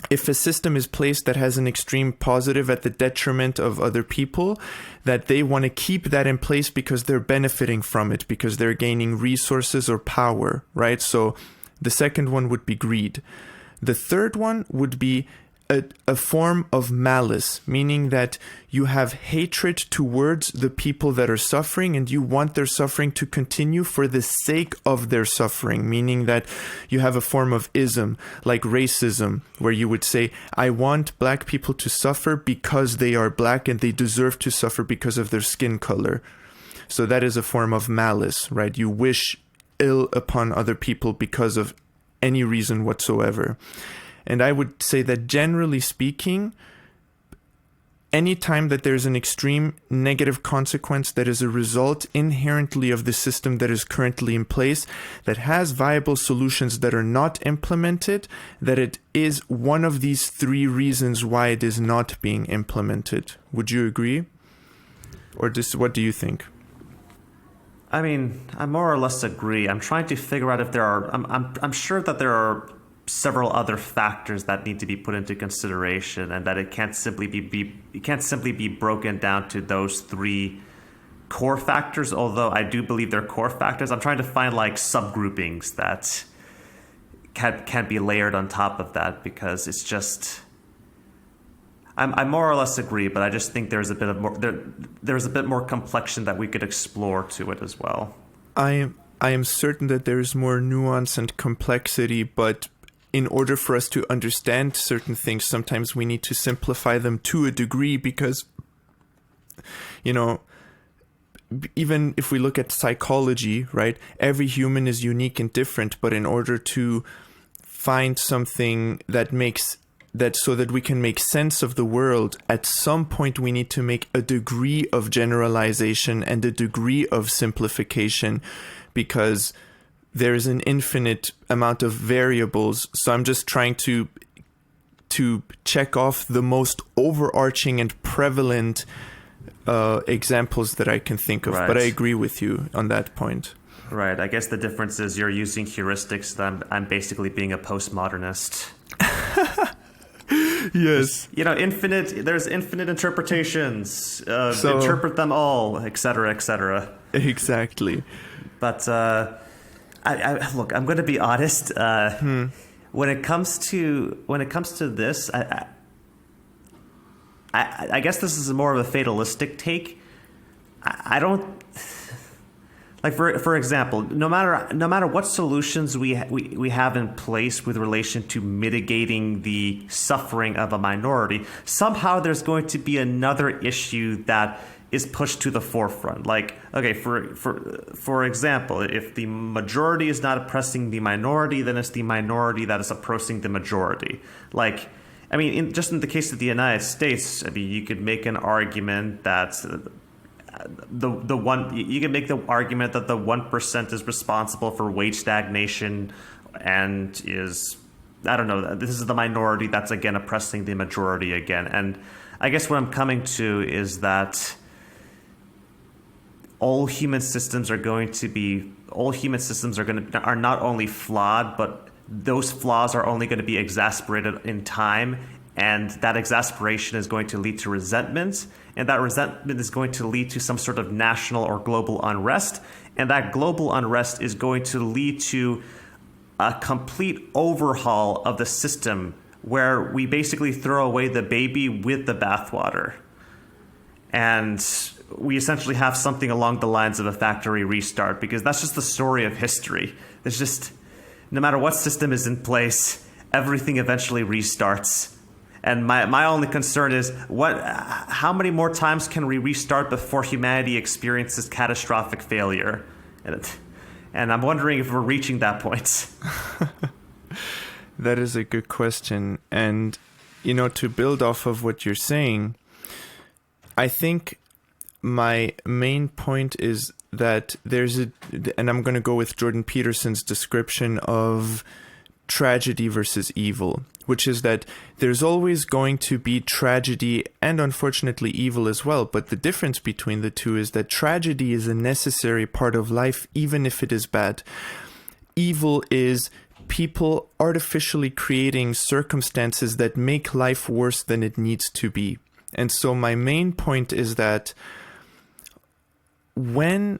if a system is placed that has an extreme positive at the detriment of other people, that they want to keep that in place because they're benefiting from it, because they're gaining resources or power, right? So the second one would be greed. The third one would be a form of malice, meaning that you have hatred towards the people that are suffering and you want their suffering to continue for the sake of their suffering, meaning that you have a form of ism, like racism, where you would say, I want black people to suffer because they are black and they deserve to suffer because of their skin color. So that is a form of malice, right? You wish ill upon other people because of any reason whatsoever. And I would say that generally speaking, any time that there's an extreme negative consequence that is a result inherently of the system that is currently in place, that has viable solutions that are not implemented, that it is one of these three reasons why it is not being implemented. Would you agree? Or what do you think? I mean, I more or less agree. I'm trying to figure out if there are. I'm sure that there are several other factors that need to be put into consideration, and that it can't simply be broken down to those three core factors. Although I do believe they're core factors, I'm trying to find like subgroupings that can be layered on top of that, because it's just. I more or less agree, but I just think there's a bit more complexion that we could explore to it as well. I am certain that there is more nuance and complexity, but in order for us to understand certain things, sometimes we need to simplify them to a degree because, you know, even if we look at psychology, right, every human is unique and different, but in order to find something so that we can make sense of the world, at some point we need to make a degree of generalization and a degree of simplification, because there is an infinite amount of variables. So I'm just trying to check off the most overarching and prevalent examples that I can think of. Right. But I agree with you on that point. Right. I guess the difference is you're using heuristics. I'm basically being a postmodernist. Yes. You know, there's infinite interpretations. Interpret them all, etc., etc. Exactly. But look, I'm going to be honest. When it comes to this, I guess this is more of a fatalistic take. I don't like, for example, no matter what solutions we have in place with relation to mitigating the suffering of a minority, somehow there's going to be another issue that is pushed to the forefront. Like, okay, for example, if the majority is not oppressing the minority, then it's the minority that is oppressing the majority. Like, I mean, just in the case of the United States, I mean, you could make an argument that the 1% is responsible for wage stagnation and is, I don't know, this is the minority that's again oppressing the majority again. And I guess what I'm coming to is that all human systems are not only flawed, but those flaws are only going to be exasperated in time, and that exasperation is going to lead to resentment, and that resentment is going to lead to some sort of national or global unrest, and that global unrest is going to lead to a complete overhaul of the system where we basically throw away the baby with the bathwater. And we essentially have something along the lines of a factory restart, because that's just the story of history. It's just, no matter what system is in place, everything eventually restarts. And my only concern is, how many more times can we restart before humanity experiences catastrophic failure? And I'm wondering if we're reaching that point. That is a good question. And, to build off of what you're saying, I think my main point is that and I'm going to go with Jordan Peterson's description of tragedy versus evil, which is that there's always going to be tragedy and unfortunately evil as well. But the difference between the two is that tragedy is a necessary part of life, even if it is bad. Evil is people artificially creating circumstances that make life worse than it needs to be. And so my main point is that when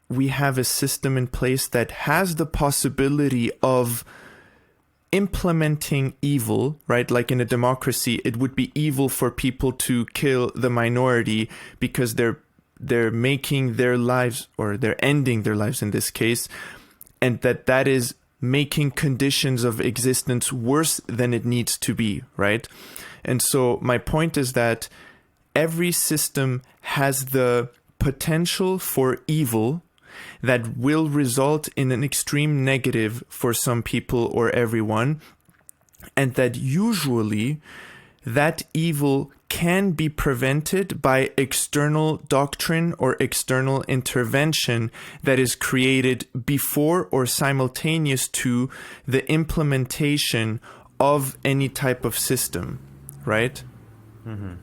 we have a system in place that has the possibility of implementing evil, right? Like in a democracy, it would be evil for people to kill the minority because they're making their lives, or they're ending their lives in this case, and that is making conditions of existence worse than it needs to be, right? And so my point is that every system has the potential for evil that will result in an extreme negative for some people or everyone, and that usually that evil can be prevented by external doctrine or external intervention that is created before or simultaneous to the implementation of any type of system, right? Mm-hmm.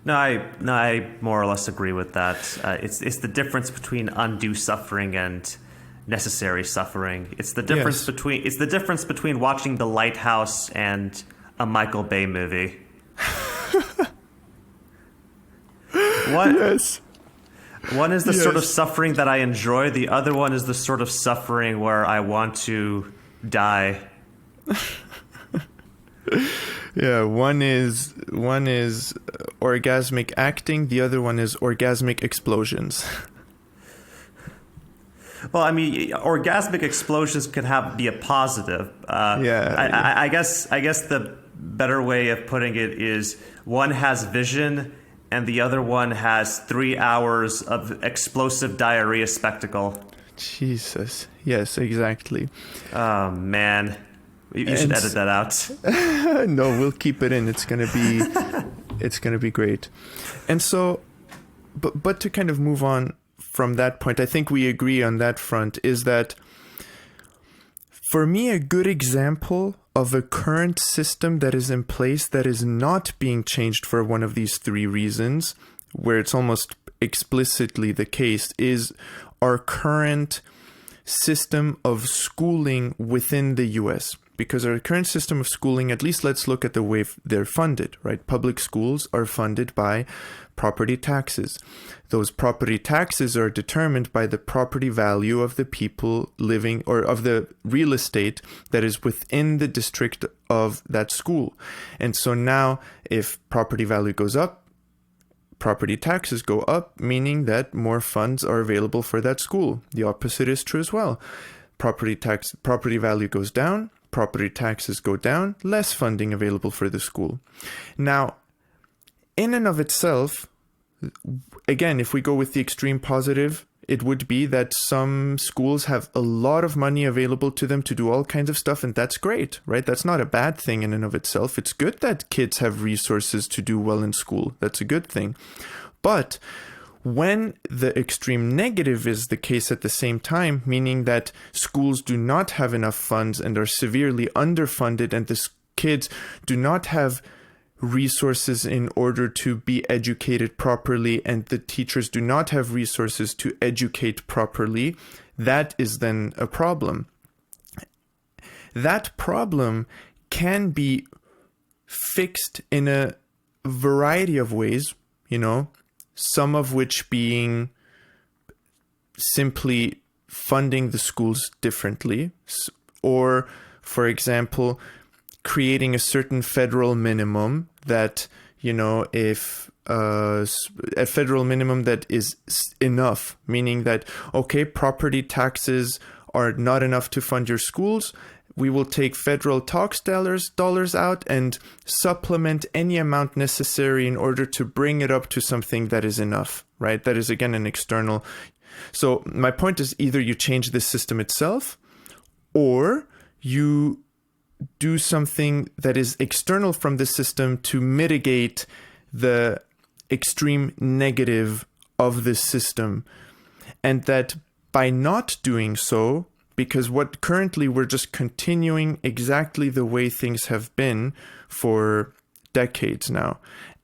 No, I more or less agree with that. It's the difference between undue suffering and necessary suffering. It's the difference between watching The Lighthouse and a Michael Bay movie. Yes. One is the sort of suffering that I enjoy. The other one is the sort of suffering where I want to die. Yeah, one is orgasmic acting. The other one is orgasmic explosions. Well, I mean, orgasmic explosions can be a positive. I guess the better way of putting it is one has vision and the other one has 3 hours of explosive diarrhea spectacle. Jesus. Yes, exactly. Oh, man. You should edit that out. No, we'll keep it in. It's gonna be great. And so, but to kind of move on from that point, I think we agree on that front, is that for me, a good example of a current system that is in place that is not being changed for one of these 3 reasons, where it's almost explicitly the case, is our current system of schooling within the US. Because our current system of schooling, at least let's look at the way they're funded, right? Public schools are funded by property taxes. Those property taxes are determined by the property value of the people living, or of the real estate that is within the district of that school. And so now if property value goes up, property taxes go up, meaning that more funds are available for that school. The opposite is true as well. Property value goes down, property taxes go down, less funding available for the school. Now, in and of itself, again, if we go with the extreme positive, it would be that some schools have a lot of money available to them to do all kinds of stuff, and that's great, right? That's not a bad thing in and of itself. It's good that kids have resources to do well in school. That's a good thing. But when the extreme negative is the case at the same time, meaning that schools do not have enough funds and are severely underfunded, and the kids do not have resources in order to be educated properly, and the teachers do not have resources to educate properly, that is then a problem. That problem can be fixed in a variety of ways, some of which being simply funding the schools differently, or, for example, creating a certain federal minimum that, if a federal minimum that is enough, meaning that, okay, property taxes are not enough to fund your schools, we will take federal tax dollars out and supplement any amount necessary in order to bring it up to something that is enough, right? That is, again, an external. So my point is, either you change the system itself, or you do something that is external from the system to mitigate the extreme negative of the system. And that by not doing so, because what currently we're just continuing exactly the way things have been for decades now.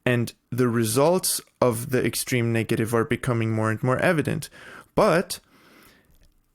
And the results of the extreme negative are becoming more and more evident. But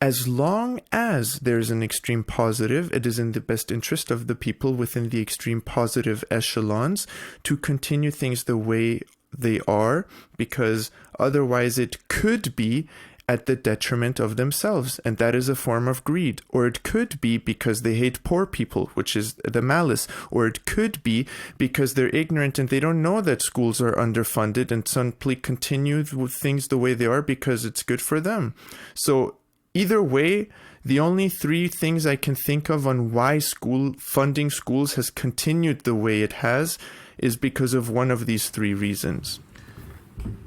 as long as there's an extreme positive, it is in the best interest of the people within the extreme positive echelons to continue things the way they are, because otherwise it could be at the detriment of themselves, and that is a form of greed. Or it could be because they hate poor people, which is the malice. Or it could be because they're ignorant and they don't know that schools are underfunded and simply continue with things the way they are because it's good for them. So either way, the only three things I can think of on why funding schools has continued the way it has is because of one of these three reasons.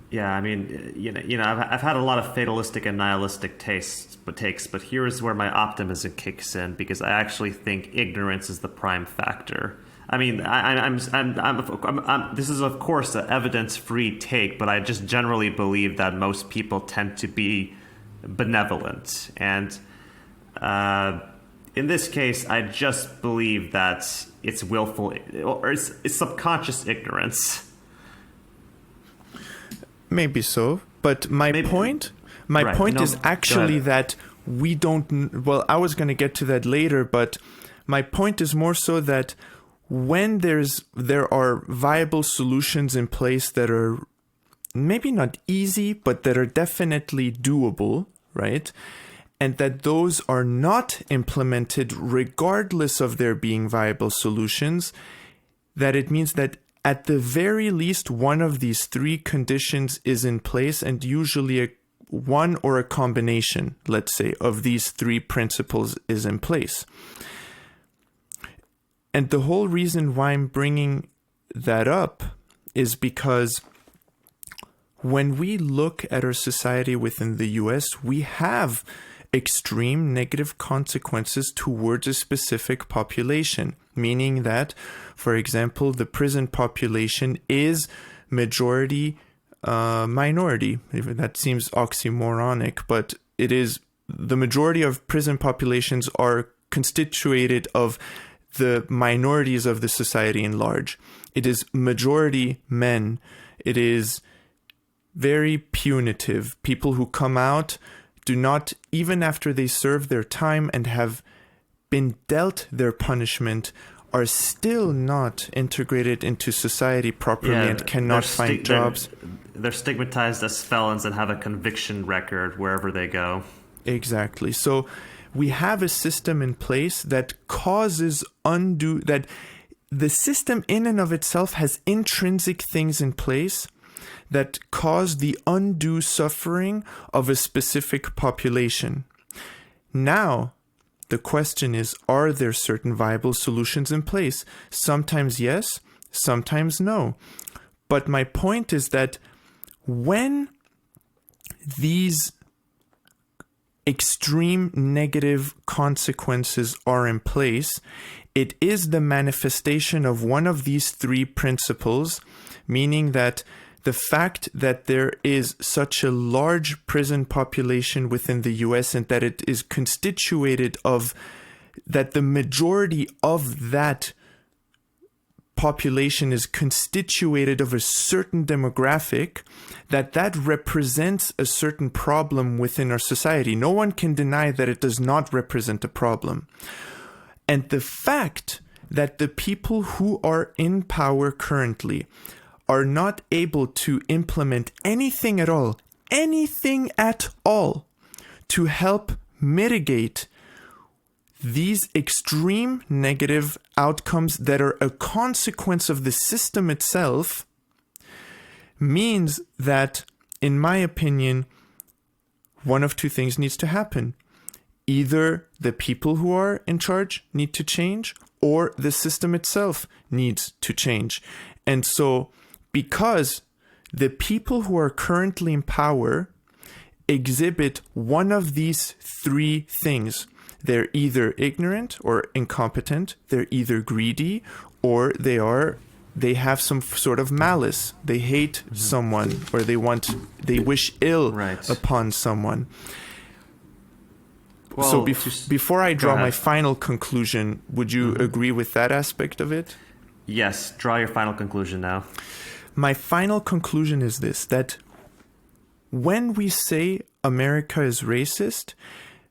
Yeah, I mean, I've had a lot of fatalistic and nihilistic takes, but here is where my optimism kicks in, because I actually think ignorance is the prime factor. I mean, this is of course an evidence-free take, but I just generally believe that most people tend to be benevolent, and in this case, I just believe that it's willful or it's subconscious ignorance. Maybe so, but my point is actually that we don't. Well, I was going to get to that later, but my point is more so that when there are viable solutions in place that are maybe not easy, but that are definitely doable, right? And that those are not implemented regardless of there being viable solutions, that it means that at the very least, one of these three conditions is in place, and usually one or a combination, let's say, of these three principles is in place. And the whole reason why I'm bringing that up is because when we look at our society within the US, we have extreme negative consequences towards a specific population, meaning that, for example, the prison population is majority minority. That seems oxymoronic, but it is. The majority of prison populations are constituted of the minorities of the society in large. It is majority men. It is very punitive. People who come out do not, even after they serve their time and have been dealt their punishment, are still not integrated into society properly and cannot find jobs. They're stigmatized as felons and have a conviction record wherever they go. Exactly. So we have a system in place that causes that the system in and of itself has intrinsic things in place that cause the undue suffering of a specific population. Now, the question is, are there certain viable solutions in place? Sometimes yes, sometimes no. But my point is that when these extreme negative consequences are in place, it is the manifestation of one of these three principles, meaning that the fact that there is such a large prison population within the US and that it is constituted of, that the majority of that population is constituted of a certain demographic, that represents a certain problem within our society. No one can deny that it does not represent a problem. And the fact that the people who are in power currently are not able to implement anything at all, to help mitigate these extreme negative outcomes that are a consequence of the system itself, means that, in my opinion, one of two things needs to happen. Either the people who are in charge need to change, or the system itself needs to change. And so, because the people who are currently in power exhibit one of these three things, they're either ignorant or incompetent, they're either greedy, or they have some sort of malice. They hate someone, or they wish ill upon someone. Well, so before I draw my final conclusion, would you agree with that aspect of it? Yes, draw your final conclusion now. My final conclusion is this, that when we say America is racist,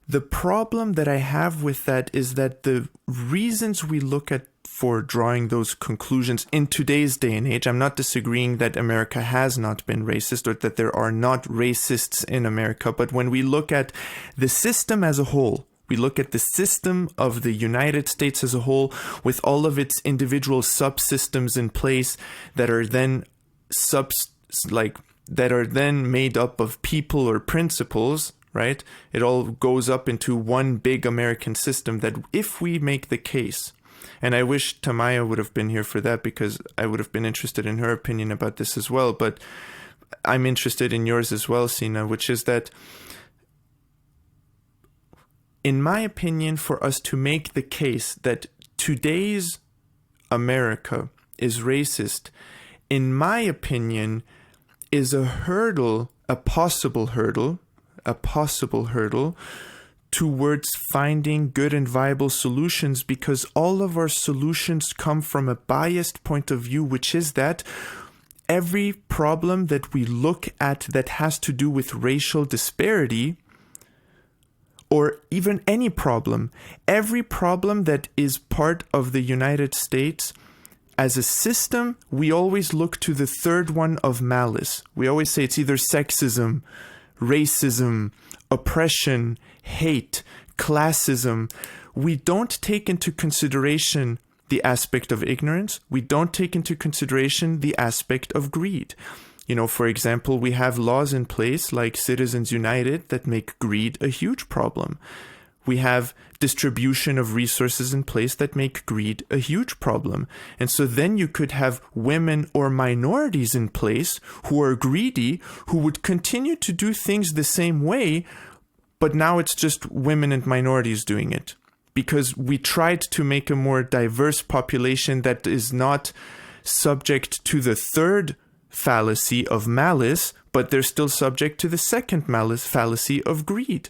the problem that I have with that is that the reasons we look at for drawing those conclusions in today's day and age, I'm not disagreeing that America has not been racist or that there are not racists in America, but when we look at the system as a whole, we look at the system of the United States as a whole with all of its individual subsystems in place that are then made up of people or principles, right? It all goes up into one big American system that if we make the case, and I wish TaMiya would have been here for that because I would have been interested in her opinion about this as well, but I'm interested in yours as well, Sina, which is that in my opinion, for us to make the case that today's America is racist, in my opinion, is a possible hurdle towards finding good and viable solutions, because all of our solutions come from a biased point of view, which is that every problem that we look at that has to do with racial disparity, or even any problem, every problem that is part of the United States, as a system, we always look to the third one of malice. We always say it's either sexism, racism, oppression, hate, classism. We don't take into consideration the aspect of ignorance. We don't take into consideration the aspect of greed. You know, for example, we have laws in place like Citizens United that make greed a huge problem. We have distribution of resources in place that make greed a huge problem. And so then you could have women or minorities in place who are greedy, who would continue to do things the same way, but now it's just women and minorities doing it. Because we tried to make a more diverse population that is not subject to the third fallacy of malice, but they're still subject to the second fallacy of greed.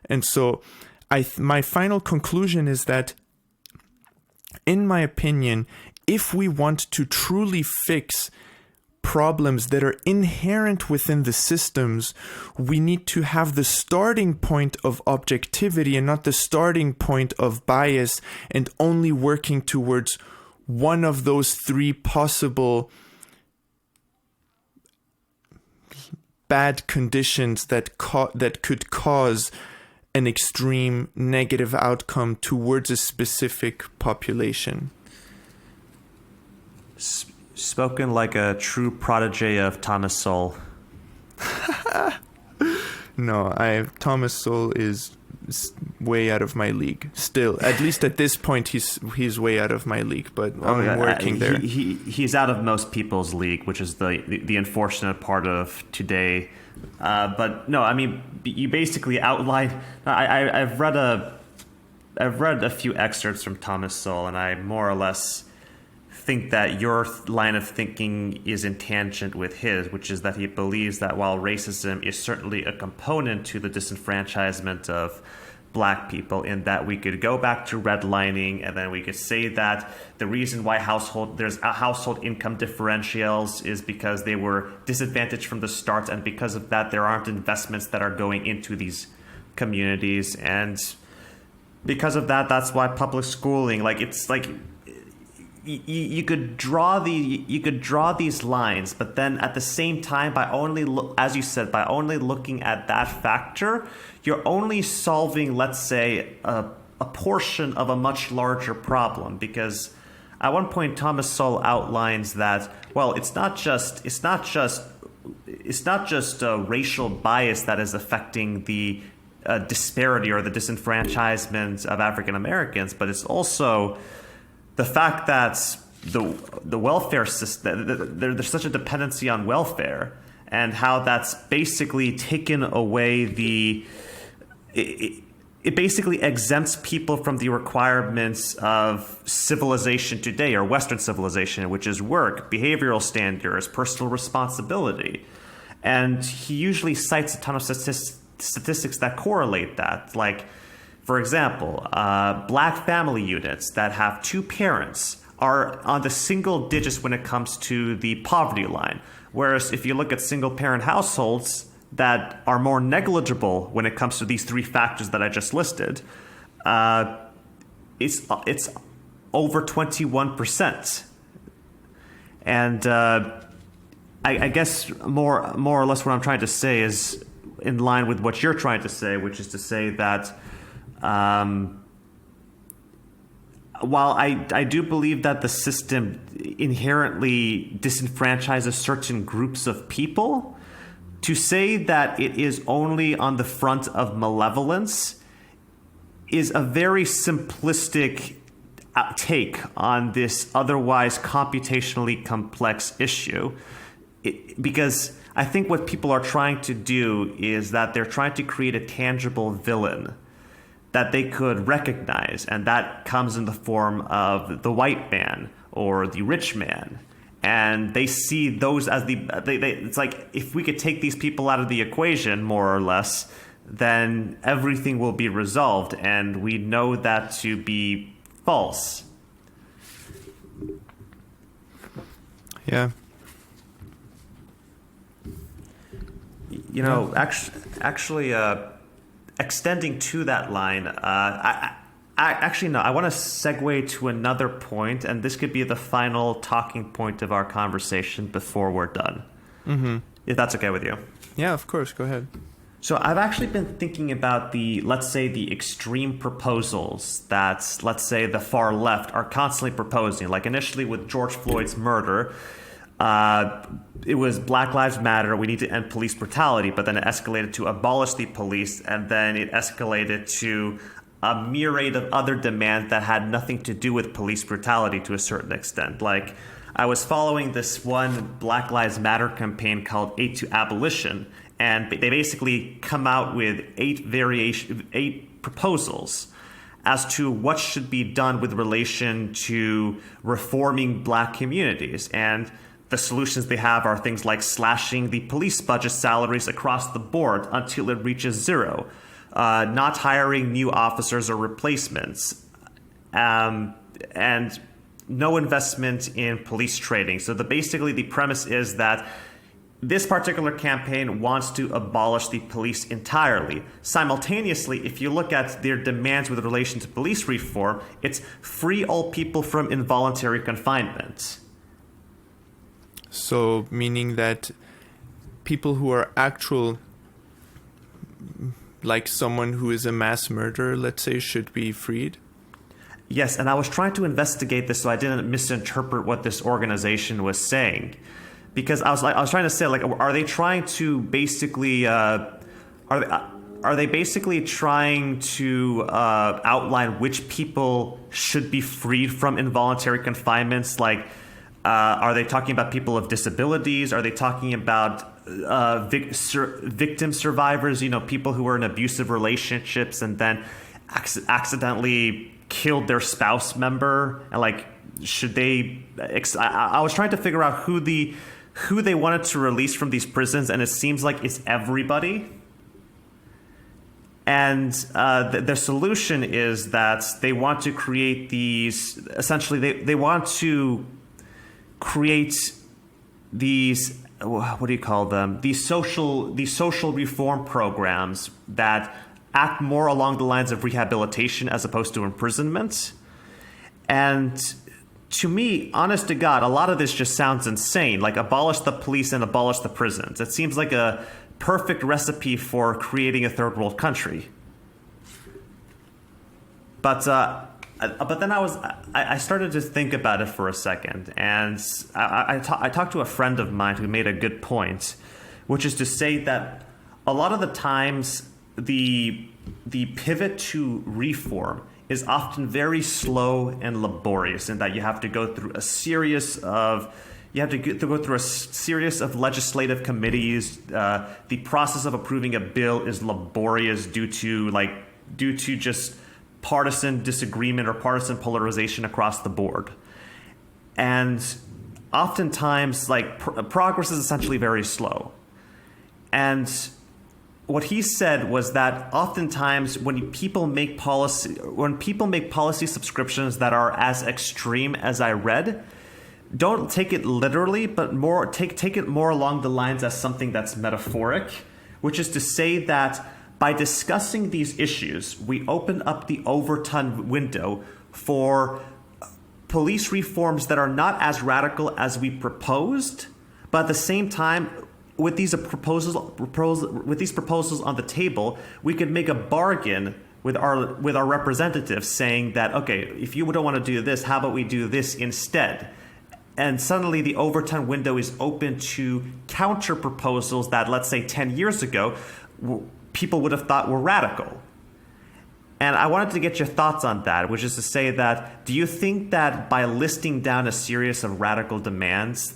And so my final conclusion is that, in my opinion, if we want to truly fix problems that are inherent within the systems, we need to have the starting point of objectivity and not the starting point of bias, and only working towards one of those three possible bad conditions that could cause an extreme negative outcome towards a specific population. Spoken like a true protege of Thomas Sowell. No, Thomas Sowell is way out of my league. Still, at least at this point, he's way out of my league. But I'm working there. He's out of most people's league, which is the unfortunate part of today. But no, I mean, you basically outline. I've read a few excerpts from Thomas Sowell, and I more or less think that your line of thinking is in tangent with his, which is that he believes that while racism is certainly a component to the disenfranchisement of black people, in that we could go back to redlining, and then we could say that the reason why there's household income differentials is because they were disadvantaged from the start, and because of that there aren't investments that are going into these communities, and because of that, that's why public schooling, like, it's like you could draw these lines, but then at the same time, by only looking at that factor, you're only solving, let's say, a portion of a much larger problem. Because at one point, Thomas Sowell outlines that, well, it's not just racial bias that is affecting the disparity or the disenfranchisement of African Americans, but it's also the fact that the welfare system, there's such a dependency on welfare, and how that's basically taken away it basically exempts people from the requirements of civilization today, or Western civilization, which is work, behavioral standards, personal responsibility. And he usually cites a ton of statistics that correlate that. Like, for example, black family units that have two parents are on the single digits when it comes to the poverty line. Whereas if you look at single parent households that are more negligible when it comes to these three factors that I just listed, it's over 21%. And I guess more or less what I'm trying to say is in line with what you're trying to say, which is to say that while I do believe that the system inherently disenfranchises certain groups of people, to say that it is only on the front of malevolence is a very simplistic take on this otherwise computationally complex issue. Because I think what people are trying to do is that they're trying to create a tangible villain that they could recognize, and that comes in the form of the white man or the rich man. And they see those as it's like, if we could take these people out of the equation, more or less, then everything will be resolved, and we know that to be false. Yeah. You know, actually, extending to that line, I want to segue to another point, and this could be the final talking point of our conversation before we're done. Mm-hmm. If that's okay with you. Yeah, of course. Go ahead. So I've actually been thinking about let's say the extreme proposals that, let's say, the far left are constantly proposing. Like initially with George Floyd's murder, it was Black Lives Matter, we need to end police brutality, but then it escalated to abolish the police, and then it escalated to a myriad of other demands that had nothing to do with police brutality to a certain extent. Like, I was following this one Black Lives Matter campaign called 8 to Abolition, and they basically come out with 8 proposals as to what should be done with relation to reforming black communities. And the solutions they have are things like slashing the police budget salaries across the board until it reaches zero, not hiring new officers or replacements, and no investment in police training. So basically the premise is that this particular campaign wants to abolish the police entirely. Simultaneously, if you look at their demands with relation to police reform, it's free all people from involuntary confinement. So, meaning that people who are actual, like someone who is a mass murderer, let's say, should be freed? Yes, and I was trying to investigate this so I didn't misinterpret what this organization was saying. Because I was trying to say, like, are they trying to basically, are they basically trying to outline which people should be freed from involuntary confinements? Like, are they talking about people of disabilities? Are they talking about victim survivors? You know, people who were in abusive relationships and then accidentally killed their spouse member, and like, should they? I was trying to figure out who they wanted to release from these prisons, and it seems like it's everybody. And the solution is that they want to create these. Essentially, they want to create these. What do you call them? These social reform programs that act more along the lines of rehabilitation as opposed to imprisonment. And to me, honest to God, a lot of this just sounds insane. Like, abolish the police and abolish the prisons. It seems like a perfect recipe for creating a third world country. But then I started to think about it for a second, and I talked to a friend of mine who made a good point, which is to say that a lot of the times the pivot to reform is often very slow and laborious, in that you have to go through a series of legislative committees. The process of approving a bill is laborious due to just partisan disagreement or partisan polarization across the board. And oftentimes, progress is essentially very slow. And what he said was that oftentimes when people make policy subscriptions that are as extreme as I read, don't take it literally, but more take it more along the lines as something that's metaphoric, which is to say that by discussing these issues, we open up the overton window for police reforms that are not as radical as we proposed, but at the same time, with these proposals on the table, we could make a bargain with our representatives, saying that, okay, if you don't want to do this, how about we do this instead? And suddenly the overton window is open to counter proposals that, let's say, 10 years ago, people would have thought were radical. And I wanted to get your thoughts on that, which is to say that, do you think that by listing down a series of radical demands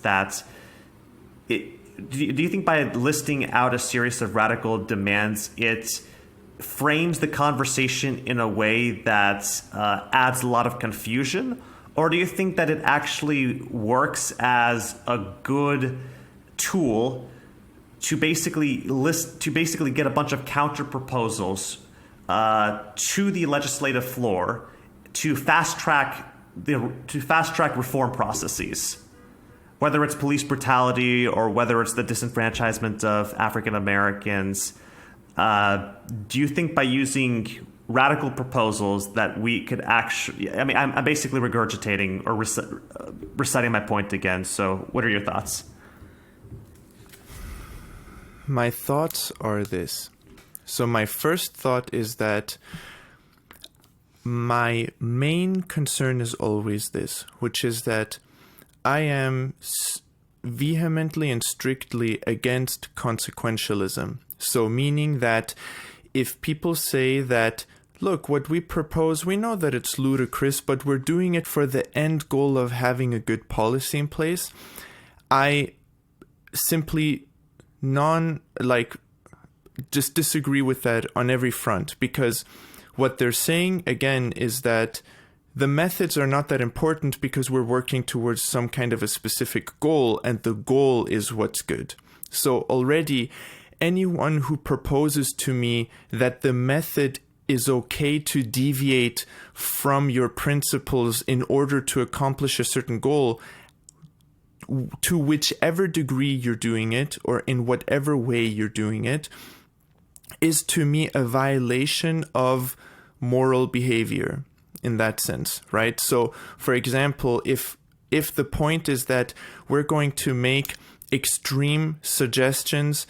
do you think by listing out a series of radical demands, it frames the conversation in a way that adds a lot of confusion? Or do you think that it actually works as a good tool to basically get a bunch of counter proposals to the legislative floor to fast track reform processes, whether it's police brutality or whether it's the disenfranchisement of African Americans? Do you think by using radical proposals that we could actually? I mean, I'm basically regurgitating or reciting my point again. So, what are your thoughts? My thoughts are this. So my first thought is that my main concern is always this, which is that I am vehemently and strictly against consequentialism. So meaning that if people say that, look, what we propose, we know that it's ludicrous, but we're doing it for the end goal of having a good policy in place, I simply just disagree with that on every front, because what they're saying again is that the methods are not that important because we're working towards some kind of a specific goal, and the goal is what's good. So already anyone who proposes to me that the method is okay to deviate from your principles in order to accomplish a certain goal, to whichever degree you're doing it or in whatever way you're doing it, is to me a violation of moral behavior in that sense, right? So, for example, if the point is that we're going to make extreme suggestions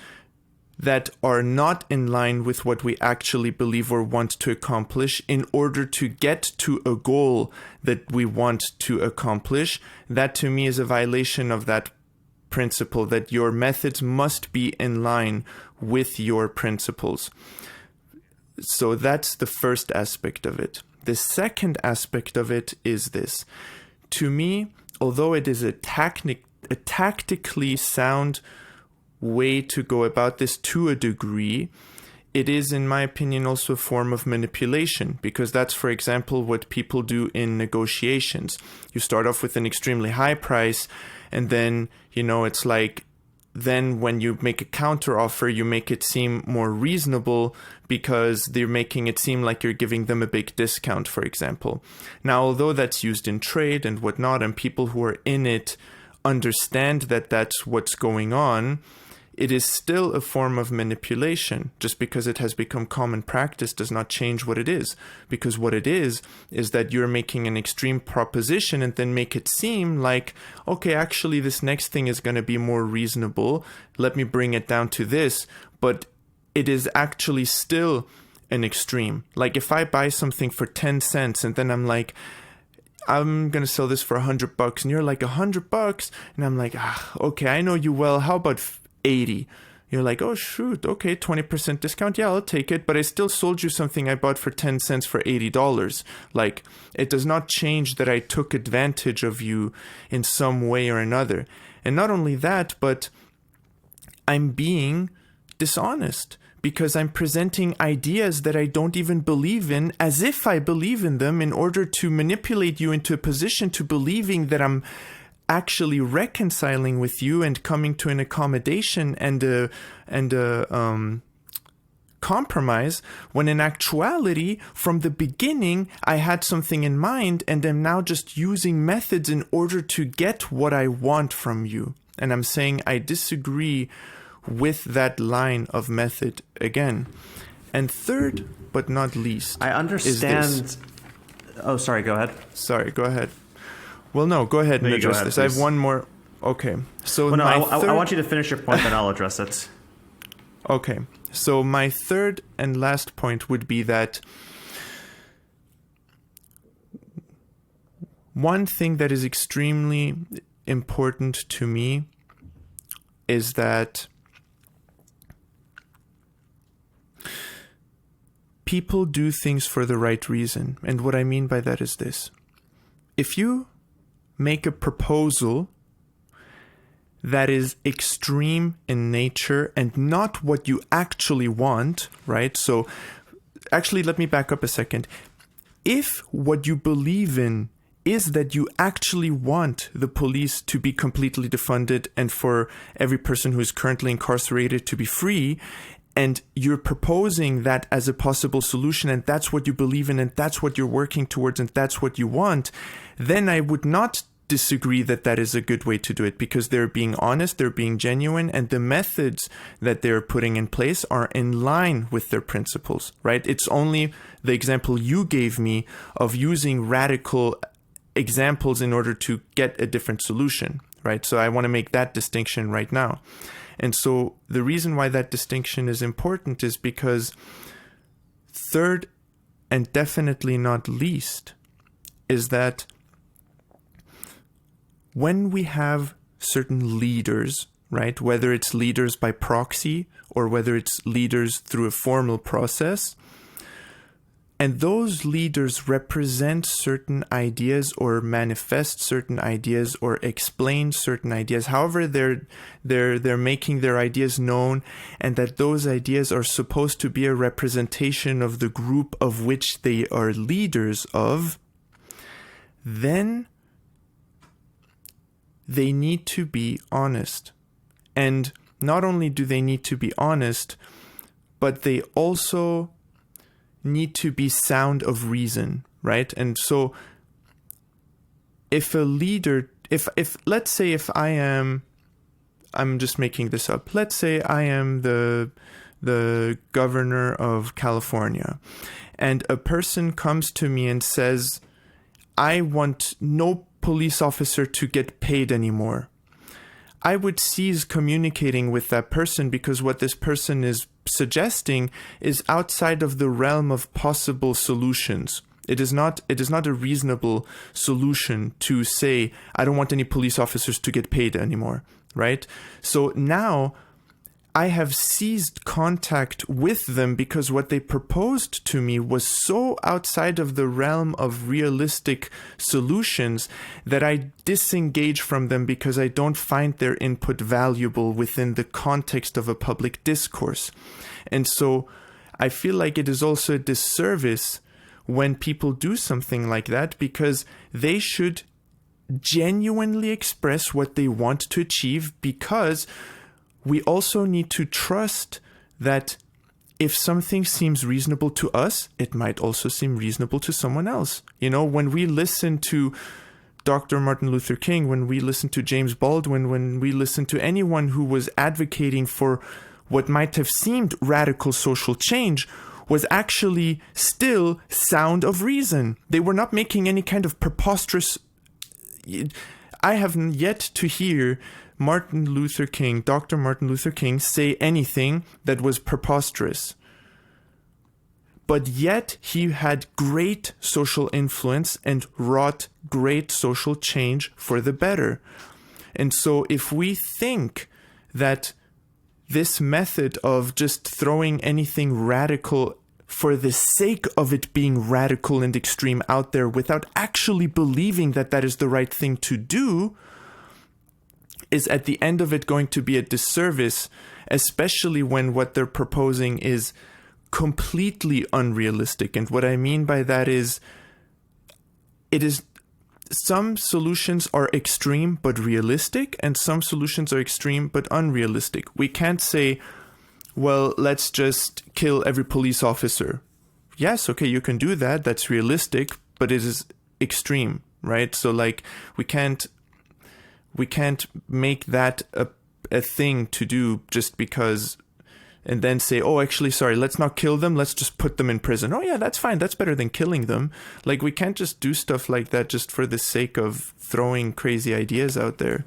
that are not in line with what we actually believe or want to accomplish in order to get to a goal that we want to accomplish, that to me is a violation of that principle, that your methods must be in line with your principles. So that's the first aspect of it. The second aspect of it is this. To me, although it is a tactically sound way to go about this to a degree, it is, in my opinion, also a form of manipulation, because that's, for example, what people do in negotiations. You start off with an extremely high price, and then, it's like, then when you make a counter offer, you make it seem more reasonable because they're making it seem like you're giving them a big discount, for example. Now, although that's used in trade and whatnot, and people who are in it understand that that's what's going on, it is still a form of manipulation. Just because it has become common practice does not change what it is. Because what it is that you're making an extreme proposition and then make it seem like, okay, actually this next thing is going to be more reasonable. Let me bring it down to this. But it is actually still an extreme. Like if I buy something for 10 cents and then I'm like, I'm going to sell this for $100 and you're like $100 and I'm like, okay, I know you well. How about 80? You're like, oh shoot, okay, 20% discount, yeah, I'll take it, but I still sold you something I bought for 10 cents for $80. Like, it does not change that I took advantage of you in some way or another. And not only that, but I'm being dishonest because I'm presenting ideas that I don't even believe in as if I believe in them in order to manipulate you into a position to believing that I'm actually reconciling with you and coming to an accommodation and a compromise, when in actuality, from the beginning, I had something in mind and am now just using methods in order to get what I want from you. And I'm saying I disagree with that line of method again. And third, but not least, I understand. Oh, sorry, go ahead. Sorry, go ahead. Well, no, go ahead and address this. Please. I have one more. Okay. So I want you to finish your point, then I'll address it. Okay. So my third and last point would be that one thing that is extremely important to me is that people do things for the right reason. And what I mean by that is this. If you make a proposal that is extreme in nature and not what you actually want, right? So actually, let me back up a second. If what you believe in is that you actually want the police to be completely defunded and for every person who is currently incarcerated to be free, and you're proposing that as a possible solution, and that's what you believe in, and that's what you're working towards, and that's what you want, then I would not disagree that that is a good way to do it, because they're being honest, they're being genuine, and the methods that they're putting in place are in line with their principles, right? It's only the example you gave me of using radical examples in order to get a different solution, right? So I want to make that distinction right now. And so the reason why that distinction is important is because third, and definitely not least, is that when we have certain leaders, right, whether it's leaders by proxy or whether it's leaders through a formal process, and those leaders represent certain ideas or manifest certain ideas or explain certain ideas, however they're making their ideas known, and that those ideas are supposed to be a representation of the group of which they are leaders of, then they need to be honest. And not only do they need to be honest, but they also need to be sound of reason, right? And so if a leader, if let's say if I'm just making this up, let's say I am the governor of California, and a person comes to me and says, I want no police officer to get paid anymore. I would cease communicating with that person, because what this person is suggesting is outside of the realm of possible solutions. It is not a reasonable solution to say, I don't want any police officers to get paid anymore, right? So now I have ceased contact with them because what they proposed to me was so outside of the realm of realistic solutions that I disengage from them because I don't find their input valuable within the context of a public discourse. And so I feel like it is also a disservice when people do something like that, because they should genuinely express what they want to achieve, because we also need to trust that if something seems reasonable to us, it might also seem reasonable to someone else. You know, when we listen to Dr. Martin Luther King, when we listen to James Baldwin, when we listen to anyone who was advocating for what might have seemed radical social change, was actually still sound of reason. They were not making any kind of preposterous... I have yet to hear Dr. Martin Luther King, say anything that was preposterous. But yet he had great social influence and wrought great social change for the better. And so if we think that this method of just throwing anything radical for the sake of it being radical and extreme out there without actually believing that that is the right thing to do, is at the end of it going to be a disservice, especially when what they're proposing is completely unrealistic. And what I mean by that is, some solutions are extreme but realistic, and some solutions are extreme but unrealistic. We can't say, well, let's just kill every police officer. Yes, okay, you can do that. That's realistic, but it is extreme, right? So like, we can't make that a thing to do just because, and then say, oh, actually, sorry, let's not kill them. Let's just put them in prison. Oh yeah, that's fine. That's better than killing them. Like, we can't just do stuff like that just for the sake of throwing crazy ideas out there.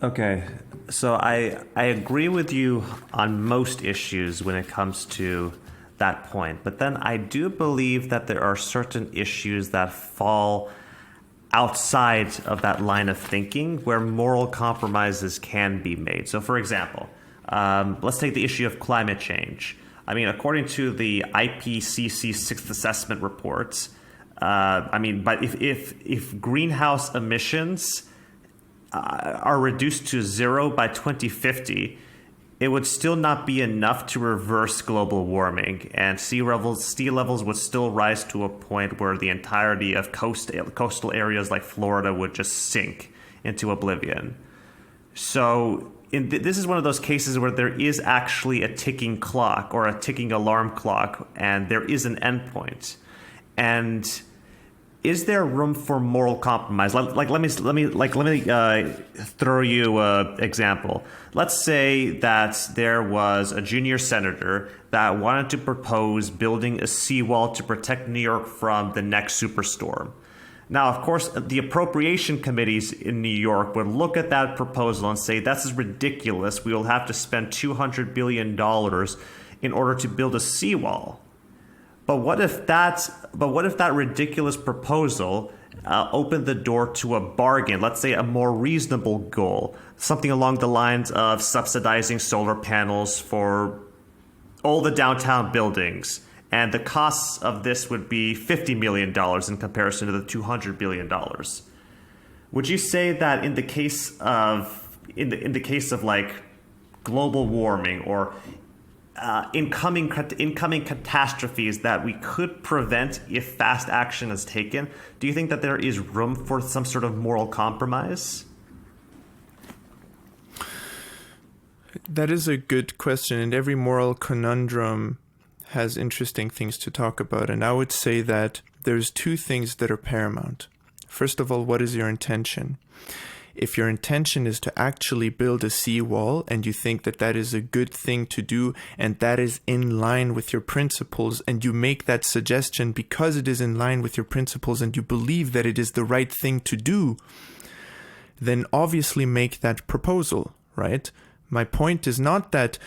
Okay, so I agree with you on most issues when it comes to that point. But then I do believe that there are certain issues that fall outside of that line of thinking where moral compromises can be made. So for example, let's take the issue of climate change. I mean, according to the IPCC Sixth Assessment reports, but if greenhouse emissions are reduced to zero by 2050, it would still not be enough to reverse global warming, and sea levels would still rise to a point where the entirety of coastal areas like Florida would just sink into oblivion. So this is one of those cases where there is actually a ticking clock or a ticking alarm clock, and there is an endpoint. And is there room for moral compromise? Let me throw you an example. Let's say that there was a junior senator that wanted to propose building a seawall to protect New York from the next superstorm. Now, of course, the appropriation committees in New York would look at that proposal and say, "That's ridiculous. We will have to spend $200 billion in order to build a seawall." But what if that ridiculous proposal opened the door to a bargain, let's say a more reasonable goal, something along the lines of subsidizing solar panels for all the downtown buildings, and the costs of this would be $50 million in comparison to the $200 billion. Would you say that in the case of like global warming or incoming catastrophes that we could prevent if fast action is taken, do you think that there is room for some sort of moral compromise? That is a good question, and every moral conundrum has interesting things to talk about. And I would say that there's two things that are paramount. First of all, what is your intention? If your intention is to actually build a seawall and you think that that is a good thing to do and that is in line with your principles, and you make that suggestion because it is in line with your principles and you believe that it is the right thing to do, then obviously make that proposal, right? My point is not that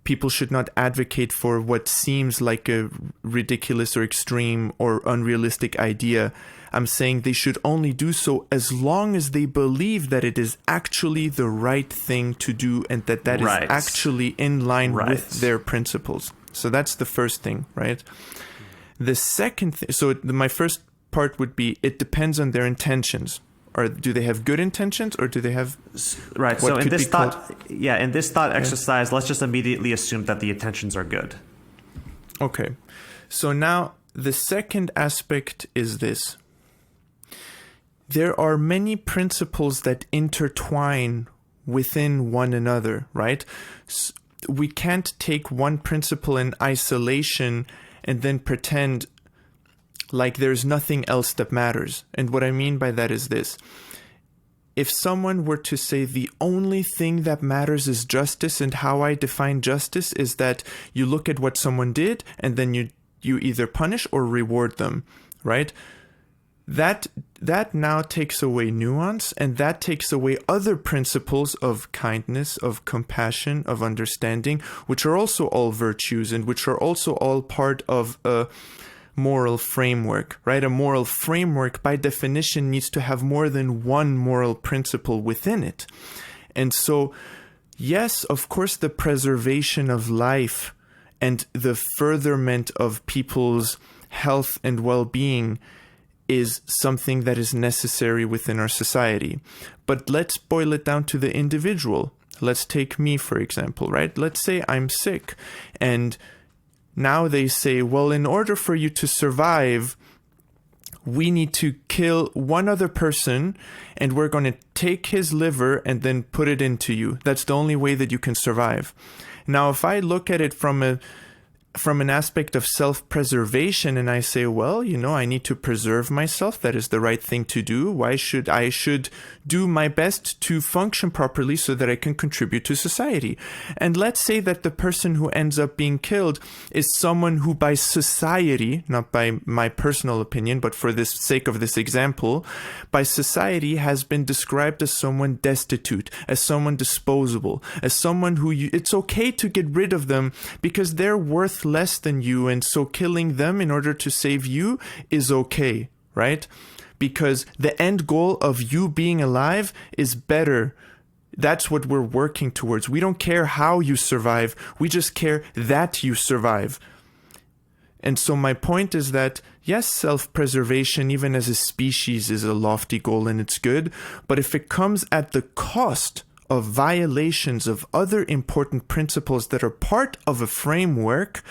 people should not advocate for what seems like a ridiculous or extreme or unrealistic idea. I'm saying they should only do so as long as they believe that it is actually the right thing to do and that is Right. actually in line Right. with their principles. So that's the first thing, right? The second thing, so my first part would be, it depends on their intentions. Or do they have good intentions, or do they have Right. what So in could this be thought, called- in this thought exercise, let's just immediately assume that the intentions are good. Okay. So now the second aspect is this. There are many principles that intertwine within one another, right? We can't take one principle in isolation and then pretend like there's nothing else that matters. And what I mean by that is this. If someone were to say the only thing that matters is justice, and how I define justice is that you look at what someone did and then you either punish or reward them, right? That now takes away nuance, and that takes away other principles of kindness, of compassion, of understanding, which are also all virtues and which are also all part of a moral framework, right? A moral framework, by definition, needs to have more than one moral principle within it. And so, yes, of course, the preservation of life and the furtherment of people's health and well-being is something that is necessary within our society. But let's boil it down to the individual. Let's take me, for example, right? Let's say I'm sick, and now they say, well, in order for you to survive, we need to kill one other person, and we're going to take his liver and then put it into you. That's the only way that you can survive. Now, if I look at it from an aspect of self-preservation, and I say, well, I need to preserve myself. That is the right thing to do. I should do my best to function properly so that I can contribute to society. And let's say that the person who ends up being killed is someone who, by society, not by my personal opinion, but for the sake of this example, by society has been described as someone destitute, as someone disposable, as someone who it's okay to get rid of them because they're worth less than you, and so killing them in order to save you is okay, right? Because the end goal of you being alive is better. That's what we're working towards. We don't care how you survive. We just care that you survive. And so my point is that, yes, self-preservation, even as a species, is a lofty goal and it's good. But if it comes at the cost of violations of other important principles that are part of a framework,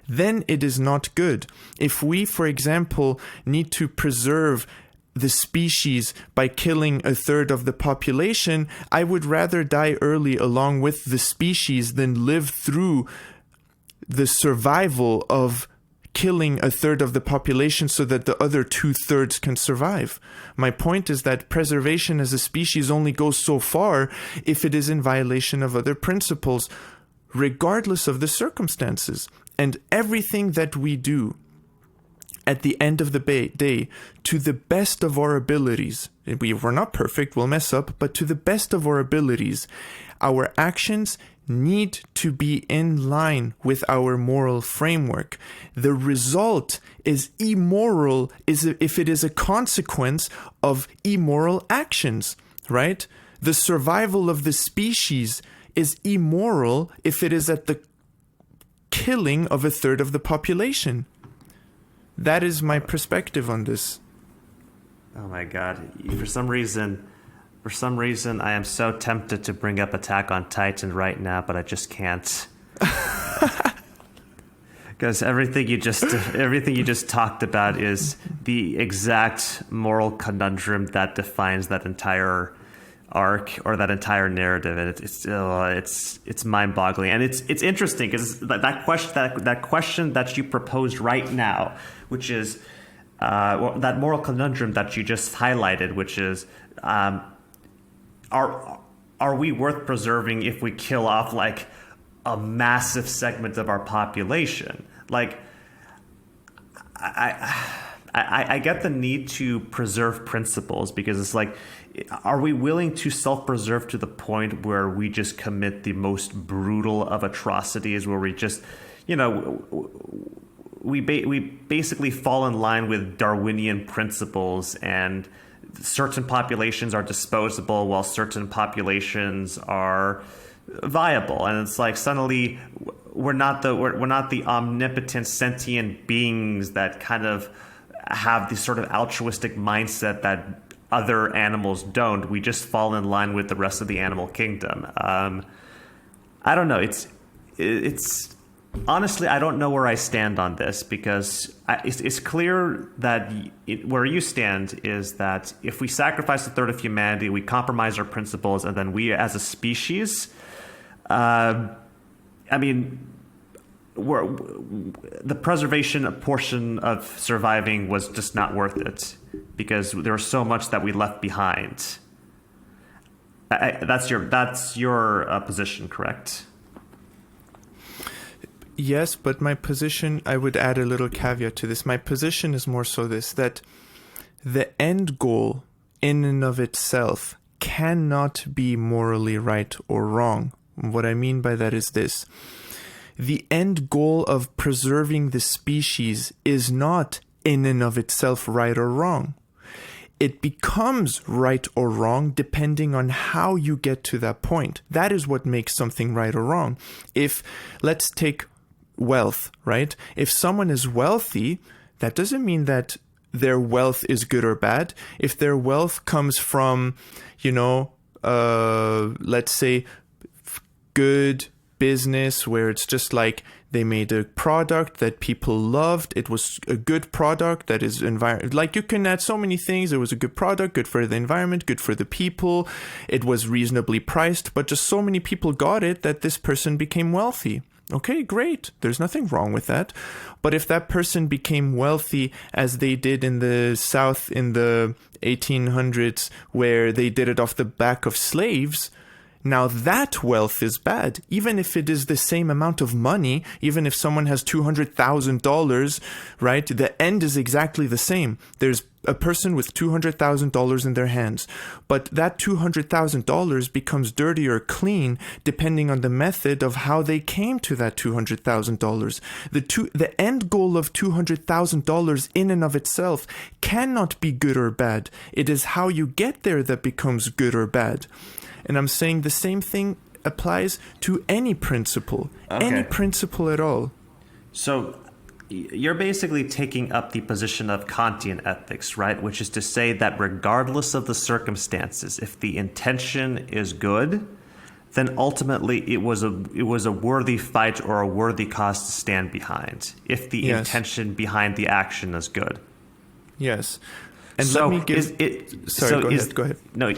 then it is not good. If we, for example, need to preserve the species by killing a third of the population, I would rather die early along with the species than live through the survival of killing a third of the population so that the other 2/3 can survive. My point is that preservation as a species only goes so far if it is in violation of other principles, regardless of the circumstances. And everything that we do at the end of the day, to the best of our abilities, we're not perfect, we'll mess up, but to the best of our abilities, our actions need to be in line with our moral framework. The result is immoral if it is a consequence of immoral actions, right? The survival of the species is immoral if it is at the killing of a third of the population. That is my perspective on this. Oh my God! For some reason, I am so tempted to bring up Attack on Titan right now, but I just can't. Because everything you just talked about is the exact moral conundrum that defines that entire arc or that entire narrative, and it's mind-boggling, and it's interesting because that question that you proposed right now, which is that moral conundrum that you just highlighted, which is are we worth preserving if we kill off like a massive segment of our population? Like I get the need to preserve principles, because it's like, are we willing to self-preserve to the point where we just commit the most brutal of atrocities, where we just, we basically fall in line with Darwinian principles, and certain populations are disposable while certain populations are viable, and it's like suddenly we're not the omnipotent sentient beings that kind of have this sort of altruistic mindset that other animals don't. We just fall in line with the rest of the animal kingdom. I don't know. It's honestly, I don't know where I stand on this, because it's clear that where you stand is that if we sacrifice a third of humanity, we compromise our principles, and then we as a species, the preservation portion of surviving was just not worth it, because there was so much that we left behind. That's your position, correct? Yes, but my position, I would add a little caveat to this. My position is more so this, that the end goal in and of itself cannot be morally right or wrong. What I mean by that is this. The end goal of preserving the species is not in and of itself right or wrong. It becomes right or wrong depending on how you get to that point. That is what makes something right or wrong. If, let's take wealth, right? If someone is wealthy, that doesn't mean that their wealth is good or bad. If their wealth comes from, let's say, good business where it's just like they made a product that people loved, it was a good product that is like you can add so many things. It was a good product, good for the environment, good for the people, it was reasonably priced, but just so many people got it that this person became wealthy. Okay, great, there's nothing wrong with that. But if that person became wealthy as they did in the South in the 1800s, where they did it off the back of slaves, now that wealth is bad, even if it is the same amount of money. Even if someone has $200,000, right? The end is exactly the same. There's a person with $200,000 in their hands, but that $200,000 becomes dirty or clean depending on the method of how they came to that $200,000. The end goal of $200,000 in and of itself cannot be good or bad. It is how you get there that becomes good or bad. And I'm saying the same thing applies to any principle, any principle at all. So you're basically taking up the position of Kantian ethics, right? Which is to say that regardless of the circumstances, if the intention is good, then ultimately it was a worthy fight or a worthy cause to stand behind, if the intention behind the action is good. Yes. And so let me give... Go ahead. No,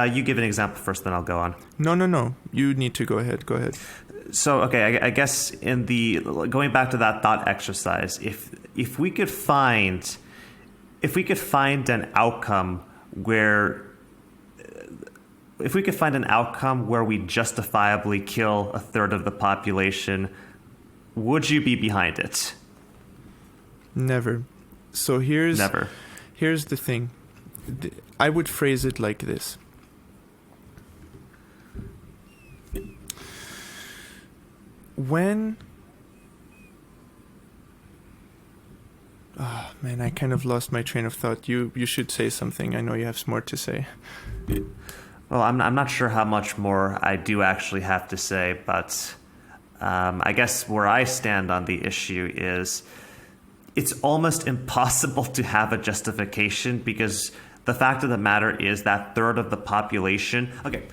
you give an example first, then I'll go on. No. You need to go ahead. Go ahead. So, okay, I guess going back to that thought exercise, if we could find an outcome where we justifiably kill a third of the population, would you be behind it? Never. So Never. Here's the thing. I would phrase it like this. Oh man, I kind of lost my train of thought. You should say something. I know you have more to say. Well, I'm not sure how much more I do actually have to say, but I guess where I stand on the issue is it's almost impossible to have a justification, because the fact of the matter is that third of the population. Okay.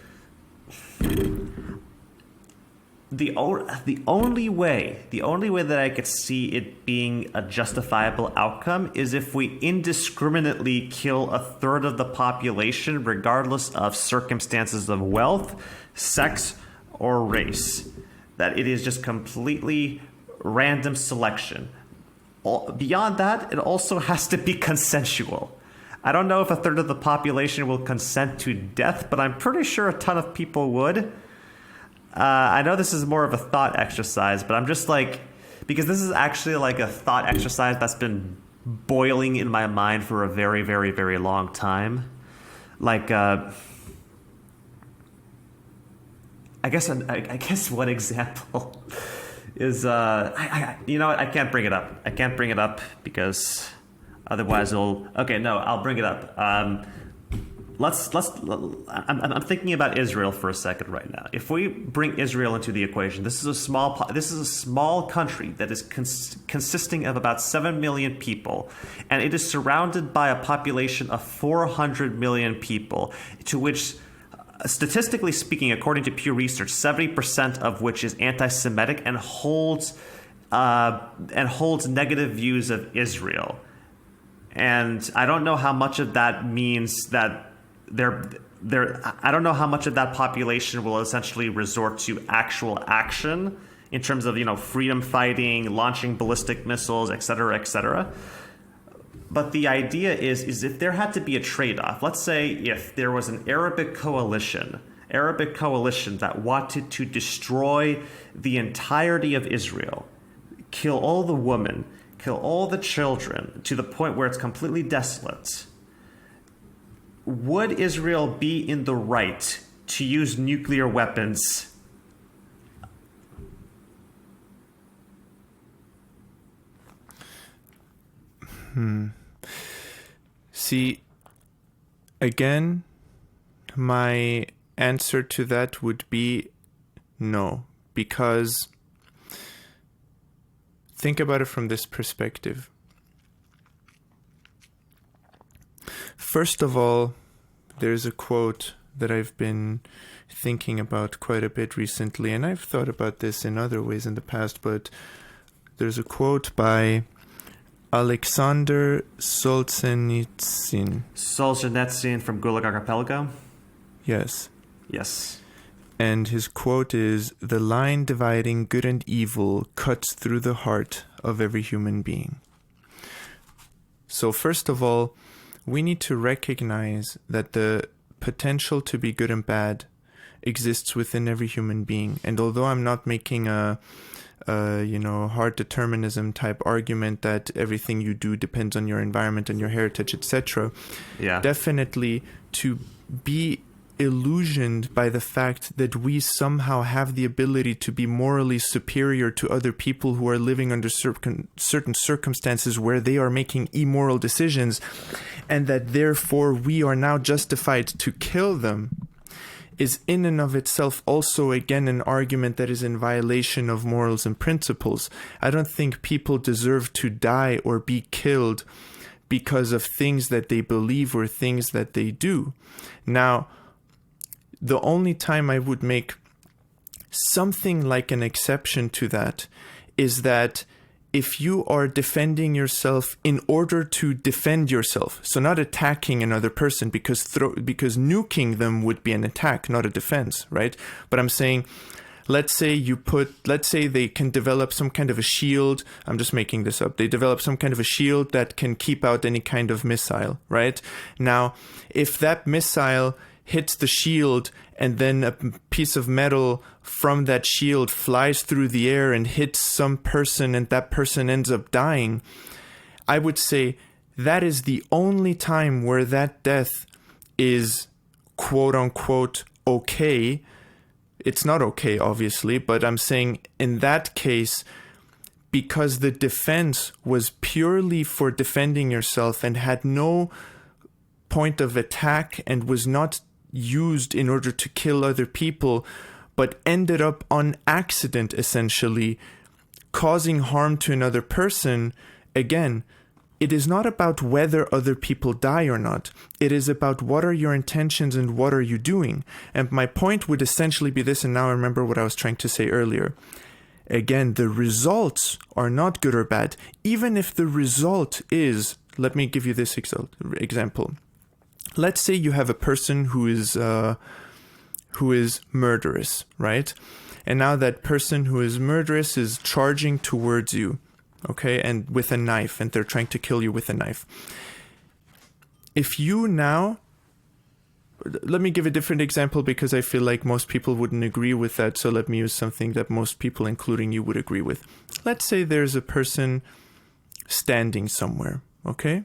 The only way that I could see it being a justifiable outcome is if we indiscriminately kill a third of the population, regardless of circumstances of wealth, sex, or race. That it is just completely random selection. Beyond that, it also has to be consensual. I don't know if a third of the population will consent to death, but I'm pretty sure a ton of people would. I know this is more of a thought exercise, but I'm just like, because this is actually like a thought exercise that's been boiling in my mind for a very, very, very long time. Like, I guess one example is, you know what? I can't bring it up. I can't bring it up because otherwise I'll bring it up. I'm thinking about Israel for a second right now. If we bring Israel into the equation, this is a small country that is consisting of about 7 million people, and it is surrounded by a population of 400 million people, to which, statistically speaking, according to Pew Research, 70% of which is anti-Semitic and holds negative views of Israel. And I don't know how much of that means that I don't know how much of that population will essentially resort to actual action in terms of, freedom fighting, launching ballistic missiles, et cetera, et cetera. But the idea is if there had to be a trade-off, let's say if there was an Arabic coalition that wanted to destroy the entirety of Israel, kill all the women, kill all the children to the point where it's completely desolate, would Israel be in the right to use nuclear weapons? See, again, my answer to that would be no, because think about it from this perspective. First of all, there's a quote that I've been thinking about quite a bit recently, and I've thought about this in other ways in the past, but there's a quote by Alexander Solzhenitsyn. Solzhenitsyn from Gulag Archipelago? Yes. Yes. And his quote is, "The line dividing good and evil cuts through the heart of every human being." So first of all, we need to recognize that the potential to be good and bad exists within every human being. And although I'm not making a hard determinism type argument that everything you do depends on your environment and your heritage, etc., definitely to be illusioned by the fact that we somehow have the ability to be morally superior to other people who are living under certain circumstances where they are making immoral decisions, and that therefore we are now justified to kill them, is in and of itself also again an argument that is in violation of morals and principles. I don't think people deserve to die or be killed because of things that they believe or things that they do. Now, the only time I would make something like an exception to that is that if you are defending yourself in order to defend yourself, so not attacking another person, because nuking them would be an attack, not a defense, right? But I'm saying, let's say they can develop some kind of a shield. I'm just making this up. They develop some kind of a shield that can keep out any kind of missile, right? Now, if that missile hits the shield and then a piece of metal from that shield flies through the air and hits some person and that person ends up dying, I would say that is the only time where that death is quote unquote okay. It's not okay, obviously, but I'm saying in that case, because the defense was purely for defending yourself and had no point of attack and was not used in order to kill other people, but ended up on accident, essentially, causing harm to another person, again, it is not about whether other people die or not. It is about what are your intentions and what are you doing. And my point would essentially be this, and now I remember what I was trying to say earlier. Again, the results are not good or bad. Even if the result is, let me give you this example. Let's say you have a person who is murderous, right? And now that person who is murderous is charging towards you, okay, and with a knife, and they're trying to kill you with a knife. If you now, let me give a different example because I feel like most people wouldn't agree with that, so let me use something that most people, including you, would agree with. Let's say there's a person standing somewhere, okay?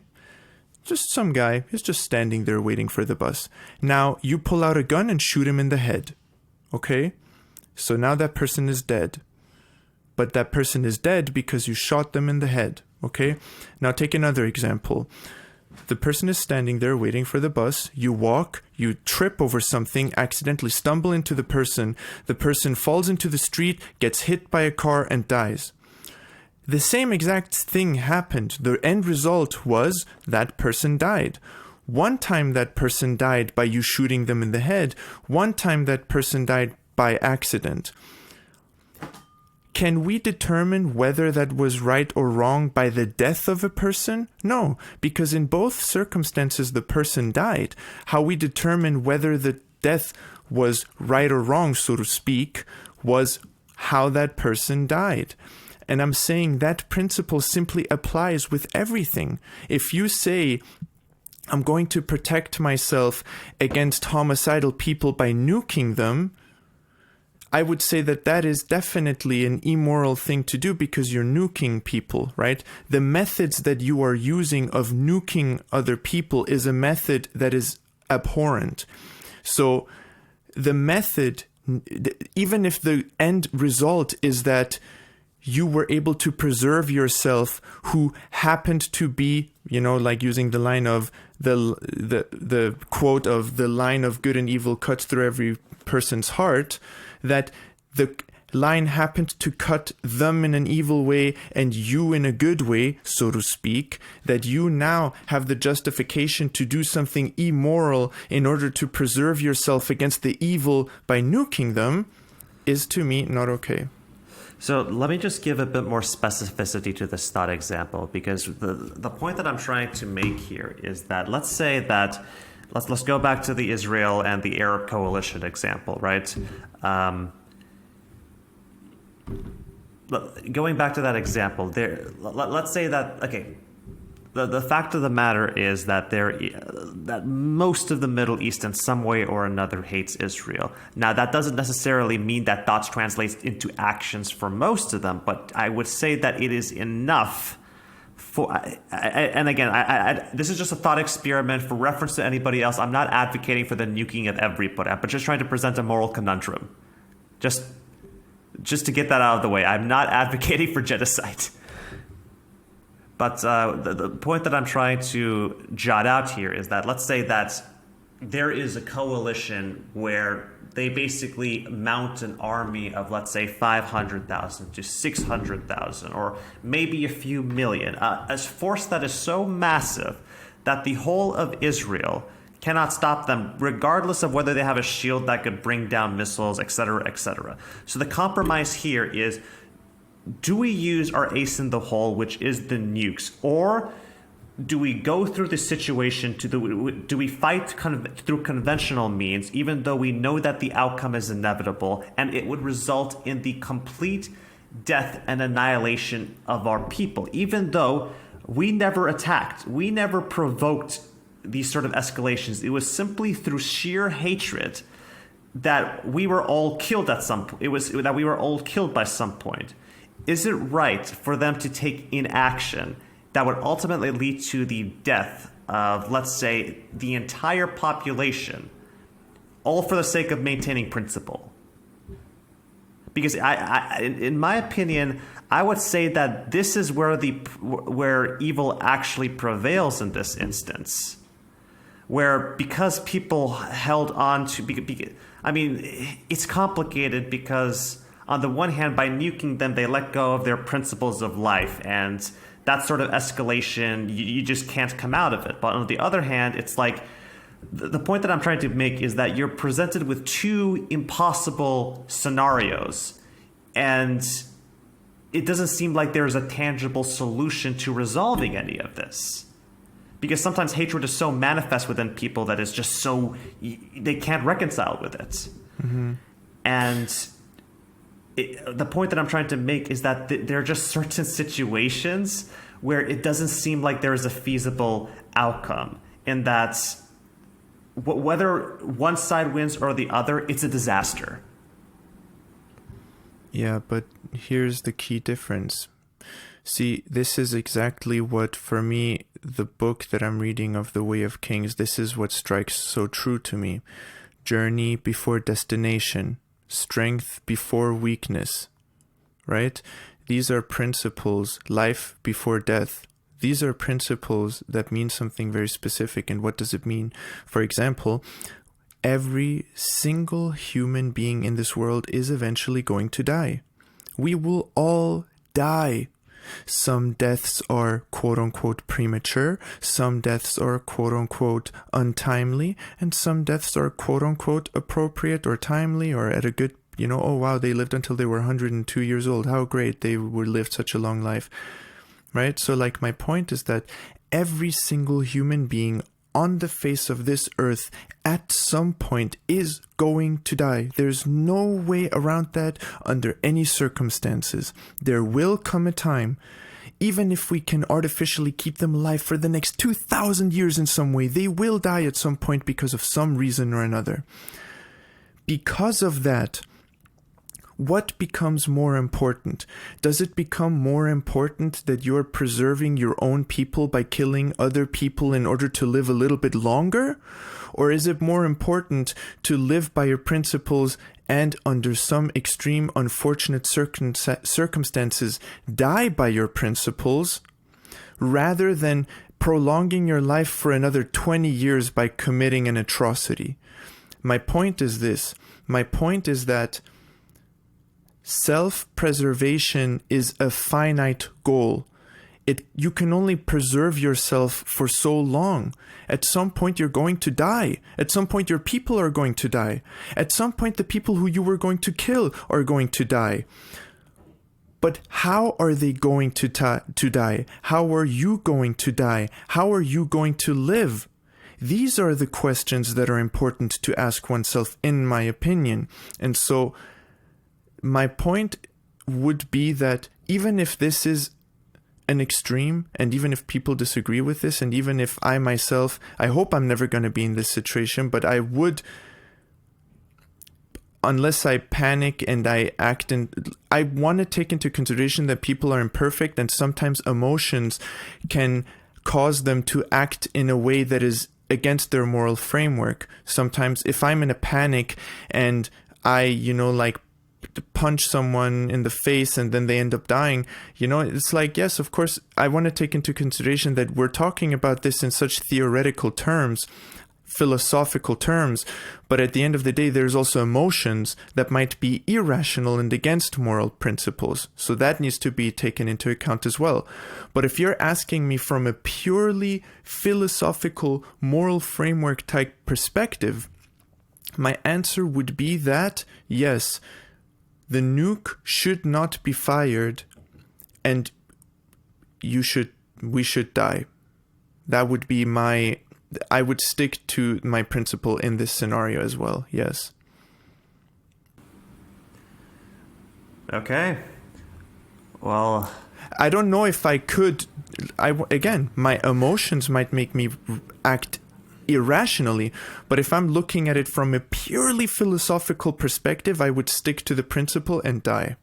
Just some guy, he's just standing there waiting for the bus. Now, you pull out a gun and shoot him in the head, okay? So now that person is dead. But that person is dead because you shot them in the head, okay? Now take another example. The person is standing there waiting for the bus. You walk, you trip over something, accidentally stumble into the person falls into the street, gets hit by a car, and dies. The same exact thing happened. The end result was that person died. One time that person died by you shooting them in the head. One time that person died by accident. Can we determine whether that was right or wrong by the death of a person? No, because in both circumstances the person died. How we determine whether the death was right or wrong, so to speak, was how that person died. And I'm saying that principle simply applies with everything. If you say, I'm going to protect myself against homicidal people by nuking them, I would say that that is definitely an immoral thing to do because you're nuking people, right? The methods that you are using of nuking other people is a method that is abhorrent. So the method, even if the end result is that you were able to preserve yourself who happened to be, like using the line of the quote of the line of good and evil cuts through every person's heart, that the line happened to cut them in an evil way and you in a good way, so to speak, that you now have the justification to do something immoral in order to preserve yourself against the evil by nuking them, is to me not okay. So let me just give a bit more specificity to this thought example, because the point that I'm trying to make here is that let's go back to the Israel and the Arab coalition example, right? Going back to that example, let's say that, okay, the fact of the matter is that that most of the Middle East in some way or another hates Israel. Now, that doesn't necessarily mean that thoughts translates into actions for most of them, but I would say that it is enough and again, this is just a thought experiment for reference to anybody else. I'm not advocating for the nuking of everybody, but just trying to present a moral conundrum. Just to get that out of the way, I'm not advocating for genocide. But the point that I'm trying to jot out here is that let's say that there is a coalition where they basically mount an army of, let's say, 500,000 to 600,000, or maybe a few million, a force that is so massive that the whole of Israel cannot stop them, regardless of whether they have a shield that could bring down missiles, etc., etc. So the compromise here is, do we use our ace in the hole, which is the nukes, or do we go through the situation do we fight through conventional means, even though we know that the outcome is inevitable and it would result in the complete death and annihilation of our people, even though we never attacked, we never provoked these sort of escalations. It was simply through sheer hatred that we were all killed at some point. It was that we were all killed by some point. Is it right for them to take inaction that would ultimately lead to the death of, let's say, the entire population, all for the sake of maintaining principle? Because in my opinion, I would say that this is where evil actually prevails in this instance, where because people held on to, it's complicated because on the one hand, by nuking them, they let go of their principles of life, and that sort of escalation, you just can't come out of it. But on the other hand, it's like the point that I'm trying to make is that you're presented with two impossible scenarios, and it doesn't seem like there's a tangible solution to resolving any of this. Because sometimes hatred is so manifest within people that it's just so, they can't reconcile with it. Mm-hmm. And the point that I'm trying to make is that there are just certain situations where it doesn't seem like there is a feasible outcome, and that whether one side wins or the other, it's a disaster. Yeah, but here's the key difference. See, this is exactly what, for me, the book that I'm reading of The Way of Kings, this is what strikes so true to me. Journey before destination, strength before weakness, right? These are principles, life before death. These are principles that mean something very specific. And what does it mean? For example, every single human being in this world is eventually going to die. We will all die. Some deaths are quote-unquote premature, some deaths are quote-unquote untimely, and some deaths are quote-unquote appropriate or timely or at a good, oh wow, they lived until they were 102 years old. How great, they were lived such a long life, right? So like my point is that every single human being on the face of this earth at some point is going to die. There's no way around that under any circumstances. There will come a time, even if we can artificially keep them alive for the next 2,000 years in some way, they will die at some point because of some reason or another. Because of that, what becomes more important? Does it become more important that you're preserving your own people by killing other people in order to live a little bit longer? Or is it more important to live by your principles and under some extreme unfortunate circumstances die by your principles rather than prolonging your life for another 20 years by committing an atrocity? My point is this. My point is that self-preservation is a finite goal. You can only preserve yourself for so long. At some point you're going to die. At some point your people are going to die. At some point the people who you were going to kill are going to die. But how are they going to die? How are you going to die? How are you going to live? These are the questions that are important to ask oneself, in my opinion. And so my point would be that even if this is an extreme, and even if people disagree with this, and even if I myself, I hope I'm never going to be in this situation, but I would, unless I panic and I act I want to take into consideration that people are imperfect and sometimes emotions can cause them to act in a way that is against their moral framework. Sometimes if I'm in a panic and I, punch someone in the face and then they end up dying, it's like, yes, of course, I want to take into consideration that we're talking about this in such theoretical terms, philosophical terms, but at the end of the day, there's also emotions that might be irrational and against moral principles. So that needs to be taken into account as well. But if you're asking me from a purely philosophical, moral framework type perspective, my answer would be that, yes, the nuke should not be fired, and we should die. That would be I would stick to my principle in this scenario as well, yes. Okay. Well, I don't know if I could, again, my emotions might make me act irrationally, but if I'm looking at it from a purely philosophical perspective, I would stick to the principle and die.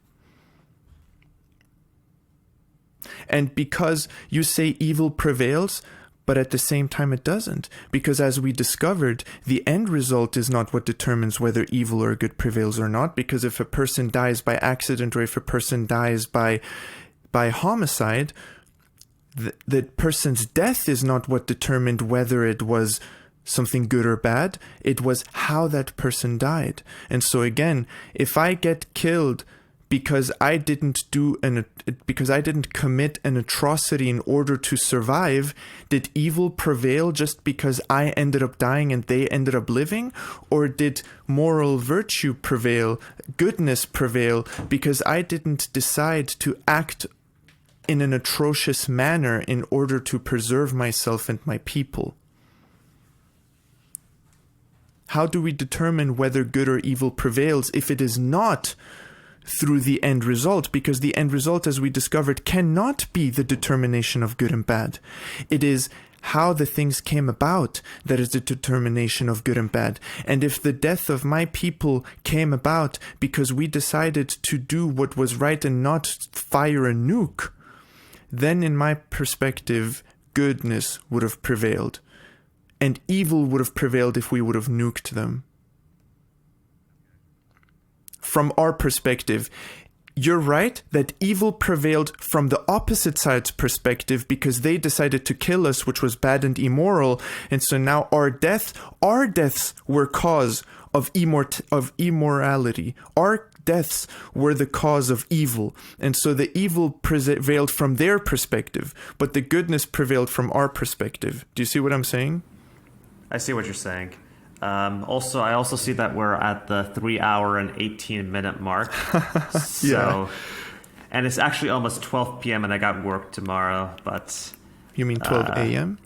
And because you say evil prevails, but at the same time it doesn't, because as we discovered, the end result is not what determines whether evil or good prevails or not, because if a person dies by accident or if a person dies by homicide, the person's death is not what determined whether it was something good or bad. It was how that person died. And so again, if I get killed because I didn't commit an atrocity in order to survive, did evil prevail just because I ended up dying and they ended up living? Or did moral virtue prevail, goodness prevail, because I didn't decide to act in an atrocious manner in order to preserve myself and my people? How do we determine whether good or evil prevails if it is not through the end result? Because the end result, as we discovered, cannot be the determination of good and bad. It is how the things came about that is the determination of good and bad. And if the death of my people came about because we decided to do what was right and not fire a nuke, then in my perspective, goodness would have prevailed. And evil would have prevailed if we would have nuked them. From our perspective, you're right that evil prevailed from the opposite side's perspective because they decided to kill us, which was bad and immoral. And so now our deaths were cause of immorality. Our deaths were the cause of evil. And so the evil prevailed from their perspective, but the goodness prevailed from our perspective. Do you see what I'm saying? I see what you're saying. I also see that we're at the 3 hour and 18-minute mark. So, Yeah. And it's actually almost 12 p.m. and I got work tomorrow, but You mean 12 a.m.?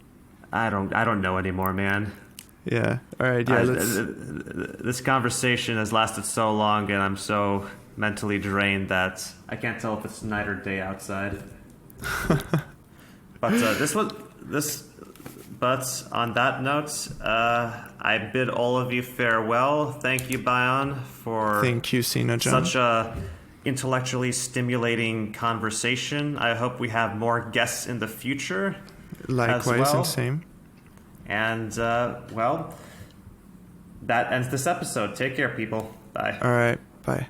I don't know anymore, man. Yeah. All right. Yeah. This conversation has lasted so long, and I'm so mentally drained that I can't tell if it's night or day outside. But on that note, I bid all of you farewell. Thank you, Bayan, for Thank you, Sina John. such a intellectually stimulating conversation. I hope we have more guests in the future. Likewise, as well. and same. And, that ends this episode. Take care, people. Bye. All right. Bye.